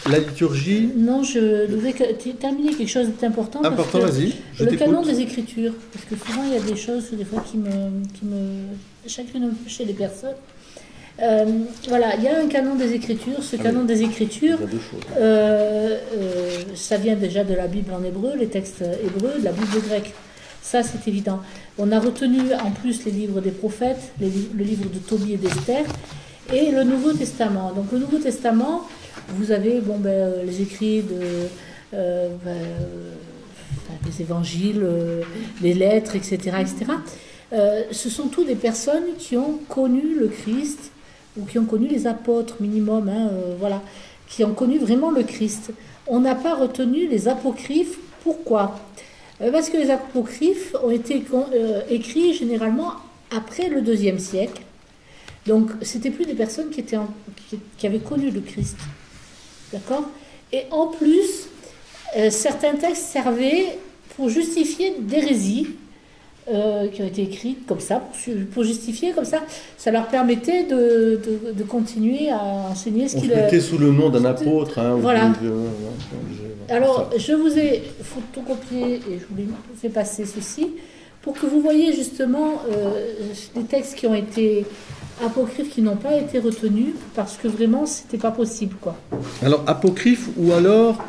la liturgie. Non, je devais terminer quelque chose d'important. Important, vas-y. Le canon des Écritures. Parce que souvent, il y a des choses, des fois, qui me chacune chez les personnes. Voilà, il y a un canon des Écritures. Ce canon des Écritures, ça vient déjà de la Bible en hébreu, les textes hébreux, de la Bible grecque. Ça, c'est évident. On a retenu en plus les livres des prophètes, le livre de Tobie et d'Esther, et le Nouveau Testament. Donc le Nouveau Testament, vous avez les écrits des évangiles, les lettres, etc. Ce sont tous des personnes qui ont connu le Christ, ou qui ont connu les apôtres minimum, qui ont connu vraiment le Christ. On n'a pas retenu les apocryphes. Pourquoi ? Parce que les apocryphes ont été écrits généralement après le IIe siècle. Donc, c'était plus des personnes qui avaient connu le Christ. D'accord ? Et en plus, certains textes servaient pour justifier d'hérésies qui ont été écrites comme ça, pour justifier comme ça. Ça leur permettait de continuer à enseigner ce qu'ils... On mettait sous le nom d'un apôtre. Voilà. Alors, je vous ai photocopié et je vous ai fait passer ceci pour que vous voyez justement des textes qui ont été apocryphes, qui n'ont pas été retenus parce que vraiment, c'était pas possible, quoi. Alors, apocryphe ou alors...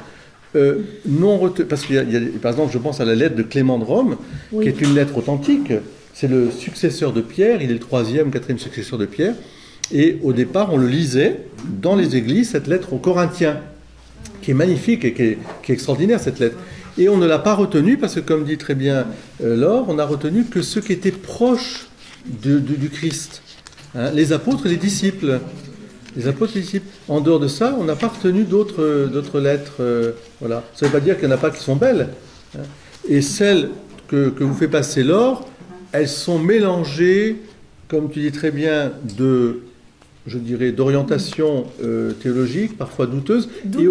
non retenu, parce qu'il y a, par exemple, je pense à la lettre de Clément de Rome, qui est une lettre authentique. C'est le successeur de Pierre, il est le 3e, 4e successeur de Pierre. Et au départ, on le lisait dans les églises, cette lettre aux Corinthiens, qui est magnifique et qui est extraordinaire, cette lettre. Et on ne l'a pas retenue parce que, comme dit très bien Laure, on n'a retenu que ceux qui étaient proches du Christ, hein, les apôtres et les disciples. Les apôtres et les disciples. En dehors de ça, on n'a pas retenu d'autres lettres. Voilà. Ça ne veut pas dire qu'il n'y en a pas qui sont belles. Hein. Et celles que vous fait passer Laure, elles sont mélangées, comme tu dis très bien, d'orientation théologique, parfois douteuse, et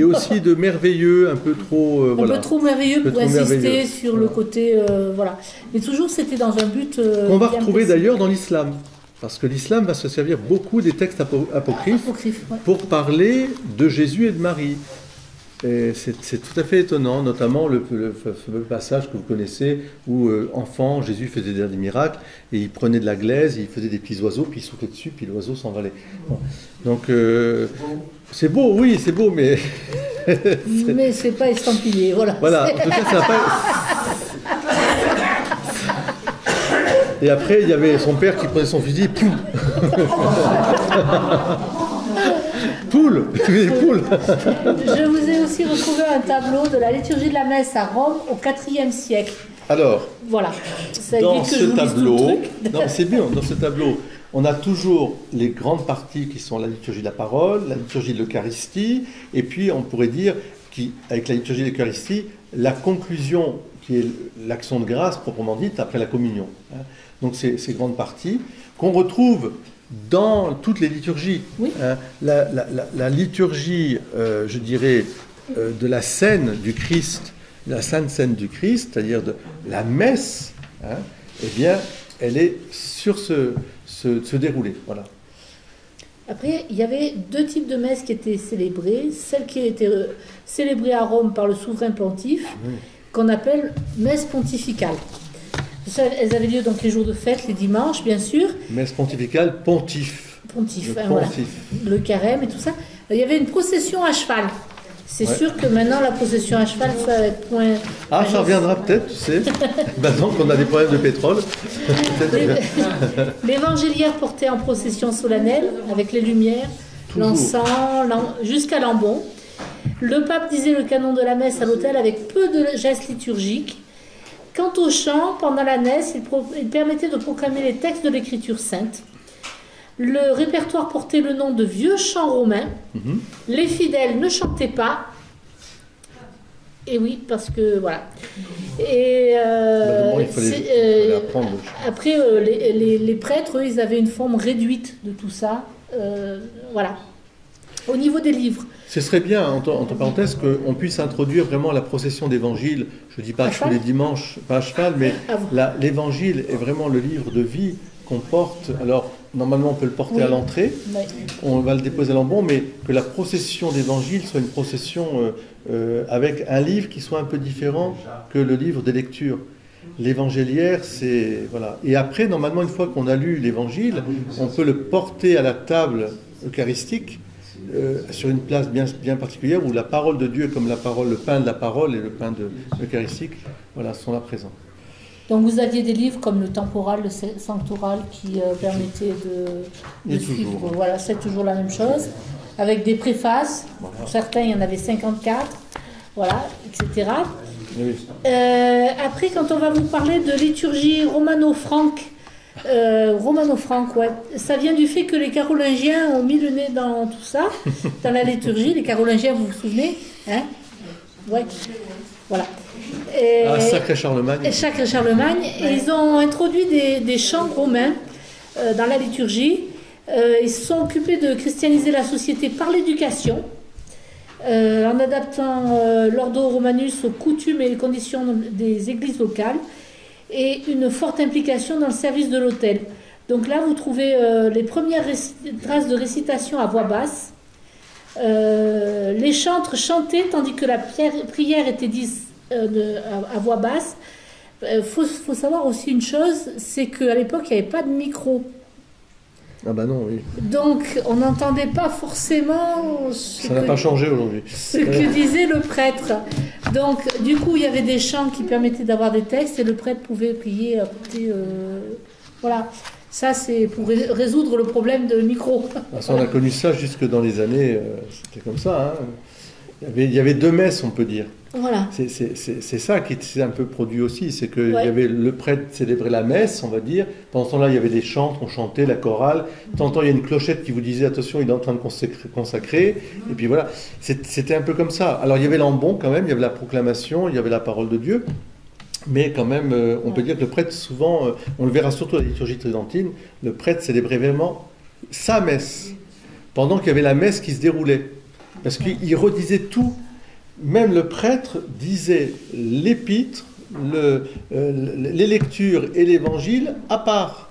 aussi de merveilleux, un peu trop... un peu trop merveilleux pour insister sur le côté... voilà. Mais toujours, c'était dans un but... qu'on va retrouver d'ailleurs dans l'islam. Parce que l'islam va se servir beaucoup des textes apocryphes pour parler de Jésus et de Marie. Et c'est tout à fait étonnant, notamment le fameux passage que vous connaissez où, enfant, Jésus faisait des miracles et il prenait de la glaise, il faisait des petits oiseaux, puis il soufflait dessus, puis l'oiseau s'envolait. Bon. Donc, c'est beau, oui, c'est beau, mais... mais c'est pas estampillé, voilà. Voilà, en tout cas, ça n'a pas... Et après, il y avait son père qui prenait son fusil, poum. Poule. Je vous ai aussi retrouvé un tableau de la liturgie de la messe à Rome au IVe siècle. Alors, voilà. Dans ce tableau, non, c'est bien, dans ce tableau, on a toujours les grandes parties qui sont la liturgie de la parole, la liturgie de l'Eucharistie, et puis on pourrait dire qu'avec la liturgie de l'Eucharistie, la conclusion qui est l'action de grâce proprement dite après la communion. Donc ces grandes parties qu'on retrouve dans toutes les liturgies. Oui. La liturgie, je dirais, de la scène du Christ, la sainte scène du Christ, c'est-à-dire de la messe, eh bien, elle est sur ce déroulé. Voilà. Après, il y avait deux types de messes qui étaient célébrées. Celle qui était célébrée à Rome par le souverain pontife, qu'on appelle messe pontificale. Elles avaient lieu donc les jours de fête, les dimanches, bien sûr. Messe pontificale, pontife. Pontife, voilà. Le carême et tout ça. Il y avait une procession à cheval. C'est sûr que maintenant, la procession à cheval, ça va être point... Ah, ça reviendra peut-être, tu sais. Maintenant qu'on a des problèmes de pétrole. L'évangéliaire portait en procession solennelle, avec les lumières, l'encens, jusqu'à l'ambon. Le pape disait le canon de la messe à l'autel avec peu de gestes liturgiques. Quant au chant, pendant la messe, il permettait de proclamer les textes de l'Écriture sainte. Le répertoire portait le nom de vieux chants romains. Les fidèles ne chantaient pas. Et oui, parce que voilà. Et il fallait apprendre. après, les prêtres, eux, ils avaient une forme réduite de tout ça. Voilà. Au niveau des livres. Ce serait bien, entre parenthèses, qu'on puisse introduire vraiment la procession d'évangile. Je ne dis pas tous les dimanches, pas à cheval, mais l'évangile est vraiment le livre de vie qu'on porte. Alors, normalement, on peut le porter à l'entrée, on va le déposer à l'embon, mais que la procession d'évangile soit une procession avec un livre qui soit un peu différent que le livre des lectures. L'évangéliaire, c'est... Voilà. Et après, normalement, une fois qu'on a lu l'évangile, on peut le porter à la table eucharistique, sur une place bien particulière où la parole de Dieu, comme la parole, le pain de la parole et le pain eucharistique, voilà, sont là présents. Donc vous aviez des livres comme le temporal, le sanctoral qui permettaient de suivre. Voilà, c'est toujours la même chose. Avec des préfaces, pour certains il y en avait 54, voilà, etc. Oui. Après, quand on va vous parler de liturgie romano-franque, ouais. Ça vient du fait que les Carolingiens ont mis le nez dans tout ça, dans la liturgie. Les Carolingiens, vous vous souvenez, hein? Ouais. Voilà. Sacré Charlemagne. Sacré Charlemagne. Et ils ont introduit des chants romains dans la liturgie. Ils se sont occupés de christianiser la société par l'éducation, en adaptant l'ordo romanus aux coutumes et les conditions des églises locales, et une forte implication dans le service de l'autel. Donc là, vous trouvez les premières traces de récitation à voix basse. Les chantres chantaient tandis que la prière était dite à voix basse. Faut savoir aussi une chose, c'est qu'à l'époque, il n'y avait pas de micro. Ah bah non, oui. Donc, on n'entendait pas forcément ça n'a pas changé aujourd'hui. Ce que disait le prêtre. Donc, du coup, il y avait des chants qui permettaient d'avoir des textes et le prêtre pouvait prier à côté. Voilà. Ça, c'est pour résoudre le problème de micro. On a connu ça jusque dans les années... c'était comme ça, hein. Il y avait deux messes, on peut dire. Voilà. C'est ça qui s'est un peu produit aussi, c'est qu'il y avait le prêtre célébrait la messe, on va dire. Pendant ce temps-là, il y avait des chants, on chantait, la chorale. De temps en temps, il y a une clochette qui vous disait, attention, il est en train de consacrer. Et puis voilà, c'était un peu comme ça. Alors, il y avait l'ambon quand même, il y avait la proclamation, il y avait la parole de Dieu. Mais quand même, on peut dire que le prêtre, souvent, on le verra surtout à la liturgie tridentine, le prêtre célébrait vraiment sa messe, pendant qu'il y avait la messe qui se déroulait. Parce qu'il redisait tout. Même le prêtre disait l'épître, les lectures et l'évangile à part.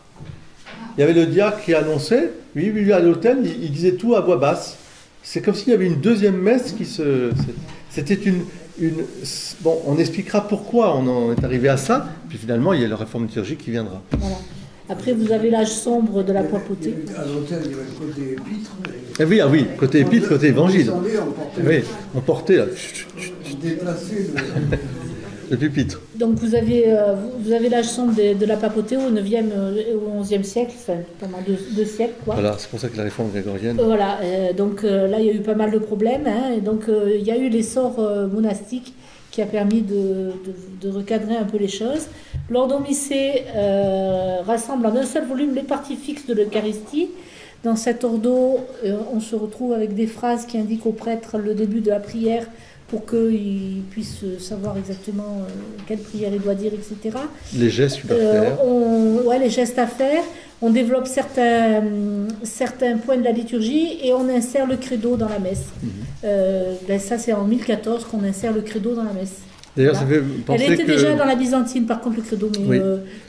Il y avait le diacre qui annonçait, lui à l'autel, il disait tout à voix basse. C'est comme s'il y avait une deuxième messe qui se... C'était bon, on expliquera pourquoi on en est arrivé à ça, puis finalement, il y a la réforme liturgique qui viendra. Voilà. Après, vous avez l'âge sombre de la papauté. À l'hôtel, il y avait le côté épître. Ah oui, côté épître, côté évangile. On portait là. On déplaçait le pupitre. Donc vous avez l'âge sombre de la papauté au 9e ou 11e siècle, enfin, pendant deux siècles. Quoi. Voilà, c'est pour ça que la réforme grégorienne... Voilà, donc là, il y a eu pas mal de problèmes. Hein, et donc, il y a eu l'essor monastique qui a permis de recadrer un peu les choses. L'Ordo Missé rassemble en un seul volume les parties fixes de l'Eucharistie. Dans cet ordo, on se retrouve avec des phrases qui indiquent au prêtre le début de la prière pour qu'il puisse savoir exactement quelle prière il doit dire, etc. Les gestes à faire. Les gestes à faire. On développe certains points de la liturgie et on insère le credo dans la messe. Ça, c'est en 1014 qu'on insère le credo dans la messe. D'ailleurs, ça fait penser Elle était déjà dans la byzantine, par contre, le credo, mais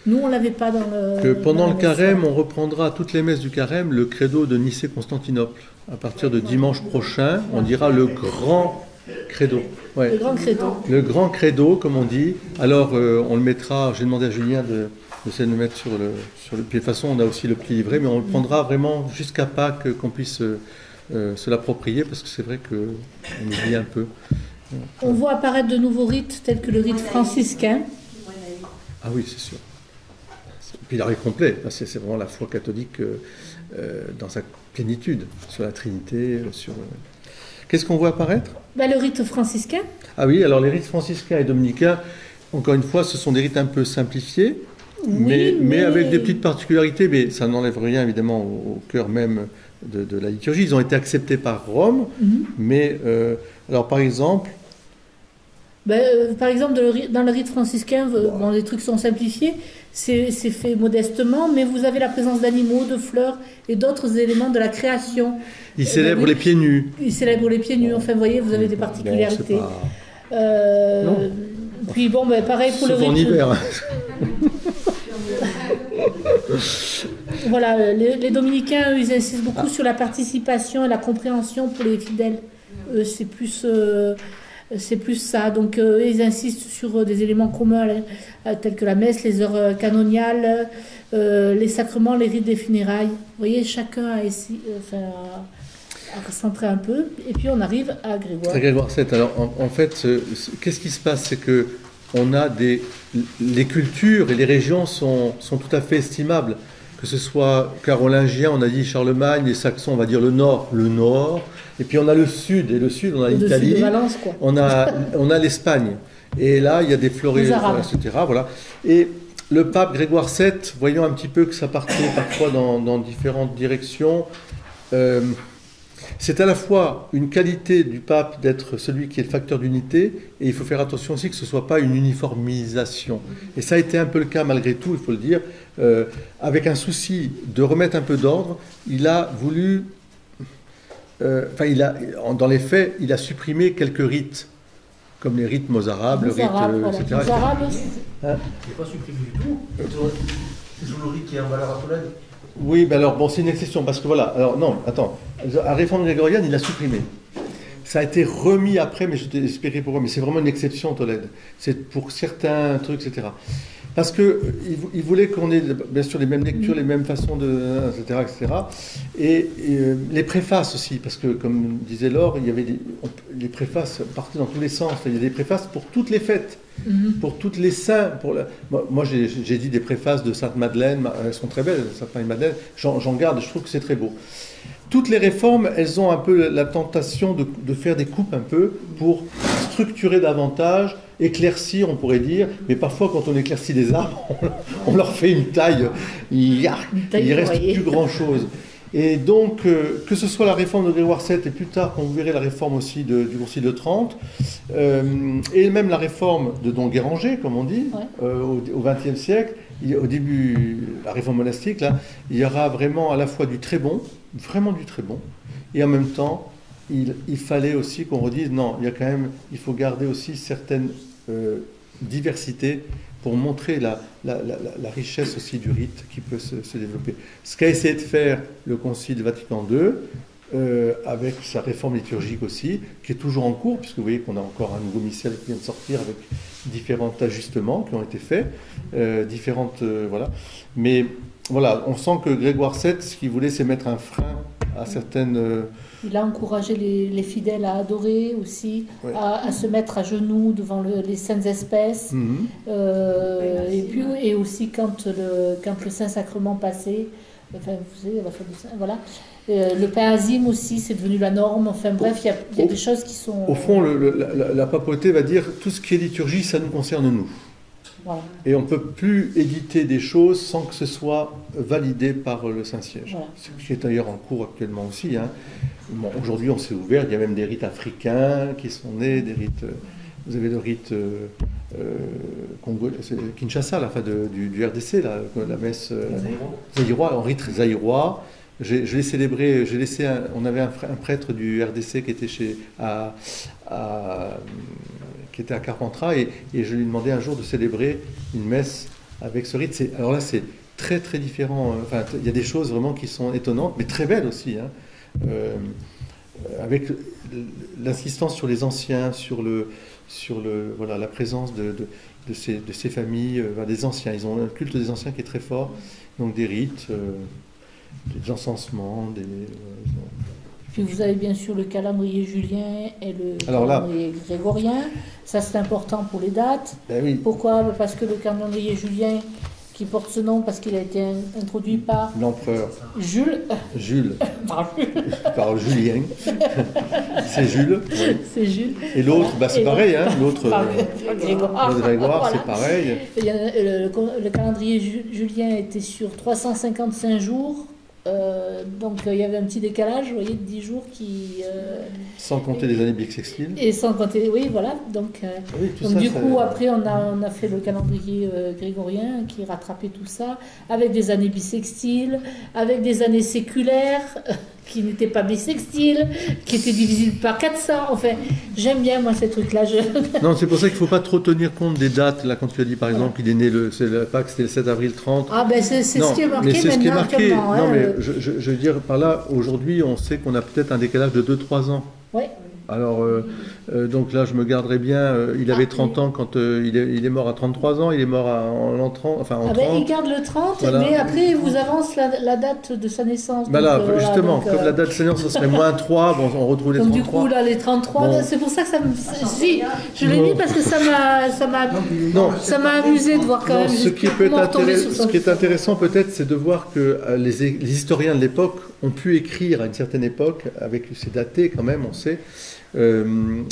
nous, on ne l'avait pas dans le... pendant le carême, on reprendra toutes les messes du carême le credo de Nicée-Constantinople. À partir de dimanche prochain, on dira le grand credo. Ouais. Le grand credo. Le grand credo, comme on dit. Alors, on le mettra, j'ai demandé à Julien d'essayer de le mettre sur le... De toute façon, on a aussi le pli livré, mais on le prendra vraiment jusqu'à Pâques, qu'on puisse se l'approprier, parce que c'est vrai qu'on oublie un peu. On voit apparaître de nouveaux rites, tels que le rite franciscain. Ah oui, c'est sûr. Puis l'arrêt complet, c'est vraiment la foi catholique dans sa plénitude, sur la Trinité, sur... Qu'est-ce qu'on voit apparaître ? Le rite franciscain. Ah oui, alors les rites franciscains et dominicains, encore une fois, ce sont des rites un peu simplifiés, Oui, mais avec des petites particularités, mais ça n'enlève rien évidemment au cœur même de la liturgie. Ils ont été acceptés par Rome, mais alors par exemple... Par exemple, dans le rite franciscain, bon, les trucs sont simplifiés, c'est fait modestement, mais vous avez la présence d'animaux, de fleurs et d'autres éléments de la création. Ils célèbrent les pieds nus. Ils célèbrent les pieds nus, enfin, vous voyez, vous avez des particularités. Puis bon, pareil pour le rite. En hiver. Voilà, les dominicains, eux, ils insistent beaucoup sur la participation et la compréhension pour les fidèles. C'est plus ça. Donc, ils insistent sur des éléments communs tels que la messe, les heures canoniales, les sacrements, les rites des funérailles. Vous voyez, chacun a recentrer un peu, et puis on arrive à Grégoire. À Grégoire VII. Alors, en fait, qu'est-ce qui se passe? C'est que on a les cultures et les régions sont tout à fait estimables. Que ce soit carolingien, on a dit Charlemagne, les Saxons, on va dire le nord, et puis on a le sud, et le sud, on a l'Italie, on a l'Espagne. Et là, il y a des florets, etc. Voilà. Et le pape Grégoire VII, voyons un petit peu que ça partait parfois dans différentes directions. C'est à la fois une qualité du pape d'être celui qui est le facteur d'unité, et il faut faire attention aussi que ce ne soit pas une uniformisation. Et ça a été un peu le cas malgré tout, il faut le dire, avec un souci de remettre un peu d'ordre. Il a voulu, dans les faits, il a supprimé quelques rites, comme les rites mozarabes, le rite, etc. Mozarabe, il n'est pas supprimé du tout. C'est sur le rite qui est en valeur à Tolède. Oui, ben alors, bon, c'est une exception, parce que voilà, alors non, attends, la réforme grégorienne, il l'a supprimé. Ça a été remis après, mais je t'ai expliqué pourquoi, mais c'est vraiment une exception, Tolède. C'est pour certains trucs, etc. Parce qu'il voulait qu'on ait, bien sûr, les mêmes lectures, les mêmes façons etc., etc. Et les préfaces aussi, parce que, comme disait Laure, il y avait les préfaces partaient dans tous les sens. Il y a des préfaces pour toutes les fêtes, pour toutes les saints. Moi, j'ai dit des préfaces de Sainte-Madeleine, elles sont très belles, Sainte-Marie-Madeleine, j'en garde, je trouve que c'est très beau. Toutes les réformes, elles ont un peu la tentation de faire des coupes un peu pour structurer davantage, éclaircir, on pourrait dire, mais parfois quand on éclaircit des arbres, on leur fait une taille, il reste plus grand-chose. Et donc, que ce soit la réforme de Grégoire VII, et plus tard, quand vous verrez la réforme aussi du Concile de Trente, et même la réforme de Don Guéranger, comme on dit, au XXe siècle, au début, la réforme monastique, là, il y aura vraiment à la fois du très bon, vraiment du très bon, et en même temps, il fallait aussi qu'on redise, non, il faut garder aussi certaines diversités pour montrer la richesse aussi du rite qui peut se développer. Ce qu'a essayé de faire le Concile Vatican II, avec sa réforme liturgique aussi, qui est toujours en cours, puisque vous voyez qu'on a encore un nouveau missel qui vient de sortir avec différents ajustements qui ont été faits, voilà. Mais voilà, on sent que Grégoire VII, ce qu'il voulait, c'est mettre un frein à certaines... Il a encouragé les fidèles à adorer aussi, à se mettre à genoux devant les saintes espèces. Et aussi quand le Saint-Sacrement passait, enfin, vous savez, la fête du Saint, voilà. Le pain azime aussi, c'est devenu la norme. Enfin bref, il y a des choses qui sont... Au fond, la papauté va dire tout ce qui est liturgie, ça nous concerne nous. Voilà. Et on ne peut plus éditer des choses sans que ce soit validé par le Saint-Siège. Voilà. Ce qui est d'ailleurs en cours actuellement aussi. Hein. Bon, aujourd'hui, on s'est ouvert, il y a même des rites africains qui sont nés, des rites... Vous avez le rite Kinshasa, du RDC, la messe zaïrois, en rite zaïrois. Je l'ai célébré, on avait un prêtre du RDC qui était qui était à Carpentras, et je lui ai demandé un jour de célébrer une messe avec ce rite. Alors là, c'est très très différent. Enfin, il y a des choses vraiment qui sont étonnantes, mais très belles aussi. Hein. Avec l'insistance sur les anciens, sur la présence de ces familles, des anciens. Ils ont un culte des anciens qui est très fort. Donc des rites, des encensements, Puis vous avez bien sûr le calendrier julien et le calendrier grégorien. Ça, c'est important pour les dates. Ben oui. Pourquoi? Parce que le calendrier julien, qui porte ce nom parce qu'il a été introduit par L'empereur Jules. Par Julien. C'est Jules. Oui. C'est Jules. Et l'autre, c'est pareil, hein. L'autre, Grégoire, Grégoire, c'est pareil. Le calendrier julien était sur 355 jours. Donc il y avait un petit décalage, vous voyez, de 10 jours qui... sans compter les années bissextiles. Et sans compter, oui, voilà. Donc, du coup, après, on a fait le calendrier grégorien qui rattrapait tout ça, avec des années bissextiles, avec des années séculaires, qui n'étaient pas bissextiles, qui étaient divisibles par 400. Enfin, j'aime bien, moi, ces trucs-là. Non, c'est pour ça qu'il ne faut pas trop tenir compte des dates. Là, quand tu as dit, par exemple, qu'il est né, la Pâques, c'était le 7 avril 30. Ah, ben c'est ce qui est marqué mais c'est ce qui est marqué. Hein, non, mais je veux dire, par là, aujourd'hui, on sait qu'on a peut-être un décalage de 2-3 ans. Oui. Alors, donc là, je me garderai bien. Il avait 30 ans quand il est mort à 33 ans. Il est mort en l'an 30. Enfin, en 30. Ben, il garde le 30, voilà. Mais après, il vous avance la date de sa naissance. Ben là, justement, donc, comme la date de sa naissance, ce serait moins 3. Bon, on retrouve les 33. Donc, du coup, là, les 33, bon. C'est pour ça que ça me. Si, je l'ai mis parce que ça m'a amusé de voir quand même. Ce qui est intéressant, peut-être, c'est de voir que les historiens de l'époque ont pu écrire à une certaine époque, avec c'est daté quand même, on sait.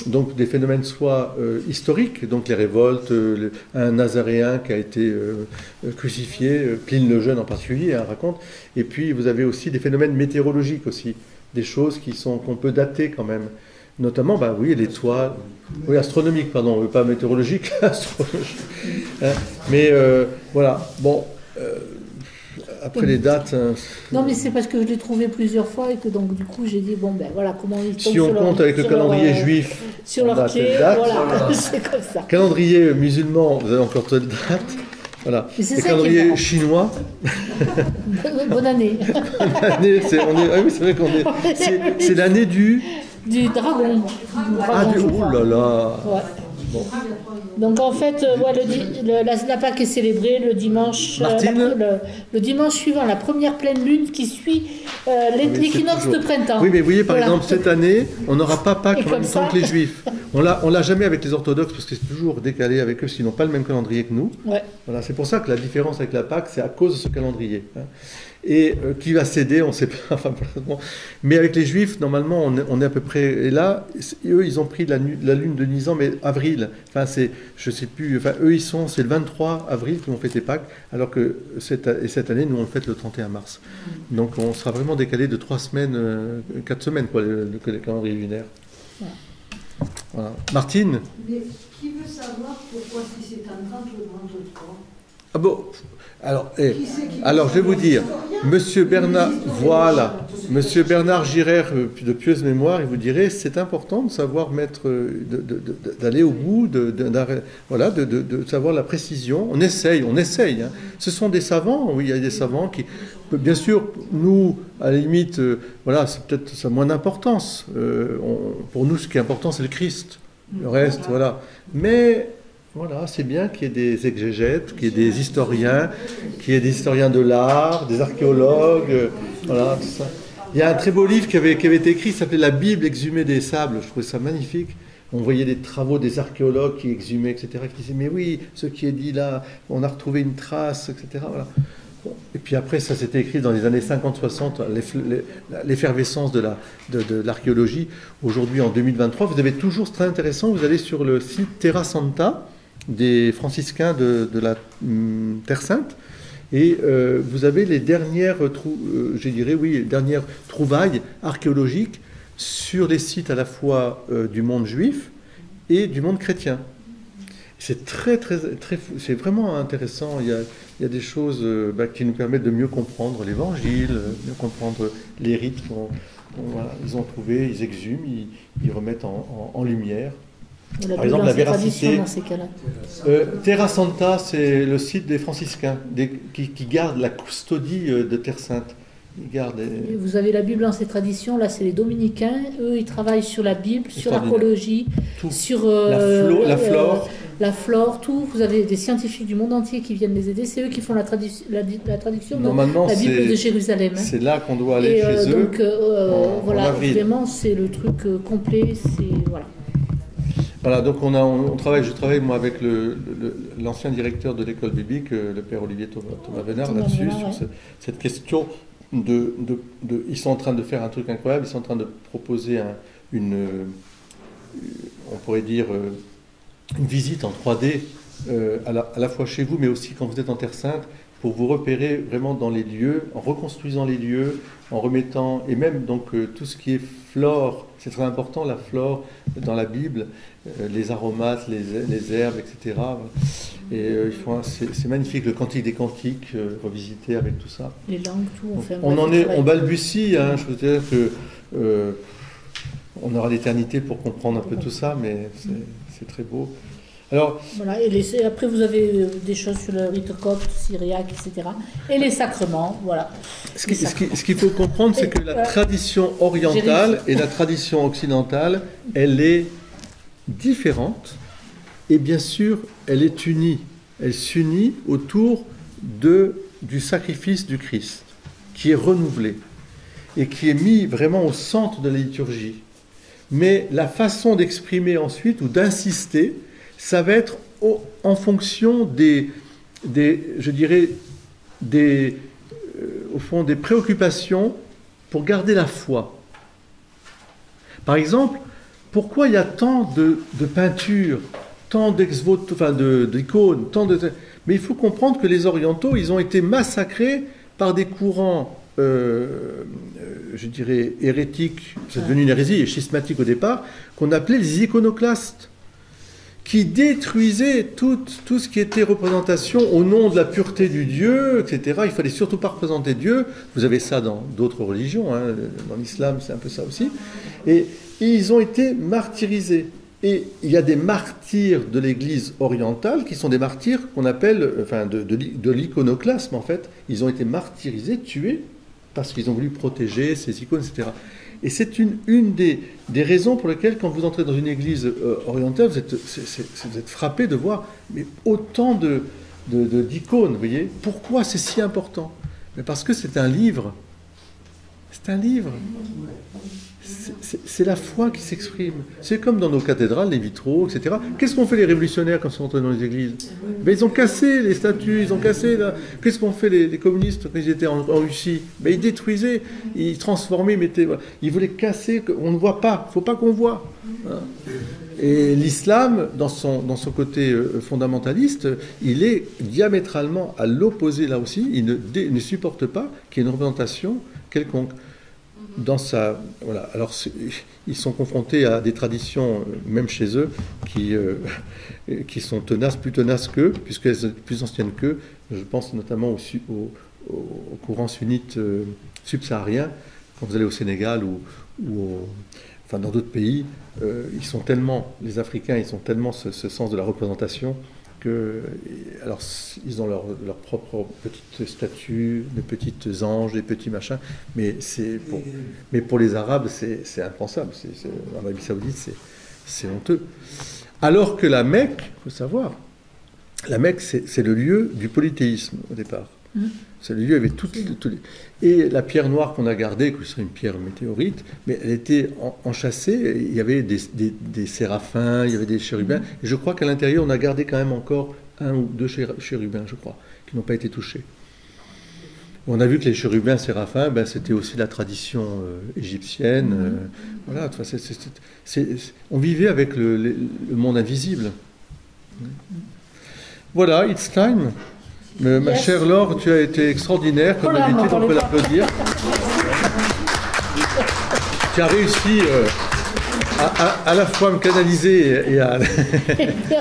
Donc des phénomènes soit historiques, donc les révoltes, un Nazaréen qui a été crucifié, Pline le Jeune en particulier raconte, et puis vous avez aussi des phénomènes météorologiques aussi, des choses qu'on peut dater quand même, notamment oui, l'étoile, oui, astronomique, pardon, pas météorologique, astronomique, hein, mais voilà, bon. Après les dates... Non, mais c'est parce que je l'ai trouvé plusieurs fois et que donc du coup j'ai dit, bon ben voilà comment ils tombent. Si on compte avec le calendrier juif, sur leur clé, voilà, c'est comme ça. Calendrier musulman, vous avez encore telle date. Voilà. Le calendrier chinois. Bonne année. Bonne année, oui, c'est vrai qu'on est... C'est l'année du dragon. Oh là là. Ouais. Bon. Donc en fait, la Pâque est célébrée le dimanche, le dimanche suivant, la première pleine lune qui suit l'équinoxe de printemps. Oui, mais vous voyez, par exemple, cette année, on n'aura pas Pâques en même temps que les Juifs. On l'a jamais avec les orthodoxes parce que c'est toujours décalé avec eux, parce qu'ils n'ont pas le même calendrier que nous. Ouais. Voilà, c'est pour ça que la différence avec la Pâque, c'est à cause de ce calendrier. Hein. Et qui va céder, on ne sait pas. Enfin, mais avec les Juifs, normalement, on est à peu près. Et là, eux, ils ont pris la lune de Nisan, mais avril. Enfin, je ne sais plus. Enfin, eux, c'est le 23 avril qu'ils vont fêter Pâques, alors que cette année, nous, on le fête le 31 mars. Donc, on sera vraiment décalé de 3 semaines, 4 semaines, quoi, le calendrier lunaire. Voilà. Martine ? Mais qui veut savoir pourquoi si c'est un 30 ou un 33 ? Ah bon ? Alors, je vais vous dire, Monsieur Bernard Girard de pieuse mémoire, il vous dirait, c'est important de savoir d'aller au bout, de savoir la précision. On essaye. Hein. Ce sont des savants, oui, il y a des savants qui, bien sûr, nous, à la limite, c'est peut-être ça moins d'importance. Pour nous, ce qui est important, c'est le Christ. Le reste, voilà. Mais voilà, c'est bien qu'il y ait des exégètes, qu'il y ait des historiens, de l'art, des archéologues, voilà, tout ça. Il y a un très beau livre qui avait été écrit, qui s'appelait La Bible exhumée des sables. Je trouvais ça magnifique. On voyait les travaux des archéologues qui exhumaient, etc., qui disaient, mais oui, ce qui est dit là, on a retrouvé une trace, etc. Voilà. Et puis après, ça s'était écrit dans les années 50-60, l'effervescence de l'archéologie. Aujourd'hui, en 2023, vous avez toujours, c'est très intéressant, vous allez sur le site Terra Santa, des franciscains de la Terre Sainte, et vous avez les dernières trouvailles archéologiques sur les sites à la fois du monde juif et du monde chrétien. C'est c'est vraiment intéressant. Il y a des choses qui nous permettent de mieux comprendre l'Évangile, mieux comprendre les rites ils ont trouvé, ils exhument, ils remettent en lumière. Par exemple, la véracité. Terra Santa, c'est le site des franciscains qui gardent la custodie de Terre Sainte. Vous avez la Bible dans ses traditions, là c'est les dominicains, eux ils travaillent sur la Bible, sur l'archéologie, sur la flore. La flore, tout. Vous avez des scientifiques du monde entier qui viennent les aider, c'est eux qui font la traduction de la Bible de Jérusalem. C'est là qu'on doit aller chez eux. Donc voilà, vraiment c'est le truc complet, voilà. Voilà, donc je travaille moi avec l'ancien directeur de l'école biblique, le père Olivier Thomas Venard, là-dessus, sur cette question ils sont en train de faire un truc incroyable, ils sont en train de proposer on pourrait dire, une visite en 3D à la fois chez vous, mais aussi quand vous êtes en Terre Sainte, pour vous repérer vraiment dans les lieux, en reconstruisant les lieux, en remettant, et même donc tout ce qui est flore, c'est très important la flore dans la Bible, les aromates, les herbes, etc. Et c'est magnifique, le Cantique des Cantiques, revisité avec tout ça. Les langues, tout, on balbutie, hein, je veux dire que on aura l'éternité pour comprendre un peu tout ça, mais c'est très beau. Alors, voilà, et après vous avez des choses sur le rite copte, syriaque, etc. Et les sacrements, voilà. Ce qu'il faut comprendre, c'est que la tradition orientale et la tradition occidentale, elle est différente, et bien sûr, elle est unie. Elle s'unit autour du sacrifice du Christ, qui est renouvelé, et qui est mis vraiment au centre de la liturgie. Mais la façon d'exprimer ensuite, ou d'insister, ça va être en fonction au fond, des préoccupations pour garder la foi. Par exemple, pourquoi il y a tant de peintures, tant d'icônes, mais il faut comprendre que les orientaux, ils ont été massacrés par des courants, hérétiques, c'est devenu une hérésie et schismatique au départ, qu'on appelait les iconoclastes, qui détruisaient tout ce qui était représentation au nom de la pureté du Dieu, etc. Il ne fallait surtout pas représenter Dieu. Vous avez ça dans d'autres religions, hein. Dans l'islam, c'est un peu ça aussi. Et ils ont été martyrisés. Et il y a des martyrs de l'Église orientale qui sont des martyrs qu'on appelle, de l'iconoclasme en fait. Ils ont été martyrisés, tués, parce qu'ils ont voulu protéger ces icônes, etc. Et c'est une des raisons pour lesquelles, quand vous entrez dans une église orientale, vous êtes frappé de voir autant d'icônes, vous voyez. Pourquoi c'est si important? Mais parce que c'est un livre. C'est un livre. C'est la foi qui s'exprime. C'est comme dans nos cathédrales, les vitraux, etc. Qu'est-ce qu'ont fait les révolutionnaires quand ils sont entrés dans les églises? Ils ont cassé les statues, ils ont cassé... Qu'est-ce qu'ont fait les communistes quand ils étaient en Russie? Ils détruisaient, ils transformaient, ils voulaient casser, on ne voit pas, il ne faut pas qu'on voit. Et l'islam, dans son côté fondamentaliste, il est diamétralement à l'opposé là aussi, il ne supporte pas qu'il y ait une représentation quelconque. Alors ils sont confrontés à des traditions, même chez eux, qui sont plus tenaces qu'eux, puisqu'elles sont plus anciennes qu'eux. Je pense notamment au courant sunnite subsaharien. Quand vous allez au Sénégal ou dans d'autres pays, les Africains, ils ont tellement ce sens de la représentation alors ils ont leur propre petite statue, des petites anges, des petits machins, mais pour les Arabes c'est impensable. En Arabie Saoudite c'est honteux. Alors que la Mecque, il faut savoir, la Mecque c'est le lieu du polythéisme au départ. C'est le lieu avec et la pierre noire qu'on a gardée, qui serait une pierre météorite, mais elle était enchâssée. Il y avait des séraphins, il y avait des chérubins. Et je crois qu'à l'intérieur, on a gardé quand même encore 1 ou 2 chérubins, je crois, qui n'ont pas été touchés. On a vu que les chérubins, séraphins, c'était aussi la tradition égyptienne. Voilà, on vivait avec le monde invisible. Voilà, it's time. Ma chère Laure, tu as été extraordinaire, comme d'habitude, on peut l'applaudir. Tu as réussi à la fois à me canaliser et à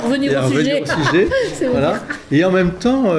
revenir au sujet. Voilà. Et en même temps,